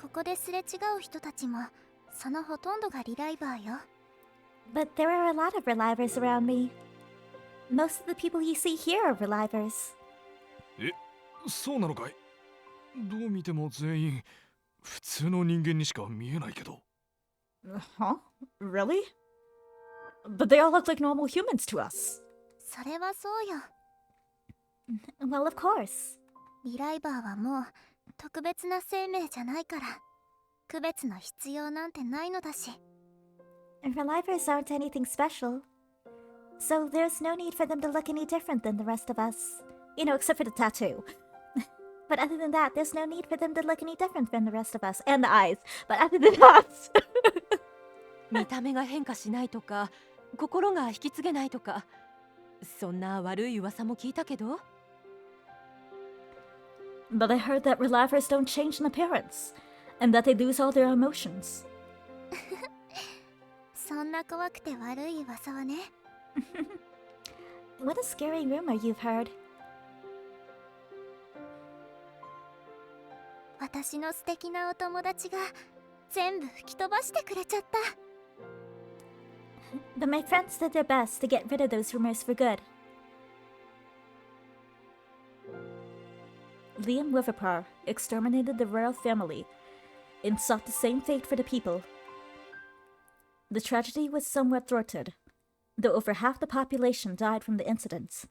ここですれ違う人たちもそのほとんどがリライバーよ。 But there are a lot of relivers around me. Most of the people you see here are relivers. え、そうなのかい？どう見ても全員普通の人間にしか見えないけど。Huh? Really? But they all look like normal humans to us. それはそうよ。 Well, of course. リライバーはもう特別な生命じゃないから、区別の必要なんてないのだし。 Relivers aren't anything special. So there's no need for them to look any different than the rest of us. You know, except for the tattoo. But other than that, there's no need for them to look any different from the rest of us. And the eyes. But other than that... 見た目が変化しないとか心が引き継げないとかそんな悪い噂も聞いたけど But I heard that relivers don't change in appearance. And that they lose all their emotions. そんな怖くて悪い噂はね。What a scary rumor you've heard. 私の素敵なお友達が全部吹き飛ばしてくれちゃった。 But my friends did their best to get rid of those rumors for good. Liam Riverpar exterminated the royal family and sought the same fate for the people. The tragedy was somewhat thwarted, though over half the population died from the incident.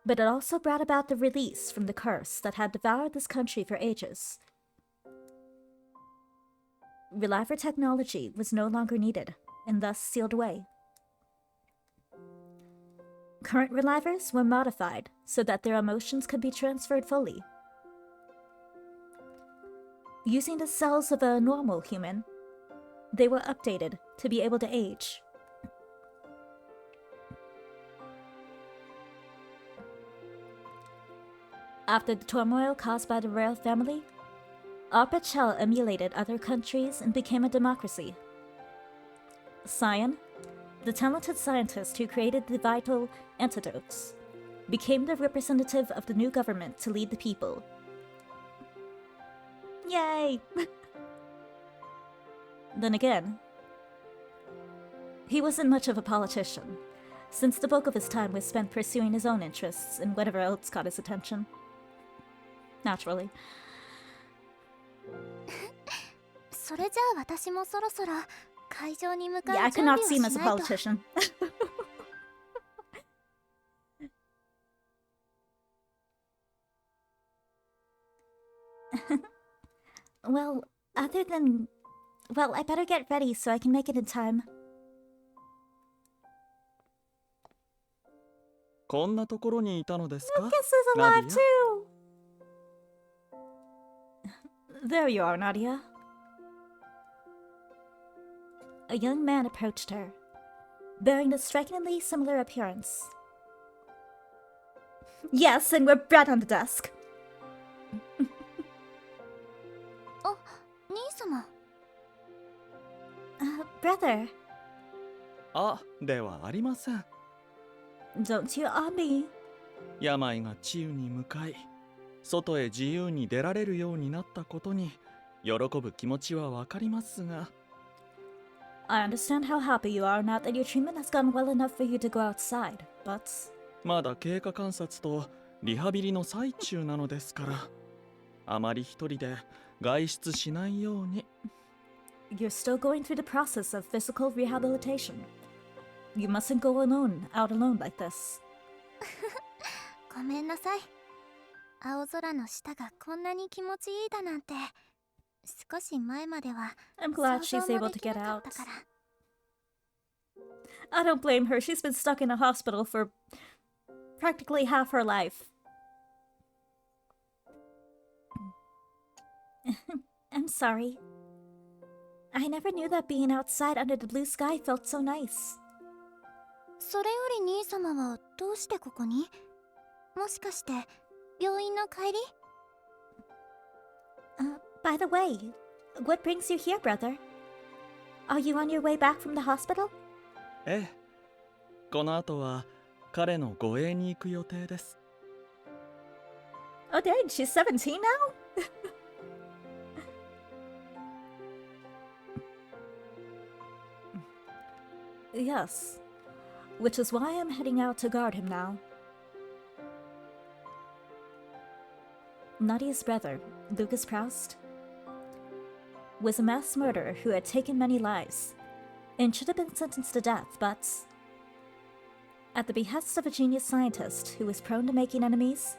But it also brought about the release from the curse that had devoured this country for ages. Reliver technology was no longer needed, and thus sealed away. Current relivers were modified so that their emotions could be transferred fully. Using the cells of a normal human, they were updated to be able to age. After the turmoil caused by the royal family, Arpachel emulated other countries and became a democracy. Cyan, the talented scientist who created the vital antidotes, became the representative of the new government to lead the people. Yay! Then again, he wasn't much of a politician, since the bulk of his time was spent pursuing his own interests and whatever else caught his attention. Naturally. それじゃあ私もそろそろ会場に向かう Yeah, I 準 could 備 not を see し him な as a いと。 politician. Well, other than... Well, I better get ready so I can make it in time. こんなところにいたのですか？ Lucas is alive Nadia? too! There you are, Nadia. A young man approached her, bearing a strikingly similar appearance. Yes, and we're bread on the desk. あ、兄様。Brother, あ、ではありません。 don't you on me. 病が治癒に向かい、外へ自由に出られるようになったことに喜ぶ気持ちはわかりますが。 I understand how happy you are now that your treatment has gone well enough for you to go outside, but... まだ経過観察とリハビリの最中なのですから、あまり一人で外出しないように。 You're still going through the process of physical rehabilitation. You mustn't go out alone like this. ごめんなさい。青空の下がこんなに気持ちいいだなんて、少し前までは I'm glad 想 she's 像も able で to きな get かっ out. たから。 I don't blame her. She's been stuck in a hospital for practically half her life. I'm sorry. I never knew that being outside under the blue sky felt so nice. それより兄様はどうしてここに？もしかして病院の帰り？ By the way, what brings you here, brother? Are you on your way back from the hospital? ええ、この後は彼の護衛に行く予定です。 Oh dang, she's 17 now? Yes, which is why I'm heading out to guard him now. Nadia's brother, Lucas Proust, was a mass murderer who had taken many lives, and should have been sentenced to death, but at the behest of a genius scientist who was prone to making enemies,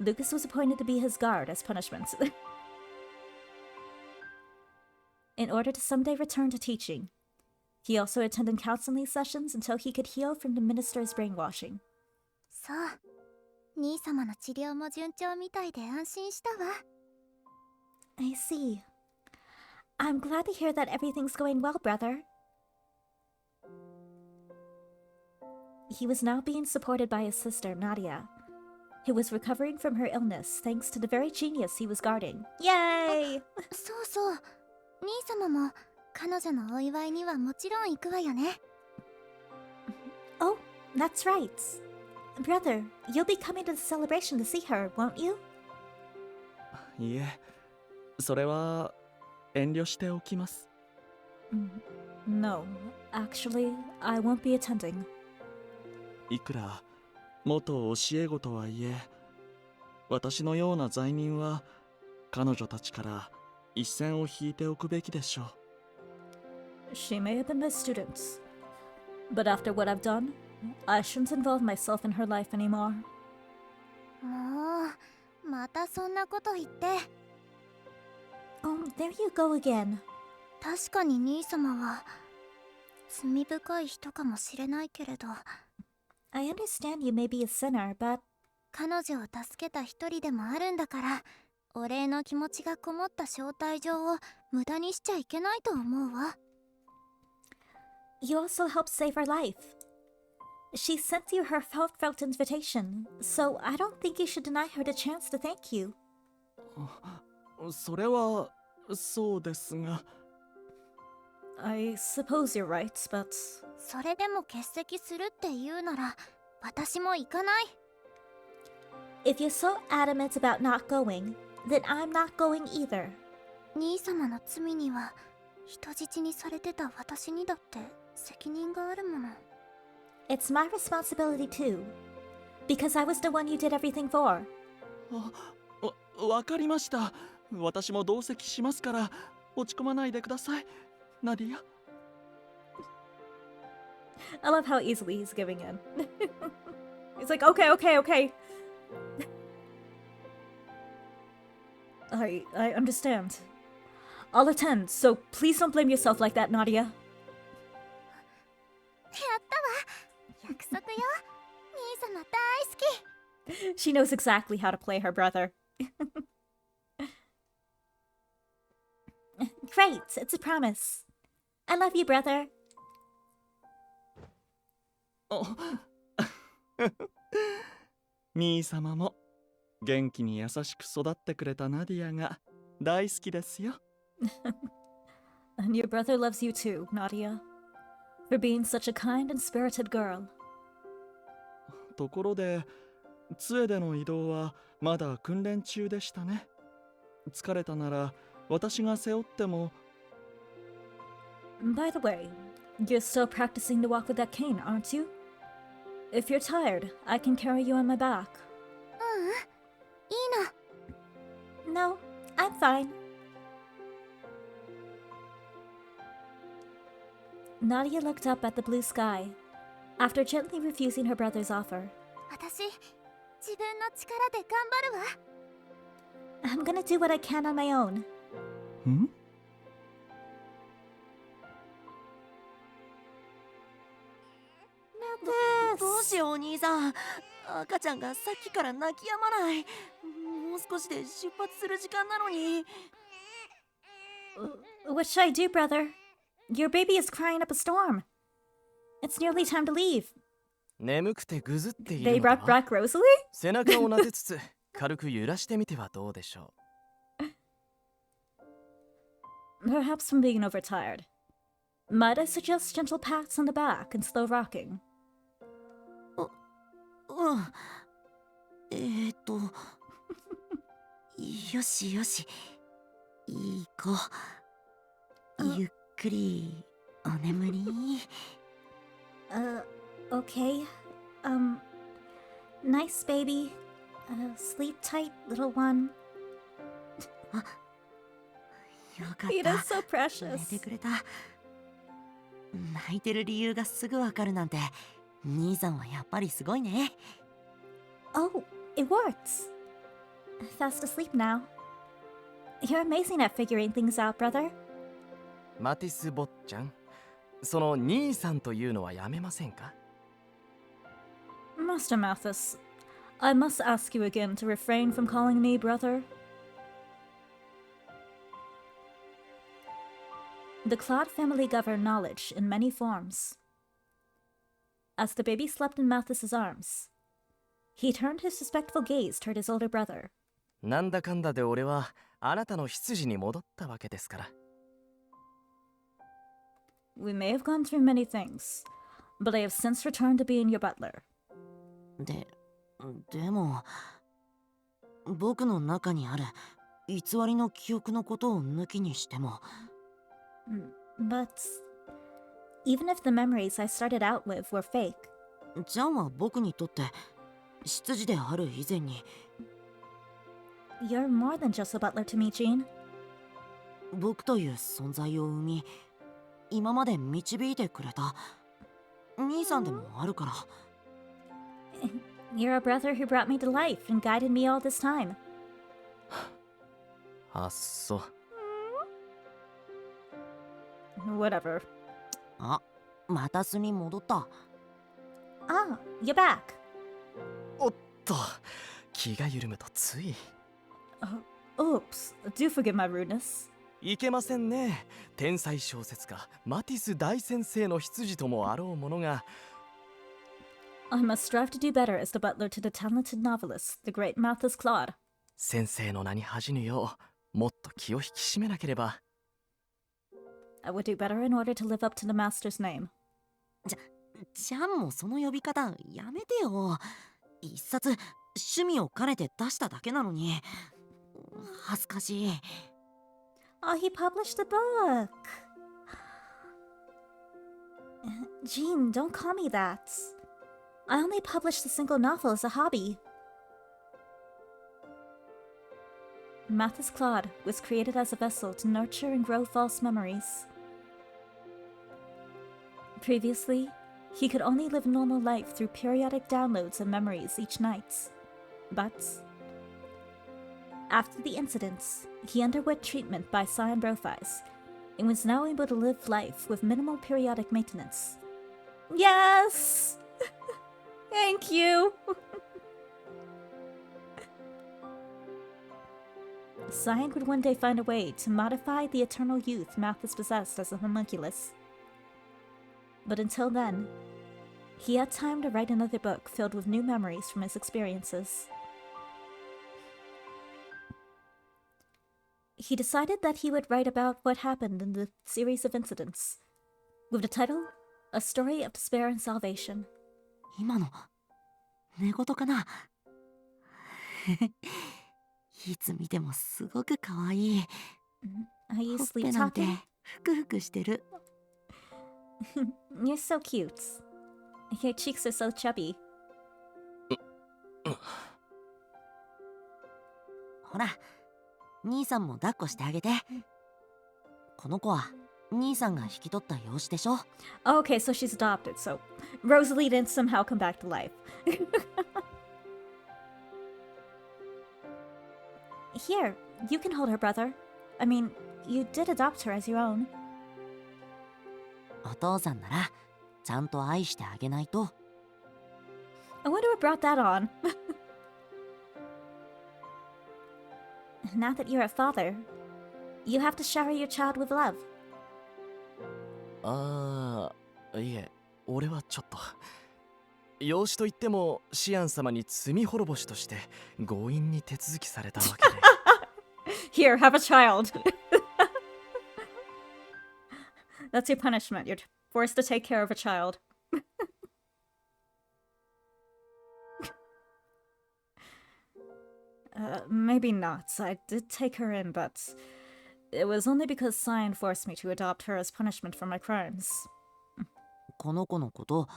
Lucas was appointed to be his guard as punishment. In order to someday return to teaching, he also attended counseling sessions until he could heal from the minister's brainwashing. そう。兄様の治療も順調みたいで安心したわ。I see. I'm glad to hear that everything's going well, brother. He was now being supported by his sister, Nadia, who was recovering from her illness thanks to the very genius he was guarding. Yay! そうそう。兄様も彼女のお祝いにはもちろん行くわよね。Oh, that's right. Brother, you'll be coming to the celebration to see her, won't you? いえ、それは遠慮しておきます。No, actually, I won't be attending. いくら元教え子とはいえ、私のような罪人は彼女たちから一線を引いておくべきでしょう。She may have been my student, but after what I've done, I shouldn't involve myself in her life anymore. もう、またそんなこと言って。Oh, there you go again. 確かに兄様は罪深い人かもしれないけれど、I understand you may be a sinner, but 彼女を助けた一人でもあるんだから、お礼の気持ちがこもった招待状を無駄にしちゃいけないと思うわ。you also helped save her life. She sent you her heartfelt invitation, so I don't think you should deny her the chance to thank you. それはそうですが。I suppose you're right, but それでも欠席するって言うなら、私も行かない。if you're so adamant about not going, then I'm not going either. 兄様の罪には人質にされてた私にだって責任があるもの。It's my responsibility too, because I was the one you did everything for. わかりました。私も同席しますから落ち込まないでください、ナディア。I love how easily he's giving in. He's like, okay. I understand. I'll attend, so please don't blame yourself like that, Nadia. やったわ。約束よ。兄様大好き。She knows exactly how to play her brother. Great, it's a promise. I love you, brother. 兄様も元気に優しく育ってくれたナディアが大好きですよ。And your brother loves you too, Nadia, for being such a kind and spirited girl. ところで、杖での移動はまだ訓練中でしたね。疲れたなら私が背負っても。By the way, you're still practicing to walk with that cane, aren't you? If you're tired, I can carry you on my back. いいの。 No, I'm fine. Nadia looked up at the blue sky, after gently refusing her brother's offer. 私、自分の力で頑張るわ。I'm gonna do what I can on my own. ん？どうしようお兄さん、赤ちゃんがさっきから泣き止まない。もう少しで出発する時間なのに。What should I do, brother? Your baby is crying up a storm. It's nearly time to leave. 眠くてぐずってい They るの brought か back Rosalie? 背中を撫でつつ軽く揺らしてみてはどうでしょ Perhaps from being overtired. Might I suggest gentle pats on the back and slow rocking? うん。よしよし。いい子。ゆっくりお眠り。Okay. Nice baby. Sleep tight, little one. よかった。 It is so 寝 precious. てくれた。泣いてる理由がすぐわかるなんて、兄さんはやっぱりすごいね。Oh, it works. Fast asleep now. You're amazing at figuring things out, brother. マティス坊ちゃん、その兄さんというのはやめませんか？ Master Mathis, I must ask you again to refrain from calling me brother. The Claude family governed knowledge in many forms. As the baby slept in Mathis's arms, he turned his respectful gaze toward his older brother. なんだかんだで俺はあなたの執事に戻ったわけですから。We may have gone through many things, but I have since returned to being your butler. でも、僕の中にある偽りの記憶のことを抜きにしても、But even if the memories I started out with were fake, ジャンは僕にとって執事である以前に、you're more than just a butler to me, Jean. 僕という存在を生み、今まで導いてくれた兄さんでもあるから。You're a brother who brought me to life and guided me all this time. あっそう。Whatever. あ、また巣に戻った。Ah, you're back. おっと、気が緩むとつい。Oops, do forgive my rudeness. いけませんね。天才小説家マティス大先生の執事ともあろうものが。I must strive to do better as the butler to the talented novelist, the great Mathis Claude. 先生の名に恥じぬよう、もっと気を引き締めなければ。I would do better in order to live up to the master's name. ジャンもその呼び方やめてよ。一冊趣味を兼ねて出しただけなのに。恥ずかしい。Oh, he published a book. Jean, don't call me that. I only published a single novel as a hobby. Mathis Claude was created as a vessel to nurture and grow false memories. Previously, he could only live normal life through periodic downloads of memories each night. But after the incidents, he underwent treatment by Cyan Brofis and was now able to live life with minimal periodic maintenance. Yes! Thank you! Cyan would one day find a way to modify the eternal youth Mathis possessed as a homunculus. But until then, he had time to write another book filled with new memories from his experiences. He decided that he would write about what happened in the series of incidents, with the title, A Story of Despair and Salvation. 今の寝言かな。いつ見てもすごく可愛い。 Are you ほっ sleep ぺなんて talking? ふくふくしてる。You're so cute. Your cheeks are so chubby. ほら、兄さんも抱っこしてあげて。この子は兄さんが引き取った養子でしょ。Okay, so she's adopted, so Rosalie didn't somehow come back to life. Here, you can hold her, brother. I mean, you did adopt her as your own. お父さんならちゃんと愛してあげないと。 I wonder what brought that on. Now that you're a father, you have to shower your child with love. ああ、いえ、俺はちょっと。養子といってもシアン様に罪滅ぼしとして強引に手続きされたわけで。Here, have a child. That's your punishment. You're forced to take care of a child. Maybe not. I did take her in, but it was only because Cyan forced me to adopt her as punishment for my crimes. この子のこと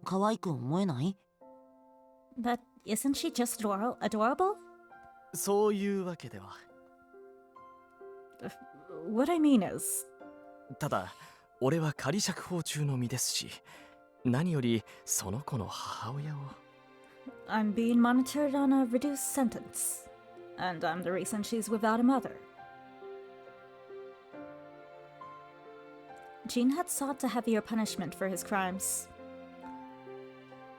可愛く思えない？ But isn't she just adorable? そういうわけでは。What I mean is... ただ、俺は仮釈放中の身ですし、何よりその子の母親を。I'm being monitored on a reduced sentence, and I'm the reason she's without a mother. Jean had sought a heavier punishment for his crimes.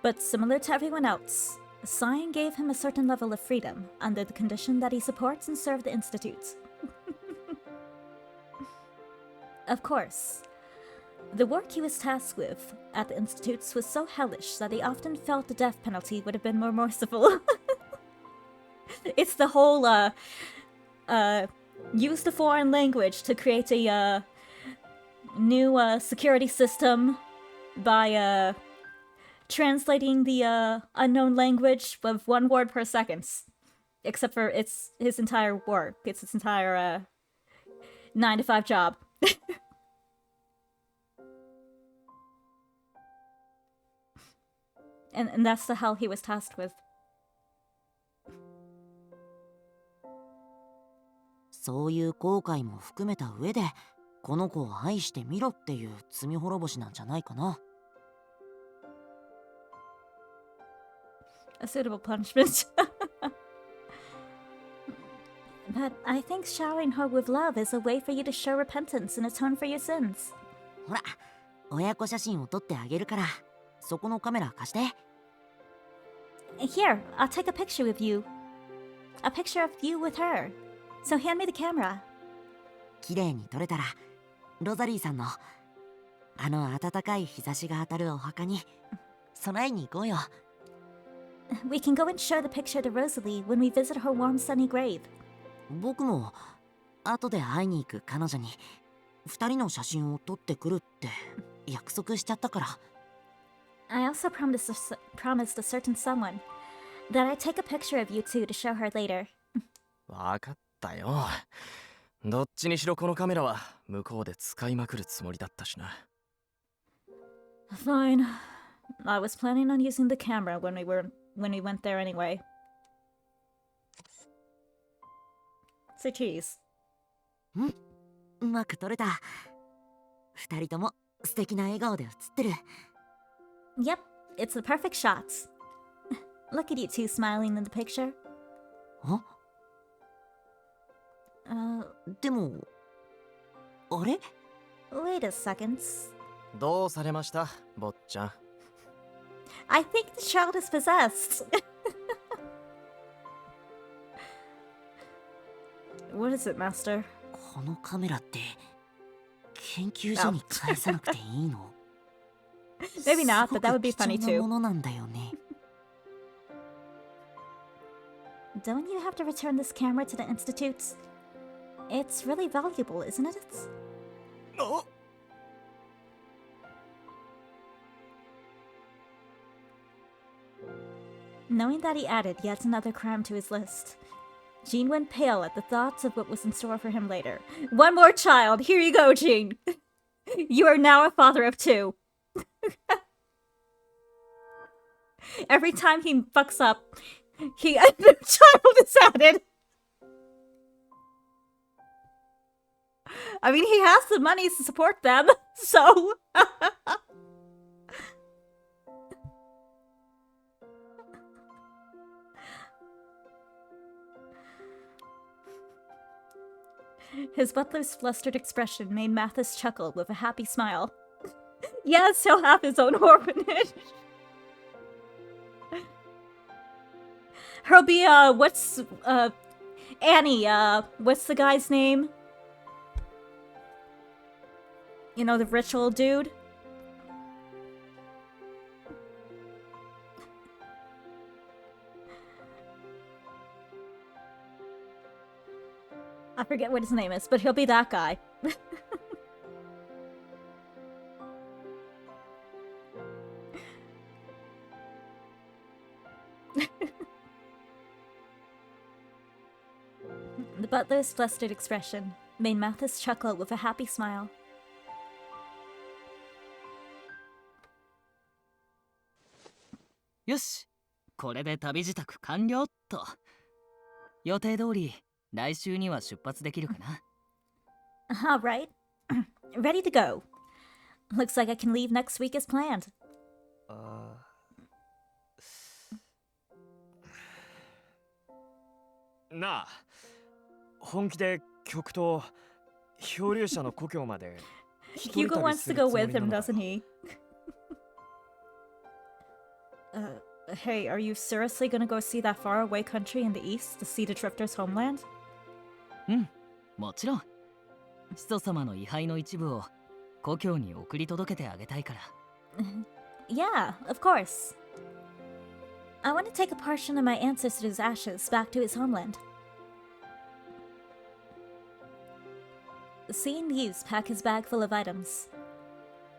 But similar to everyone else, Cyan gave him a certain level of freedom under the condition that he supports and serve the Institute. Of course, the work he was tasked with at the Institutes was so hellish that he often felt the death penalty would have been more merciful. It's the whole, use the foreign language to create a, new, security system by, translating the, unknown language of one word per second. Except for it's his entire work. It's his entire, 9-to-5 job. And that's the hell he was tasked with. そういう後悔も含めた上で、この子を愛してみろっていう罪滅ぼしなんじゃないかな。A suitable punishment. But I think showering her with love is a way for you to show repentance and atone for your sins. ほら、親子写真を撮ってあげるから、そこのカメラ貸して。Here, I'll take a picture with you. A picture of you with her. So hand me the camera. 綺麗に撮れたら、ロザリーさんのあの暖かい日差しが当たるお墓に備えに行こうよ。We can go and show the picture to Rosalie when we visit her warm sunny grave. 僕も後で会いに行く彼女に2人の写真を撮ってくるって約束しちゃったから。I also promised a certain someone that I'd take a picture of you two to show her later. わかったよ。どっちにしろこのカメラは向こうで使いまくるつもりだったしな。Fine. I was planning on using the camera when we went there anyway. Say cheese. うまく撮れた。2人とも素敵な笑顔で写ってる。Yep, it's the perfect shot. Look at you two smiling in the picture. でも、あれ？ Wait a second. どうされました、坊ちゃん。I think the child is possessed. What is it, Master? このカメラって研究所に返さなくていいの？ Maybe not, but that would be funny すごく貴重な too. ものなんだよね。Don't you have to return this camera to the Institute? It's really valuable, isn't it? あ、Knowing that he added yet another crime to his list, Jean went pale at the thoughts of what was in store for him later. One more child! Here you go, Jean! You are now a father of 2. Every time he fucks up, a new child is added! I mean, he has the money to support them, so... His butler's flustered expression made Mathis chuckle with a happy smile. Yes, he'll have his own orphanage. He'll be, Annie, what's the guy's name? You know, the rich old dude? I forget what his name is, but he'll be that guy. The butler's flustered expression made Mathis chuckle with a happy smile. Yoshi, これで旅支度完了っと。予定通り来週には出発できるかな。All right. Ready to go. Looks like I can leave next week as planned. なあ、本気で極東漂流者の故郷まで一人 Hugo 旅 wants す to る go つもり with な him, のか doesn't he? Hey, are you seriously gonna go see that faraway country in the east to see the drifters' homeland? うん、もちろん。始祖様の位牌の一部を故郷に送り届けてあげたいから。Yeah, of course. I want to take a portion of my ancestors' ashes back to his homeland. Seeing Yves pack his bag full of items,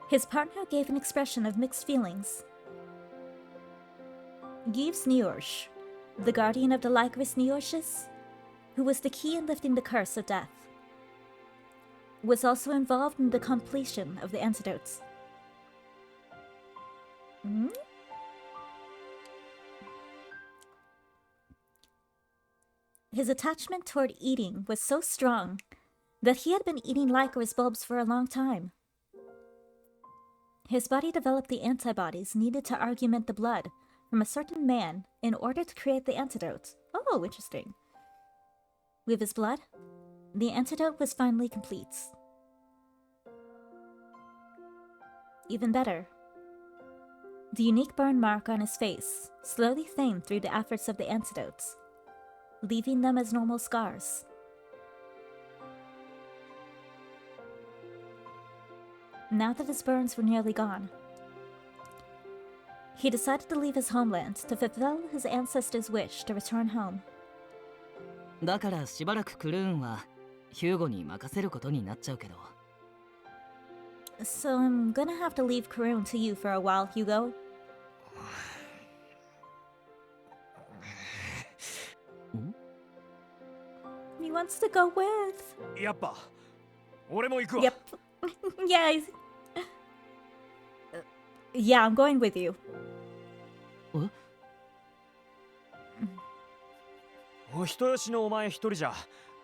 his partner gave an expression of mixed feelings. Yves Niorsh, the guardian of the Lycoris Niorshes, who was the key in lifting the curse of death, was also involved in the completion of the antidotes. Hmm? His attachment toward eating was so strong that he had been eating Lycoris bulbs for a long time. His body developed the antibodies needed to augment the blood from a certain man in order to create the antidote. Oh, interesting. With his blood, the antidote was finally complete. Even better, the unique burn mark on his face slowly thinned through the efforts of the antidotes, leaving them as normal scars. Now that his burns were nearly gone, he decided to leave his homeland to fulfill his ancestors' wish to return home. だからしばらくクルーンはヒューゴに任せることになっちゃうけど。So I'm gonna have to leave Karun to you for a while, Hugo. He wants to go with. やっぱ俺も行くわ。 Yep. Yeah, I'm going with you. お人よしのお前一人じゃ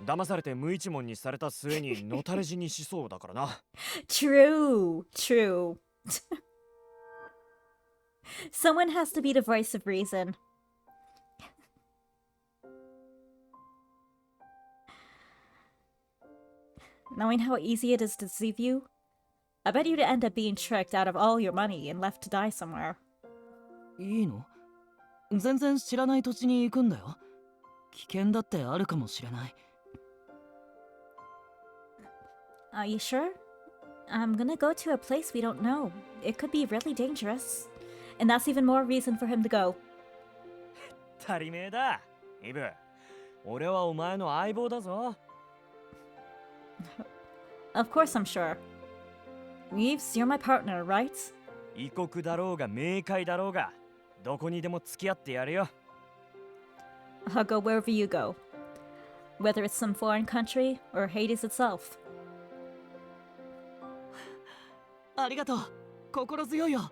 騙されて無一文にされた末にのたれ死にしそうだからな。True. Someone has to be the voice of reason. Knowing how easy it is to deceive you, I bet you'd end up being tricked out of all your money and left to die somewhere. いいの？全然知らない土地に行くんだよ。危険だってあるかもしれない。Are you sure? I'm gonna go to a place we don't know. It could be really dangerous. And that's even more reason for him to go. 足りめえだ、イブ。俺はお前の相棒だぞ。Of course I'm sure. Reeves, you're my partner, right? 異国だろうが冥界だろうがどこにでも付き合ってやるよ。I'll go wherever you go. Whether it's some foreign country or Hades itself. ありがとう。心強いよ。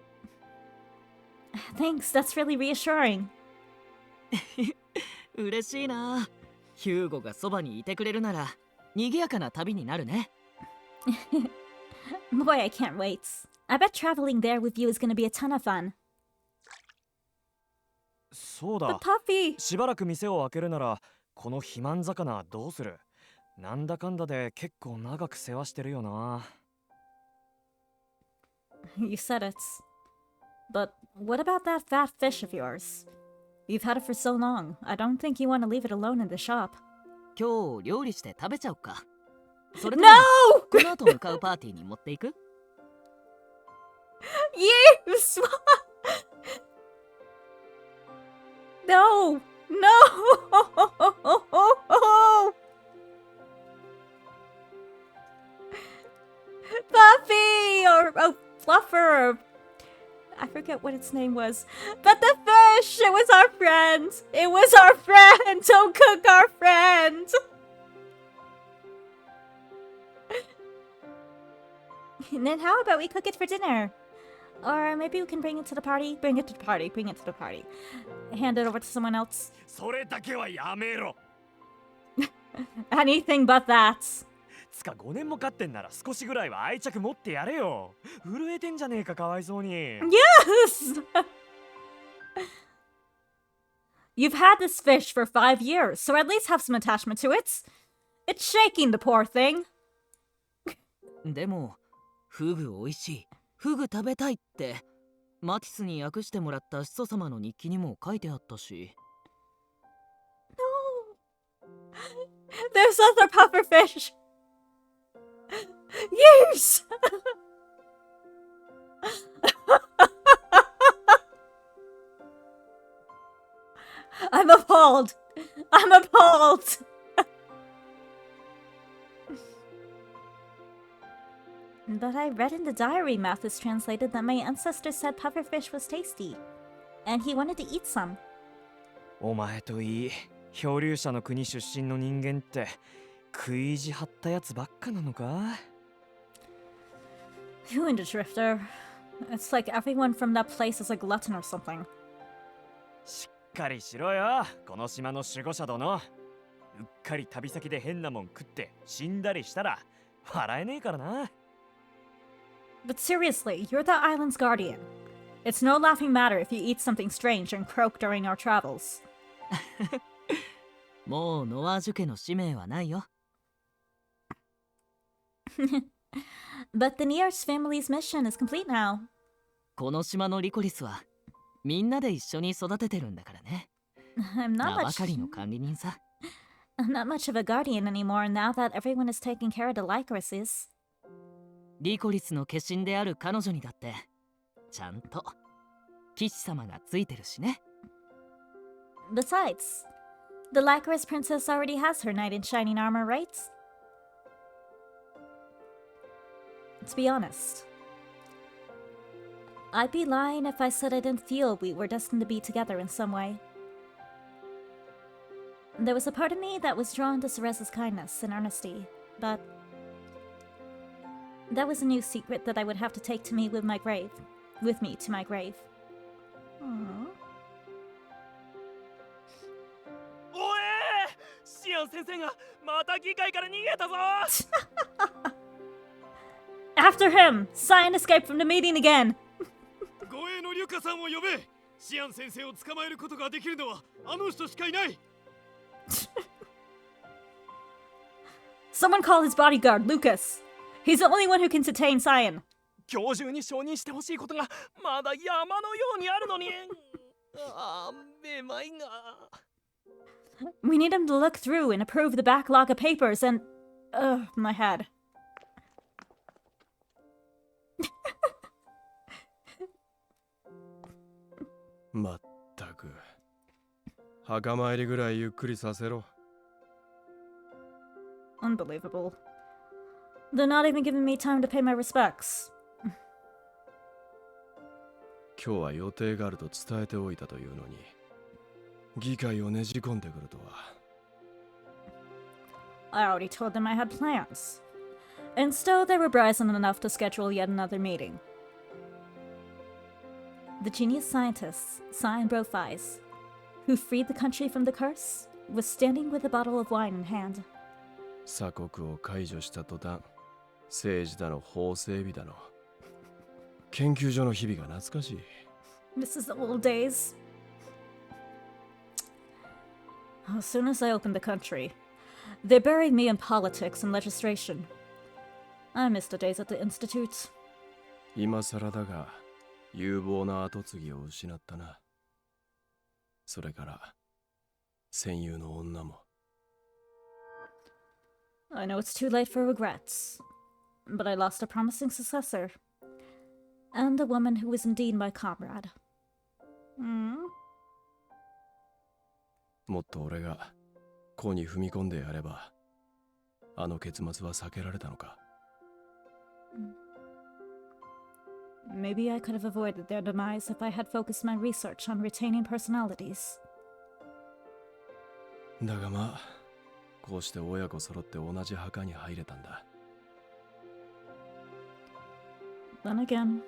Thanks, that's really reassuring. 嬉しいな。ヒューゴがそばにいてくれるなら賑やかな旅になるね。Boy, I can't wait. I bet traveling there with you is gonna be a ton of fun. そう But だ。 Puffy! しばらく店を開けるならこの肥満魚どうする？なんだかんだで結構長く世話してるよな。You said it. But what about that fat fish of yours? You've had it for so long. I don't think you want to leave it alone in the shop. 今日料理して食べちゃおうか。それと No! もこの後向かうパーティーに持っていく？ Yes! No! Puffy! Or Fluffer! I forget what its name was. But the fish! It was our friend! It was our friend! Don't cook our friend! And then how about we cook it for dinner? Or maybe we can bring it to the party? Bring it to the party. Bring it to the party. Hand it over to someone else. それだけはやめろ。 Anything but that. つか5年も飼ってんなら少しぐらいは愛着持ってやれよ。震えてんじゃねえか、かわいそうに。Yes! You've had this fish for 5 years, so at least have some attachment to it. It's shaking, the poor thing. でもフグおいしい、フグ食べたいってマティスに訳してもらった始祖様の日記にも書いてあったし。 There's other pufferfish. Yes! I'm appalled. I'm appalled. But I read in the diary Mathis translated that my ancestor said pufferfish was tasty, and he wanted to eat some. お前といい漂流者の国出身の人間って食い意地張ったやつばっかなのか？ You and a drifter. It's like everyone from that place is a glutton or something. しっかりしろよ、この島の守護者殿。うっかり旅先で変なもん食って死んだりしたら笑えねえからな。But seriously, you're the island's guardian. It's no laughing matter if you eat something strange and croak during our travels. もうノワージュ家の使命はないよ。But the Niers family's mission is complete now. この島のリコリスはみんなで一緒に育ててるんだからね。I'm 名 not ば much. かりの管理人さ。I'm not much of a guardian anymore now that everyone is taking care of the Lycorises. リコリスの化身である彼女にだってちゃんと騎士様がついてるしね。Besides, the Lycoris princess already has her knight in shining armor, right? To be honest, I'd be lying if I said I didn't feel we were destined to be together in some way. There was a part of me that was drawn to Cereza's kindness and honesty, but that was a new secret that I would have to take to me with me to my grave. Aww. おえー、シアン先生がまた議会から逃げたぞ。After him! Cyan escaped from the meeting again! 護衛のリュカさんを呼べ。シアン先生を捕まえることができるのはあの人しかいない。Someone call his bodyguard, Lucas! He's the only one who can detain Cyan. 今日中に承認してほしいことがまだ山のようにあるのに。ああ、めまいが。We need him to look through and approve the backlog of papers and... Ugh, my head. まったく墓参りぐらいゆっくりさせろ。 Unbelievable. They're not even giving me time to pay my respects. 今日は予定があると伝えておいたというのに議会をねじ込んでくるとは。 I already told them I had plans. And still they were brazen enough to schedule yet another meeting. The genius scientist, Cyan Brofis, who freed the country from the curse, was standing with a bottle of wine in hand. 鎖国を解除した途端、政治だの法整備だの研究所の日々が懐かしい。 This is the old days. As soon as I opened the country, they buried me in politics and legislation. I missed the days at the Institute. 今更だが有望な跡継ぎを失ったな。それから戦友の女も。 I know it's too late for regrets, but I lost a promising successor. And a woman who was indeed my comrade. Hmm? もっと俺が子に踏み込んでやればあの結末は避けられたのか。 Maybe I could have avoided their demise if I had focused my research on retaining personalities. だがまあこうして親子揃って同じ墓に入れたんだ。 Then again,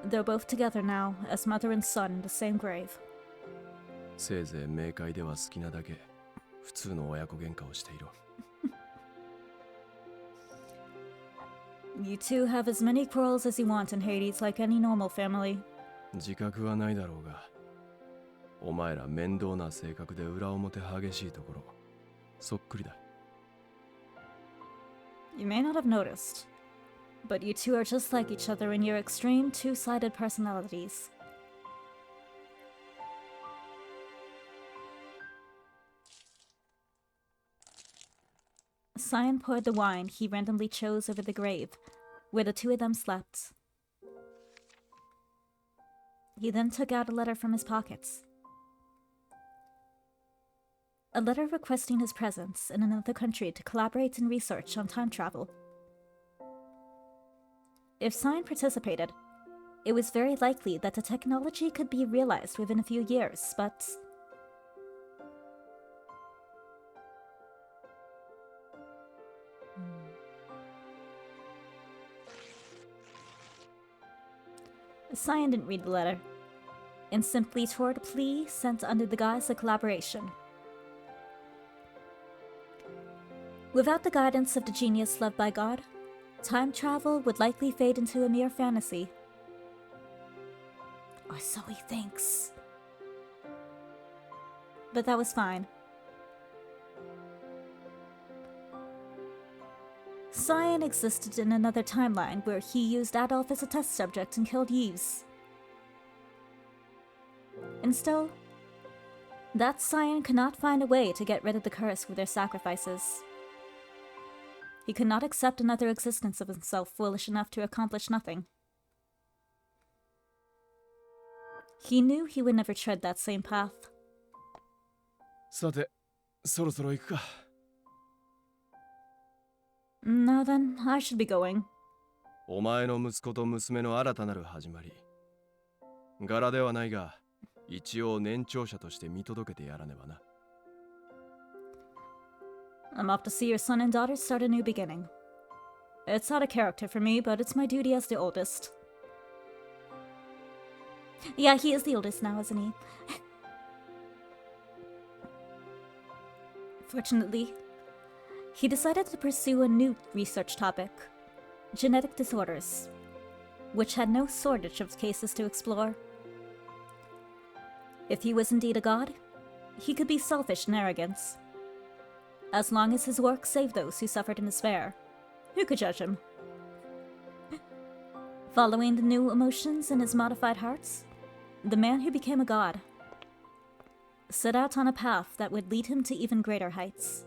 they're both together now as mother and son in the same grave. せいぜい冥界では好きなだけ普通の親子喧嘩をしていろ。You two have as many quarrels as you want in Hades, like any normal family. 自覚はないだろうが、お前ら面倒な性格で裏表激しいところ、そっくりだ。You may not have noticed, but you two are just like each other in your extreme two-sided personalities. Cyan poured the wine he randomly chose over the grave, where the two of them slept. He then took out a letter from his pockets. A letter requesting his presence in another country to collaborate in research on time travel. If Cyan participated, it was very likely that the technology could be realized within a few years, but... Cyan didn't read the letter, and simply tore the plea sent under the guise of collaboration. Without the guidance of the genius loved by God, time travel would likely fade into a mere fantasy. Or so he thinks. But that was fine. Cyan existed in another timeline where he used Adolphe as a test subject and killed Yves. And still, that Cyan could not find a way to get rid of the curse with their sacrifices. He could not accept another existence of himself foolish enough to accomplish nothing. He knew he would never tread that same path. さて、そろそろ行くか。Now then, I should be going. お前の息子と娘の新たなる始まり。柄ではないが、一応年長者として見届けてやらねばな。I'm off to see your son and daughter start a new beginning. It's out of character for me, but it's my duty as the oldest. Yeah, he is the oldest now, isn't he? Fortunately, he decided to pursue a new research topic, genetic disorders, which had no shortage of cases to explore. If he was indeed a god, he could be selfish and arrogant. As long as his work saved those who suffered in despair, who could judge him? Following the new emotions in his modified hearts, the man who became a god set out on a path that would lead him to even greater heights.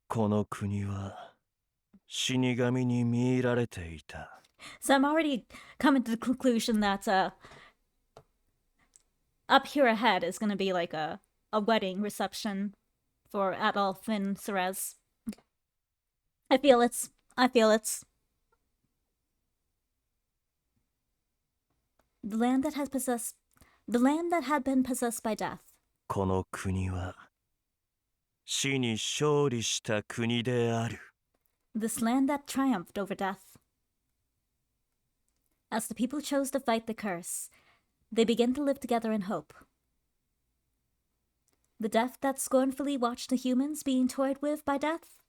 この国は死神に見入られていた。 So I'm already coming to the conclusion that up here ahead is going to be like a wedding reception for Adolphe and Ceres. I feel it. I feel it. The land that had been possessed by death. この国は死に勝利した国である。 This land that triumphed over death. As the people chose to fight the curse, they began to live together in hope. The death that scornfully watched the humans being toyed with by death.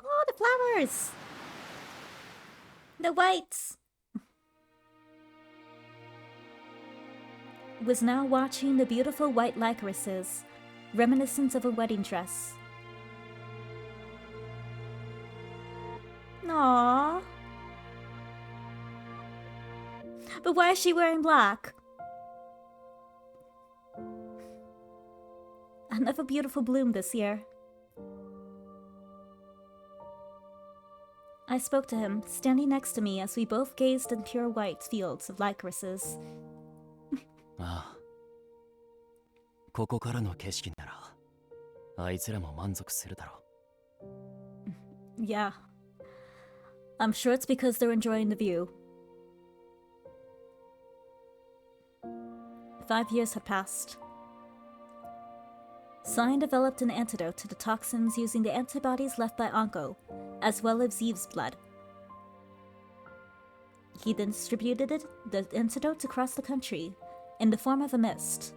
Oh, the flowers! The whites! Was now watching the beautiful white licorices, reminiscent of a wedding dress. Aww. But why is she wearing black? Another beautiful bloom this year. I spoke to him, standing next to me as we both gazed in pure white fields of licorices. ああ。ここからの景色なら、あいつらも満足するだろう。Yeah. I'm sure it's because they're enjoying the view. 5 years had passed. Cyan developed an antidote to the toxins using the antibodies left by Ankou, as well as Yves' blood. He then distributed the antidote across the country in the form of a mist,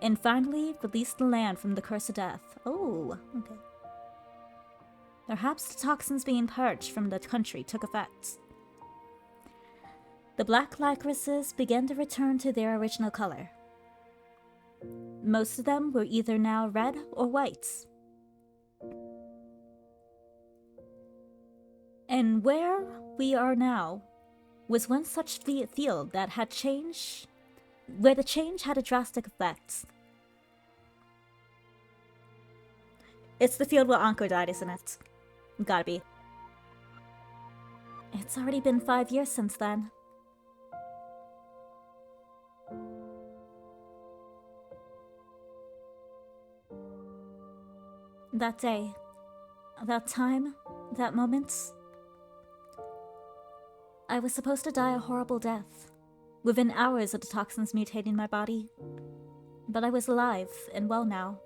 and finally released the land from the curse of death. Oh, okay. Perhaps the toxins being purged from the country took effect. The black licorices began to return to their original color. Most of them were either now red or white. And where we are now was one such field that had changed, where the change had a drastic effect. It's the field where Ankou died, isn't it? Gotta be. It's already been 5 years since then. That day, that time, that moment, I was supposed to die a horrible death, within hours of the toxins mutating my body. But I was alive and well now.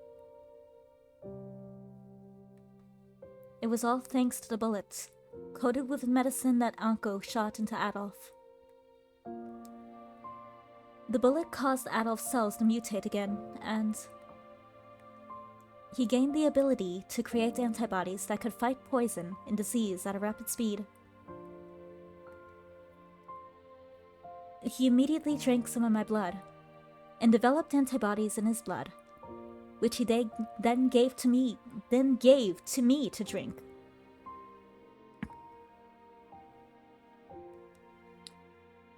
It was all thanks to the bullet, coated with medicine that Ankou shot into Adolphe. The bullet caused Adolphe's cells to mutate again, and he gained the ability to create antibodies that could fight poison and disease at a rapid speed. He immediately drank some of my blood, and developed antibodies in his blood, which he then gave to me to drink.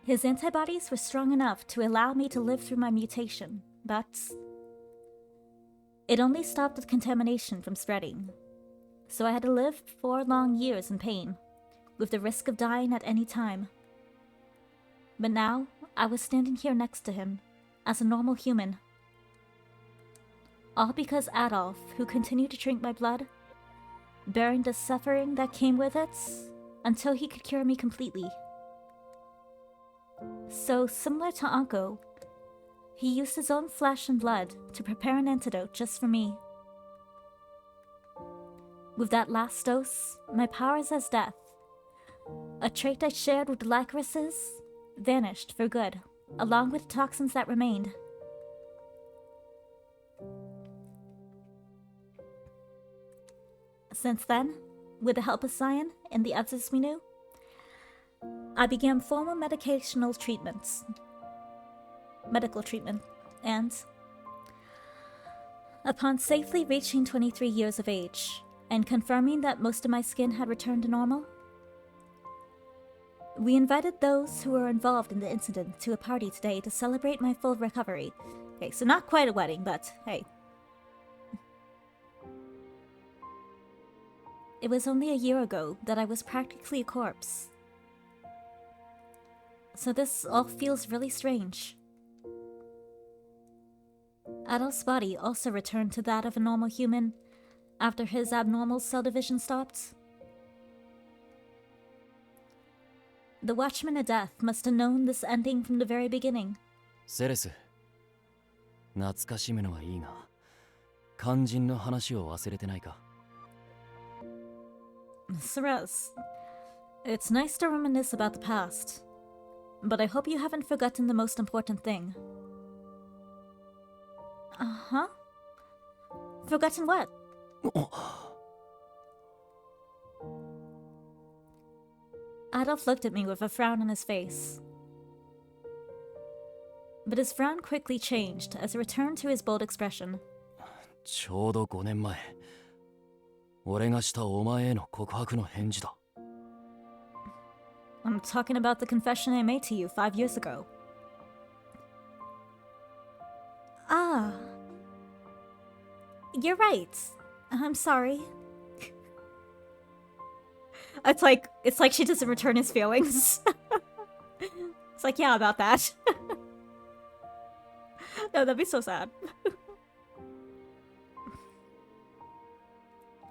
His antibodies were strong enough to allow me to live through my mutation, but it only stopped the contamination from spreading. So I had to live 4 long years in pain, with the risk of dying at any time. But now, I was standing here next to him, as a normal human. All because Adolphe, who continued to drink my blood, bearing the suffering that came with it, until he could cure me completely. So, similar to Ankou, he used his own flesh and blood to prepare an antidote just for me. With that last dose, my powers as death, a trait I shared with the licorices, vanished for good, along with the toxins that remained. Since then, with the help of Cyan and the others we knew, I began formal medical treatment, and upon safely reaching 23 years of age, and confirming that most of my skin had returned to normal, we invited those who were involved in the incident to a party today to celebrate my full recovery. Okay, so not quite a wedding, but hey. It was only a year ago that I was practically a corpse. So this all feels really strange. Adolphe's body also returned to that of a normal human after his abnormal cell division stopped. The Watchman of Death must have known this ending from the very beginning. セレス、懐かしむのはいいが、肝心の話を忘れてないか? Ceres, it's nice to reminisce about the past, but I hope you haven't forgotten the most important thing. Uh-huh? Forgotten what? Adolphe looked at me with a frown on his face. But his frown quickly changed as he returned to his bold expression. ちょうど5年前、俺がしたお前への告白の返事だ。I'm talking about the confession I made to you 5 years ago. Ah. You're right. I'm sorry. It's like she doesn't return his feelings. It's like, yeah, about that. No, that'd be so sad.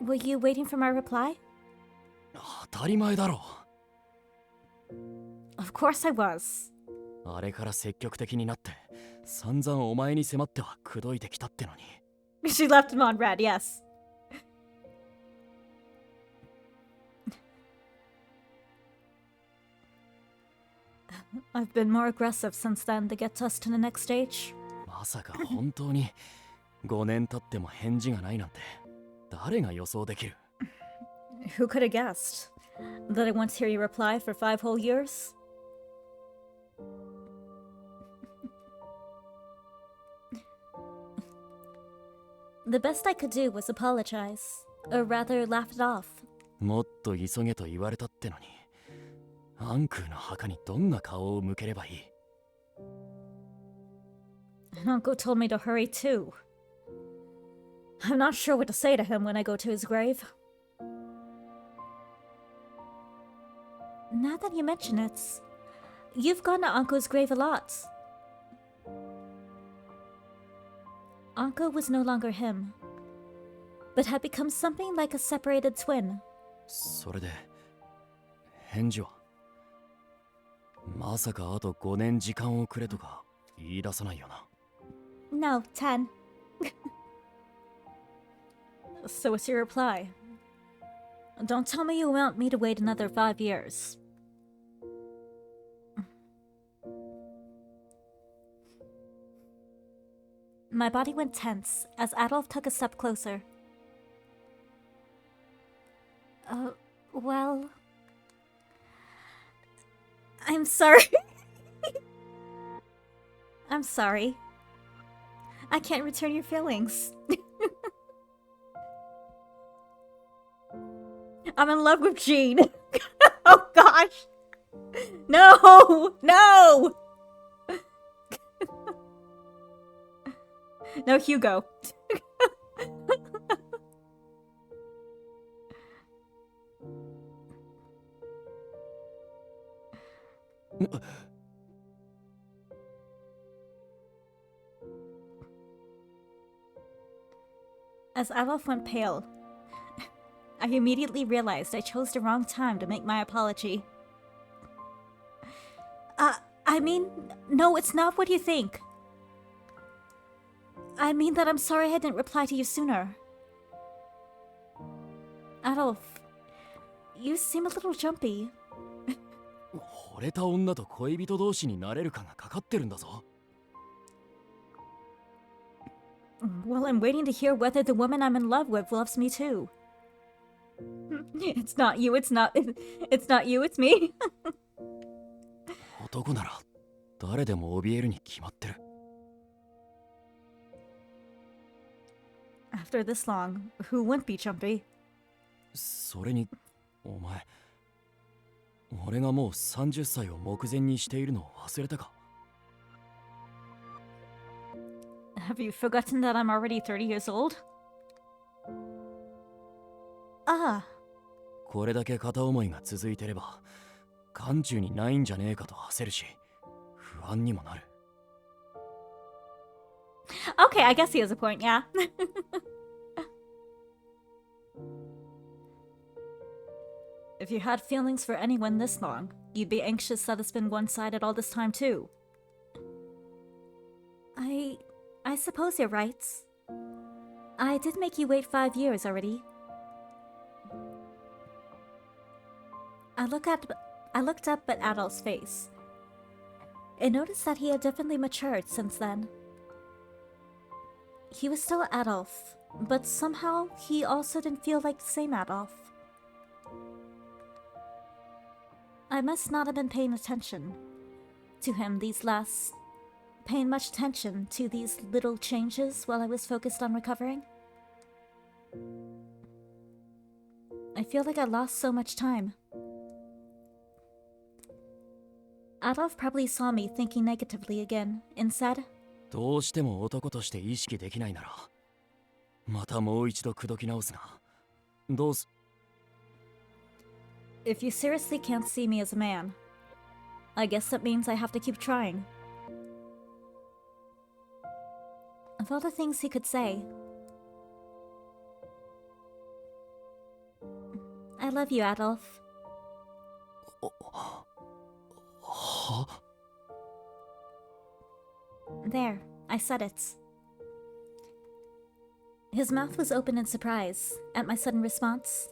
Were you waiting for my reply? 当たり前だろ。Of course I was. あれから積極的になって散々お前に迫っては口説いてきたってのに。She left him on red, yes. I've been more aggressive since then to get us to the next stage. まさか本当に5年経っても返事がないなんて誰が予想できる？ Who could have guessed that I won't hear you reply for 5 whole years? The best I could do was apologize, or rather laugh it off. もっと急げと言われたってのに、アンクーの墓にどんな顔を向ければいい？ And Uncle told me to hurry too. I'm not sure what to say to him when I go to his grave. Now that you mention it, you've gone to Anko's grave a lot. Anko was no longer him, but had become something like a separated twin. それで返事は？まさかあと5年時間をくれとか言い出さないよな。 No, 10. So what's your reply? Don't tell me you want me to wait another 5 years. My body went tense as Adolphe took a step closer. Well... I'm sorry. I'm sorry. I can't return your feelings. I'm in love with Jean. Oh gosh. No! No! No, Hugo. As Adolphe went pale, I immediately realized I chose the wrong time to make my apology. I mean, no, it's not what you think. I mean that I'm sorry I didn't reply to you sooner. Adolphe, you seem a little jumpy. 惚れた女と恋人同士になれるかがかかってるんだぞ。 Well, I'm waiting to hear whether the woman I'm in love with loves me too. It's not you, it's not you, it's me. 男なら誰でも怯えるに決まってる。 After this long, who wouldn't be jumpy? それにお前、俺がもう30歳を目前にしているのを忘れたか？ Have you forgotten that I'm already 30 years old? Ah. これだけ片思いが続いてれば眼中にないんじゃねえかと焦るし不安にもなる。 Okay, I guess he has a point, yeah. If you had feelings for anyone this long, you'd be anxious that it's been one-sided all this time too. I suppose you're right. I did make you wait 5 years already. I looked up at Adolphe's face and noticed that he had definitely matured since then. He was still Adolphe, but somehow he also didn't feel like the same Adolphe. I must not have been paying attention to him paying much attention to these little changes while I was focused on recovering. I feel like I lost so much time. Adolphe probably saw me thinking negatively again and said, どうしても男として意識できないならまたもう一度口説き直すがどうす If you seriously can't see me as a man, I guess that means I have to keep trying. Of all the things he could say, I love you, Adolphe. There, I said it. His mouth was open in surprise at my sudden response.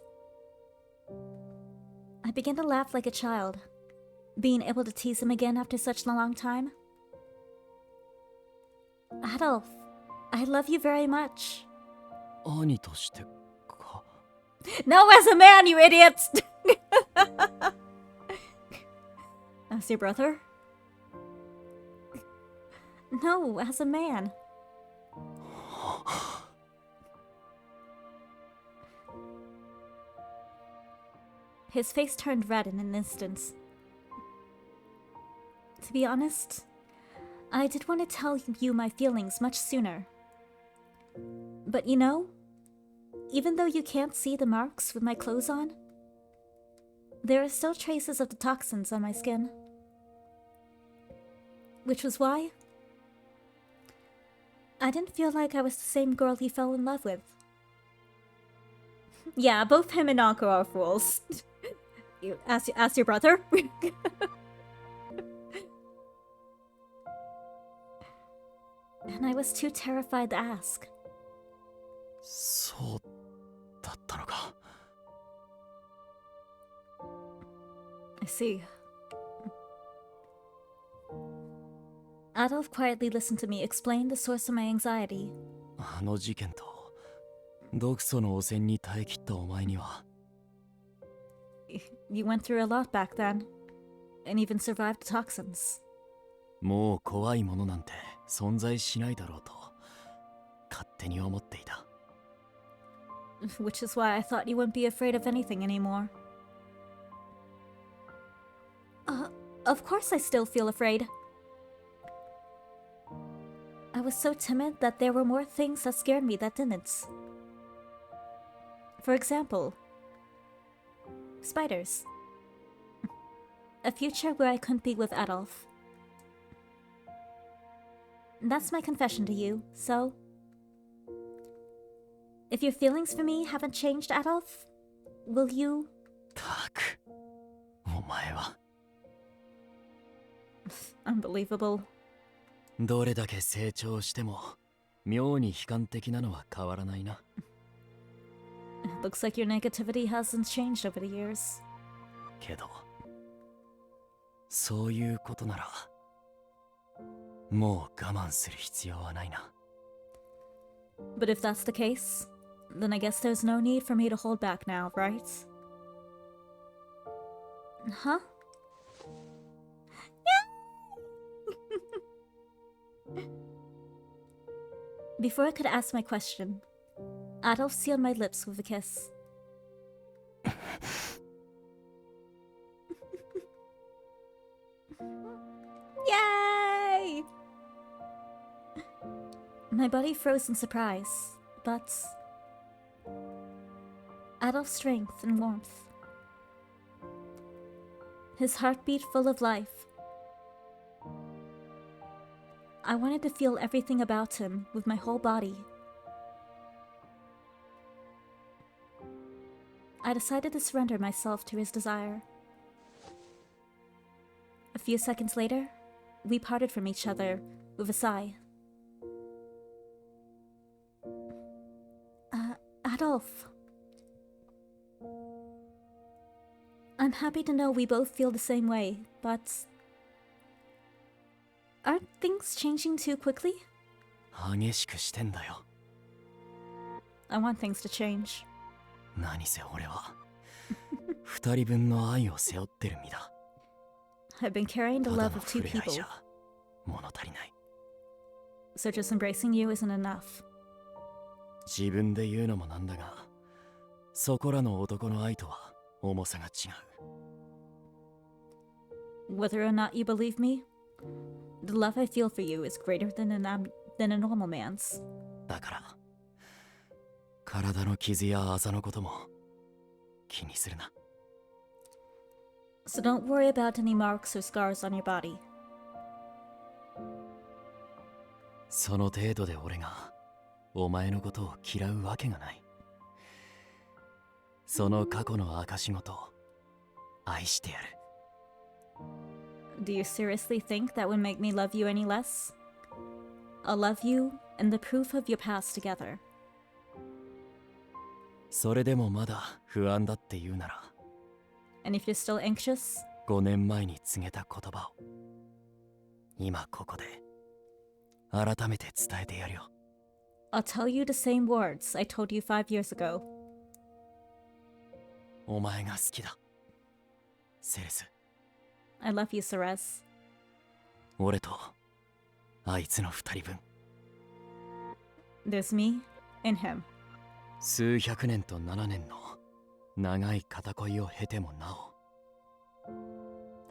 I began to laugh like a child, being able to tease him again after such a long time. Adolphe, I love you very much. 兄としてか。 No, as a man, you idiots! As your brother? No, as a man. His face turned red in an instant. To be honest, I did want to tell you my feelings much sooner. But you know, even though you can't see the marks with my clothes on, there are still traces of the toxins on my skin. Which was why I didn't feel like I was the same girl he fell in love with. Yeah, both him and Ankou are fools. As your brother? And I was too terrified to ask. そうだったのか。 I see. Adolphe quietly listened to me explain the source of my anxiety. あの事件と毒素の汚染に耐えきったお前には You went through a lot back then, and even survived the toxins. もう怖いものなんて存在しないだろうと勝手に思っていた。 Which is why I thought you wouldn't be afraid of anything anymore. Of course I still feel afraid. I was so timid that there were more things that scared me that didn't. For example, spiders. A future where I couldn't be with Adolphe. That's my confession to you, so... If your feelings for me haven't changed, Adolphe, will you... たく、お前は Unbelievable. どれだけ成長しても妙に悲観的なのは変わらないな。 Looks like your negativity hasn't changed over the years. けど、そういうことならもう我慢する必要はないな。 But if that's the case, then I guess there's no need for me to hold back now, right? Huh? Before I could ask my question, Adolphe sealed my lips with a kiss. Yay! My body froze in surprise, but Adolphe's strength and warmth, his heartbeat full of life. I wanted to feel everything about him with my whole body. I decided to surrender myself to his desire. A few seconds later, we parted from each other with a sigh. Adolphe. I'm happy to know we both feel the same way, but... aren't things changing too quickly? 激しくしてんだよ。 I want things to change. 何せ俺は二人分の愛を背負ってる身だ。 I've been carrying the ただ love の of two 触れ合い people, じゃ物足りない。 so just embracing you isn't enough. 自分で言うのもなんだが、そこらの男の愛とは重さが違う。 Whether or not you believe me, the love I feel for you is greater than a normal man's. だから、体の傷やあざのことも気にするな。 So don't worry about any marks or scars on your body. その程度で俺がお前のことを嫌うわけがない。その過去の証ごと愛してやる。 Do you seriously think that would make me love you any less? I'll love you and the proof of your past together. それでもまだ不安だって言うなら、 And if you're still anxious, 5年前に告げた言葉を今ここで改めて伝えてやるよ。 I'll tell you the same words I told you 5 years ago. お前が好きだ、セレス。 I love you, Ceres. 俺とあいつの2人分。 There's me and him. 数百年と7年の長い片恋を経てもなお、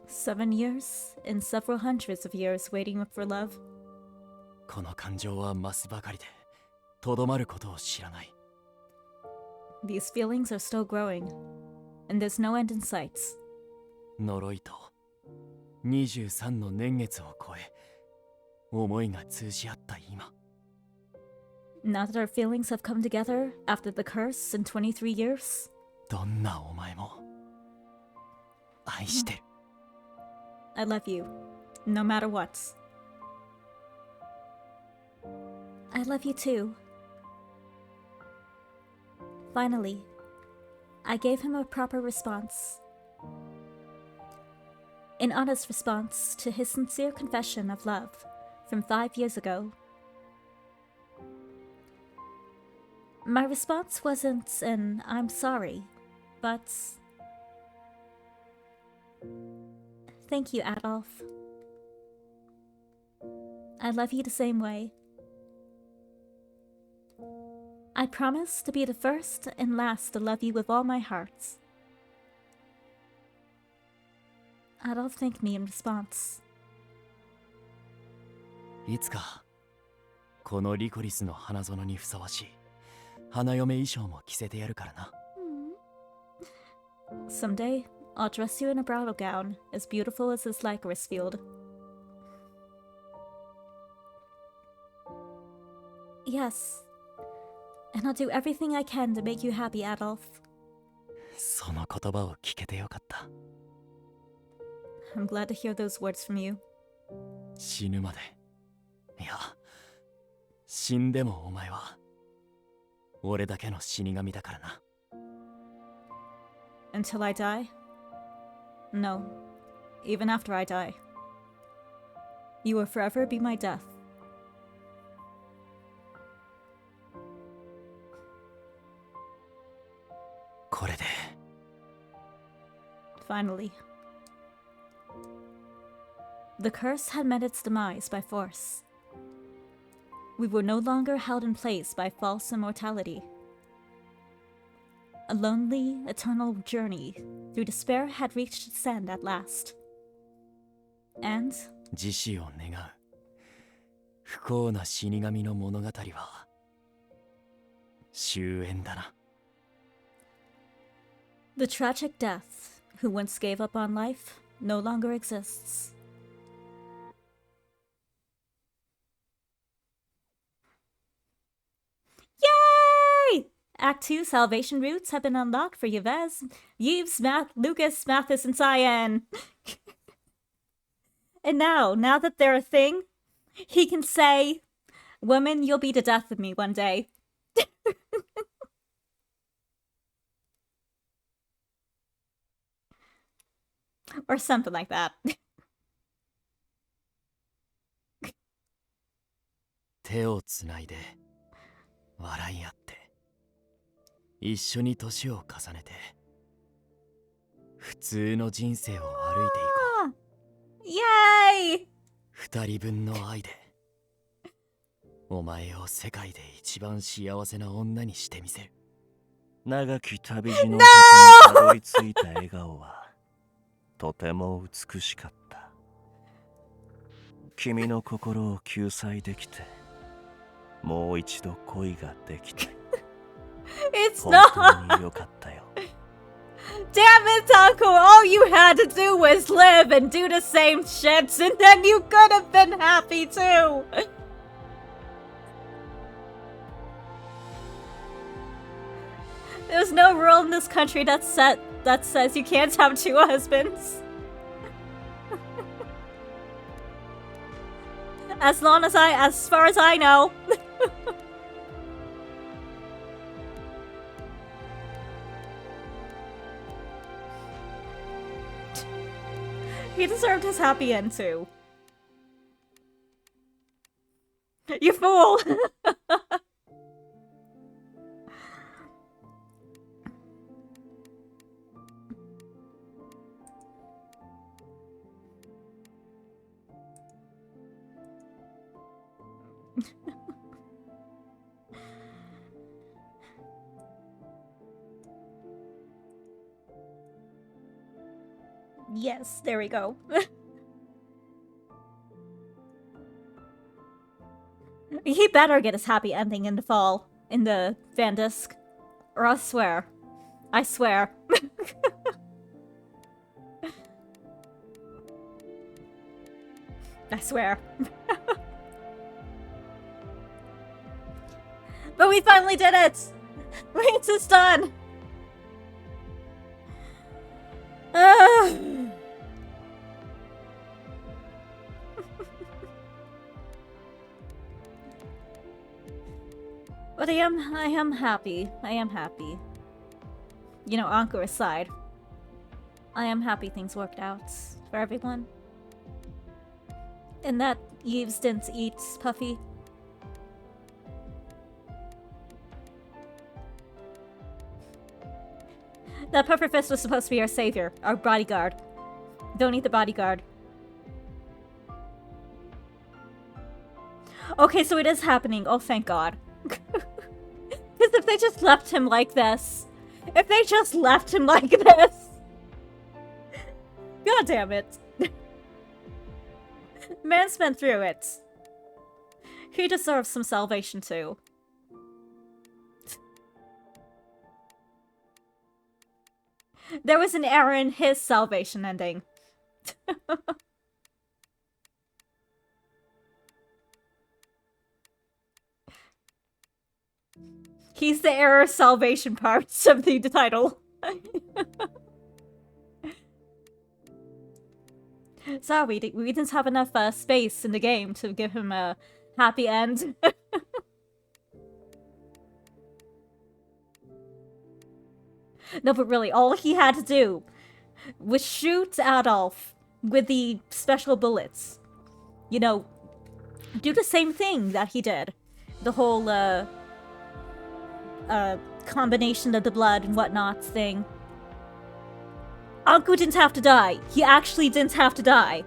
7 years and several hundreds of years waiting for love. この感情は増すばかりでとどまることを知らない。 These feelings are still growing, and there's no end in sight. 呪いと23の年月を超え思いが通じ合った今、 Now that our feelings have come together after the curse in 23 years, どんなお前も愛してる。 I love you, no matter what. I love you too. Finally, I gave him a proper response. An honest response to his sincere confession of love from 5 years ago. My response wasn't an I'm sorry, but thank you, Adolphe. I love you the same way. I promise to be the first and last to love you with all my heart. Adolphe thanked me in response. いつかこのリコリスの花園にふさわしい花嫁衣装も着せてやるからな。 Someday, I'll dress you in a bridal gown as beautiful as this licorice field. Yes, and I'll do everything I can to make you happy, Adolphe. その言葉を聞けてよかった。 I'm glad to hear those words from you. 死ぬまで、いや死んでもお前は俺だけの死神だからな。 Until I die? No, even after I die. You will forever be my death. これで Finally. The curse had met its demise by force. We were no longer held in place by false immortality. A lonely, eternal journey through despair had reached its end at last. And 自死を願う不幸な死神の物語は終焉だな。 the tragic death who once gave up on life no longer exists. Yay! Act 2 salvation routes have been unlocked for Yves, Lucas, Mathis, and Cyan. And now that they're a thing, he can say, "Woman, you'll be the death of me one day." Or something like that. 手をつないで笑い合って一緒に年を重ねて普通の人生を歩いていこう。 Yay! 二人分の愛でお前を世界で一番幸せな女にしてみせる。長き旅路の先にたどり着いた笑顔はとても美しかった。君の心を救済できてもう一度恋ができて It's 本 not! 当によかったよ。 Damn it, Ankou! All you had to do was live and do the same shit, and then you could have been happy too! There's no rule in this country that says you can't have two husbands. As far as I know. deserved his happy end too. You fool! Yes, there we go. He better get his happy ending in the fall, in the fan disc. Or I'll swear. I swear. I swear. But we finally did it! It's done! But I am happy. I am happy. You know, Ankou aside. I am happy things worked out for everyone. And that Yves didn't eat Puffy. That Pufferfist was supposed to be our savior, our bodyguard. Don't eat the bodyguard. Okay, so it is happening. Oh, thank God. Because if they just left him like this... If they just left him like this... God damn it. Man's been through it. He deserves some salvation too. There was an error in his salvation ending. He's the error salvation parts of the title. Sorry, we didn't have enough space in the game to give him a happy end. No, but really, all he had to do was shoot Adolphe with the special bullets. You know, do the same thing that he did. The whole, combination of the blood and whatnot thing. Ankou didn't have to die. He actually didn't have to die.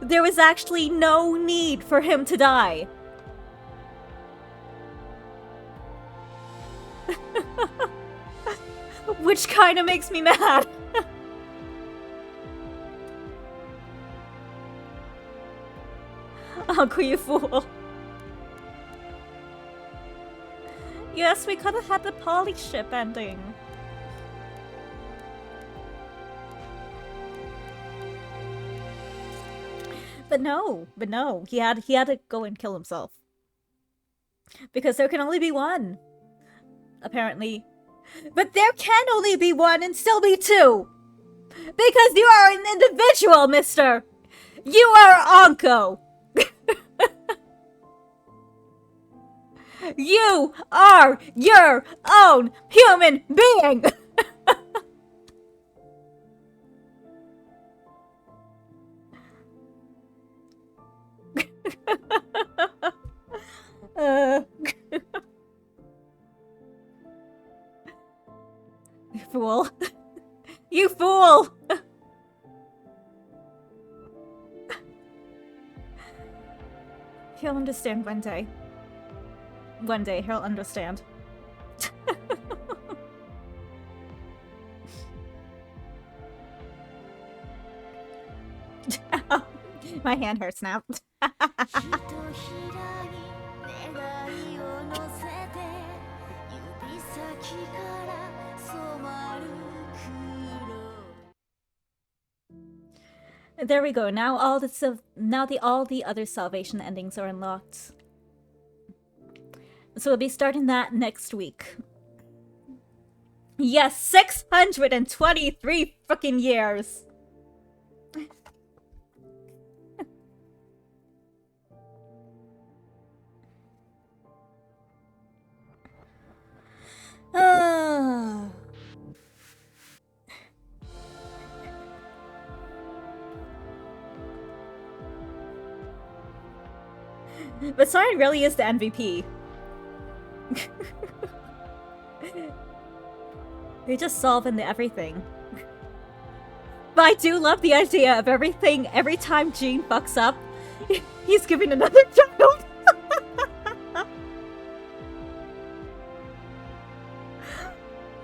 There was actually no need for him to die. Which kind of makes me mad. Ankou, you fool. Yes, we could have had the poly ship ending. But no, he had to go and kill himself. Because there can only be one. Apparently. But there can only be one and still be two! Because you are an individual, mister! You are Ankou! You are your own human being! You fool. You fool! He'll understand one day. One day he'll understand. My hand hurts now. There we go. Now all the other salvation endings are unlocked. So we'll be starting that next week. Yes, 623 fucking years. But Siren really is the MVP. They're just solving everything. But I do love the idea of everything, every time Jean fucks up, he's giving another child.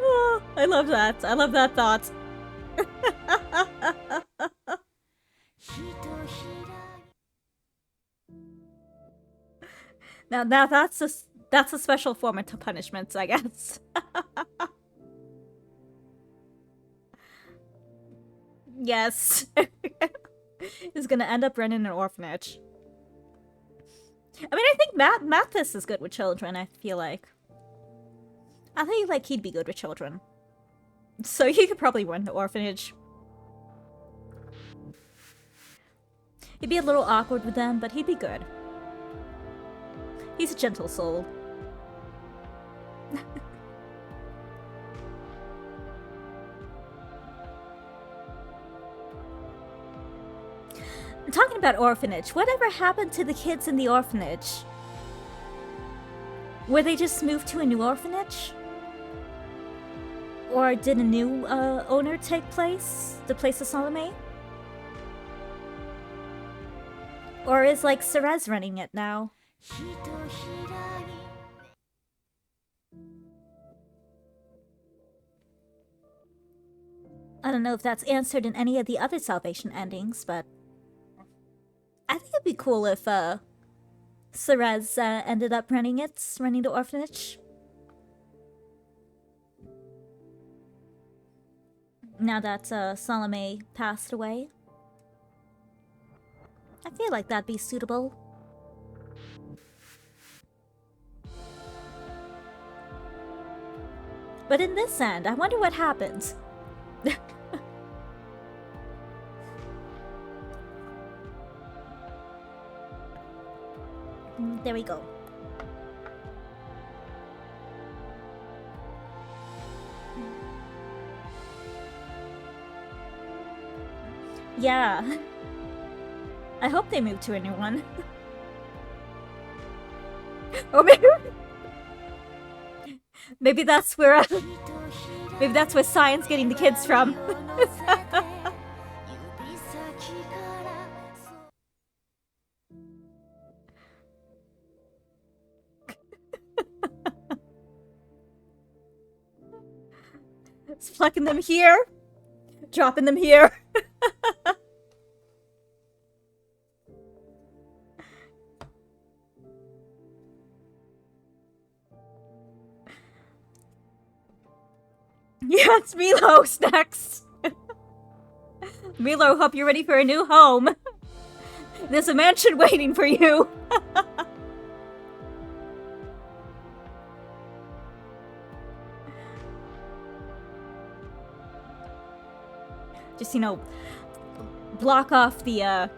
Oh, I love that. I love that thought. Now that's a special form of punishment, I guess. Yes. Is gonna end up running an orphanage. I mean, I think Mathis is good with children, I feel like. I think like he'd be good with children. So he could probably run the orphanage. He'd be a little awkward with them, but he'd be good. He's a gentle soul. Talking about orphanage, whatever happened to the kids in the orphanage? Were they just moved to a new orphanage? Or did a new owner take place? The place of Salome? Or is like Cerez running it now? I don't know if that's answered in any of the other Salvation endings, but I think it'd be cool if Cerez ended up running the orphanage. Now that Salome passed away. I feel like that'd be suitable. But in this end, I wonder what happens. There we go. Yeah. I hope they move to a new one. Or maybe that's where maybe that's where Science getting the kids from. It's plucking them here, dropping them here. Yeah, it's Milo's next. Milo, hope you're ready for a new home. There's a mansion waiting for you. Just, you know, block off the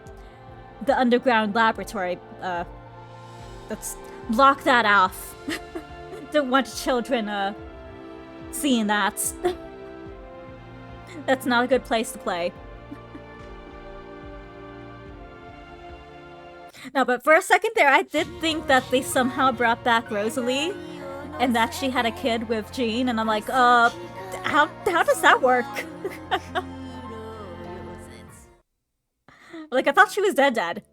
underground laboratory. Let's block that off. Don't want children, seeing that. That's not a good place to play. No, but for a second there, I did think that they somehow brought back Rosalie and that she had a kid with Jean, and I'm like, how does that work? Like, I thought she was dead.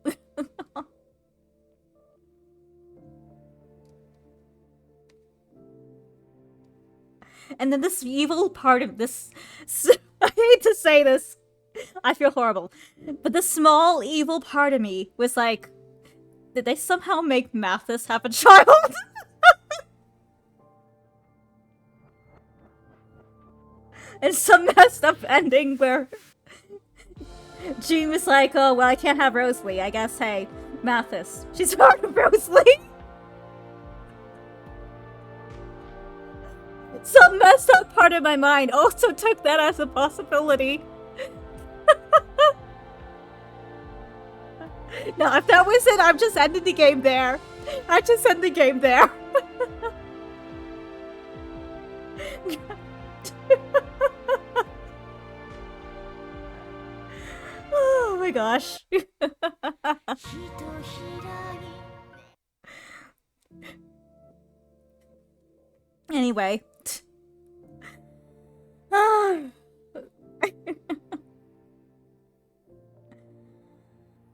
And then this evil part of this... I hate to say this. I feel horrible. But the small evil part of me was like, did they somehow make Mathis have a child? And some messed up ending where Jean was like, oh, well, I can't have Rosalie. I guess, hey, Mathis. She's part of Rosalie. Some messed up part of my mind also took that as a possibility. No, if that was it, I'm just ending the game there. I just end the game there. Oh my gosh. Anyway.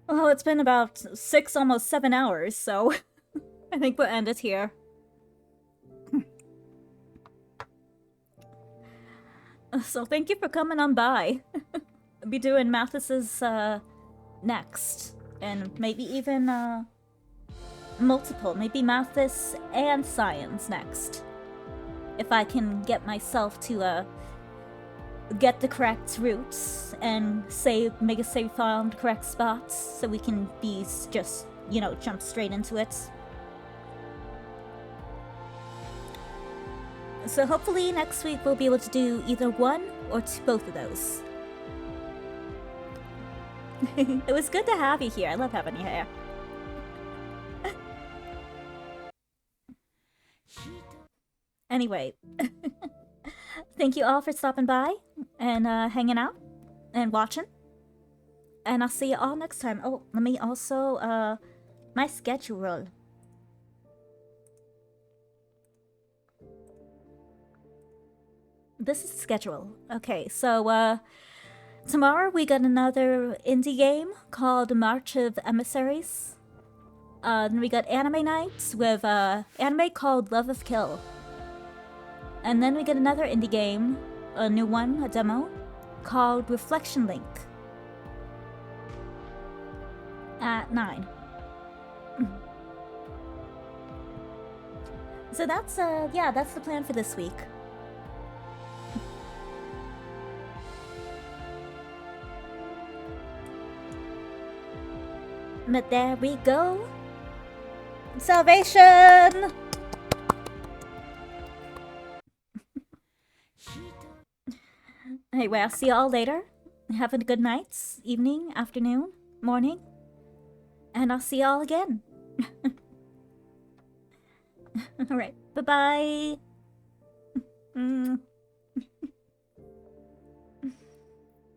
Well, it's been about 6, almost 7 hours, so I think we'll end it here. So thank you for coming on by. I'll be doing Mathis's next, and maybe even multiple, maybe Mathis and Science next. If I can get myself to get the correct routes and make a save file on the correct spots, so we can be just, you know, jump straight into it. So hopefully next week we'll be able to do either one or both of those. It was good to have you here. I love having you here. Anyway, thank you all for stopping by and hanging out and watching. And I'll see you all next time. Oh, let me also, my schedule. This is the schedule. Okay, so, tomorrow we got another indie game called March of Emissaries. Then we got anime nights with, anime called Love of Kill. And then we get another indie game, a new one, a demo, called Reflection Link. At 9. So that's, yeah, that's the plan for this week. But there we go. Salvation! Anyway, I'll see you all later. Have a good night, evening, afternoon, morning. And I'll see you all again. Alright, bye-bye.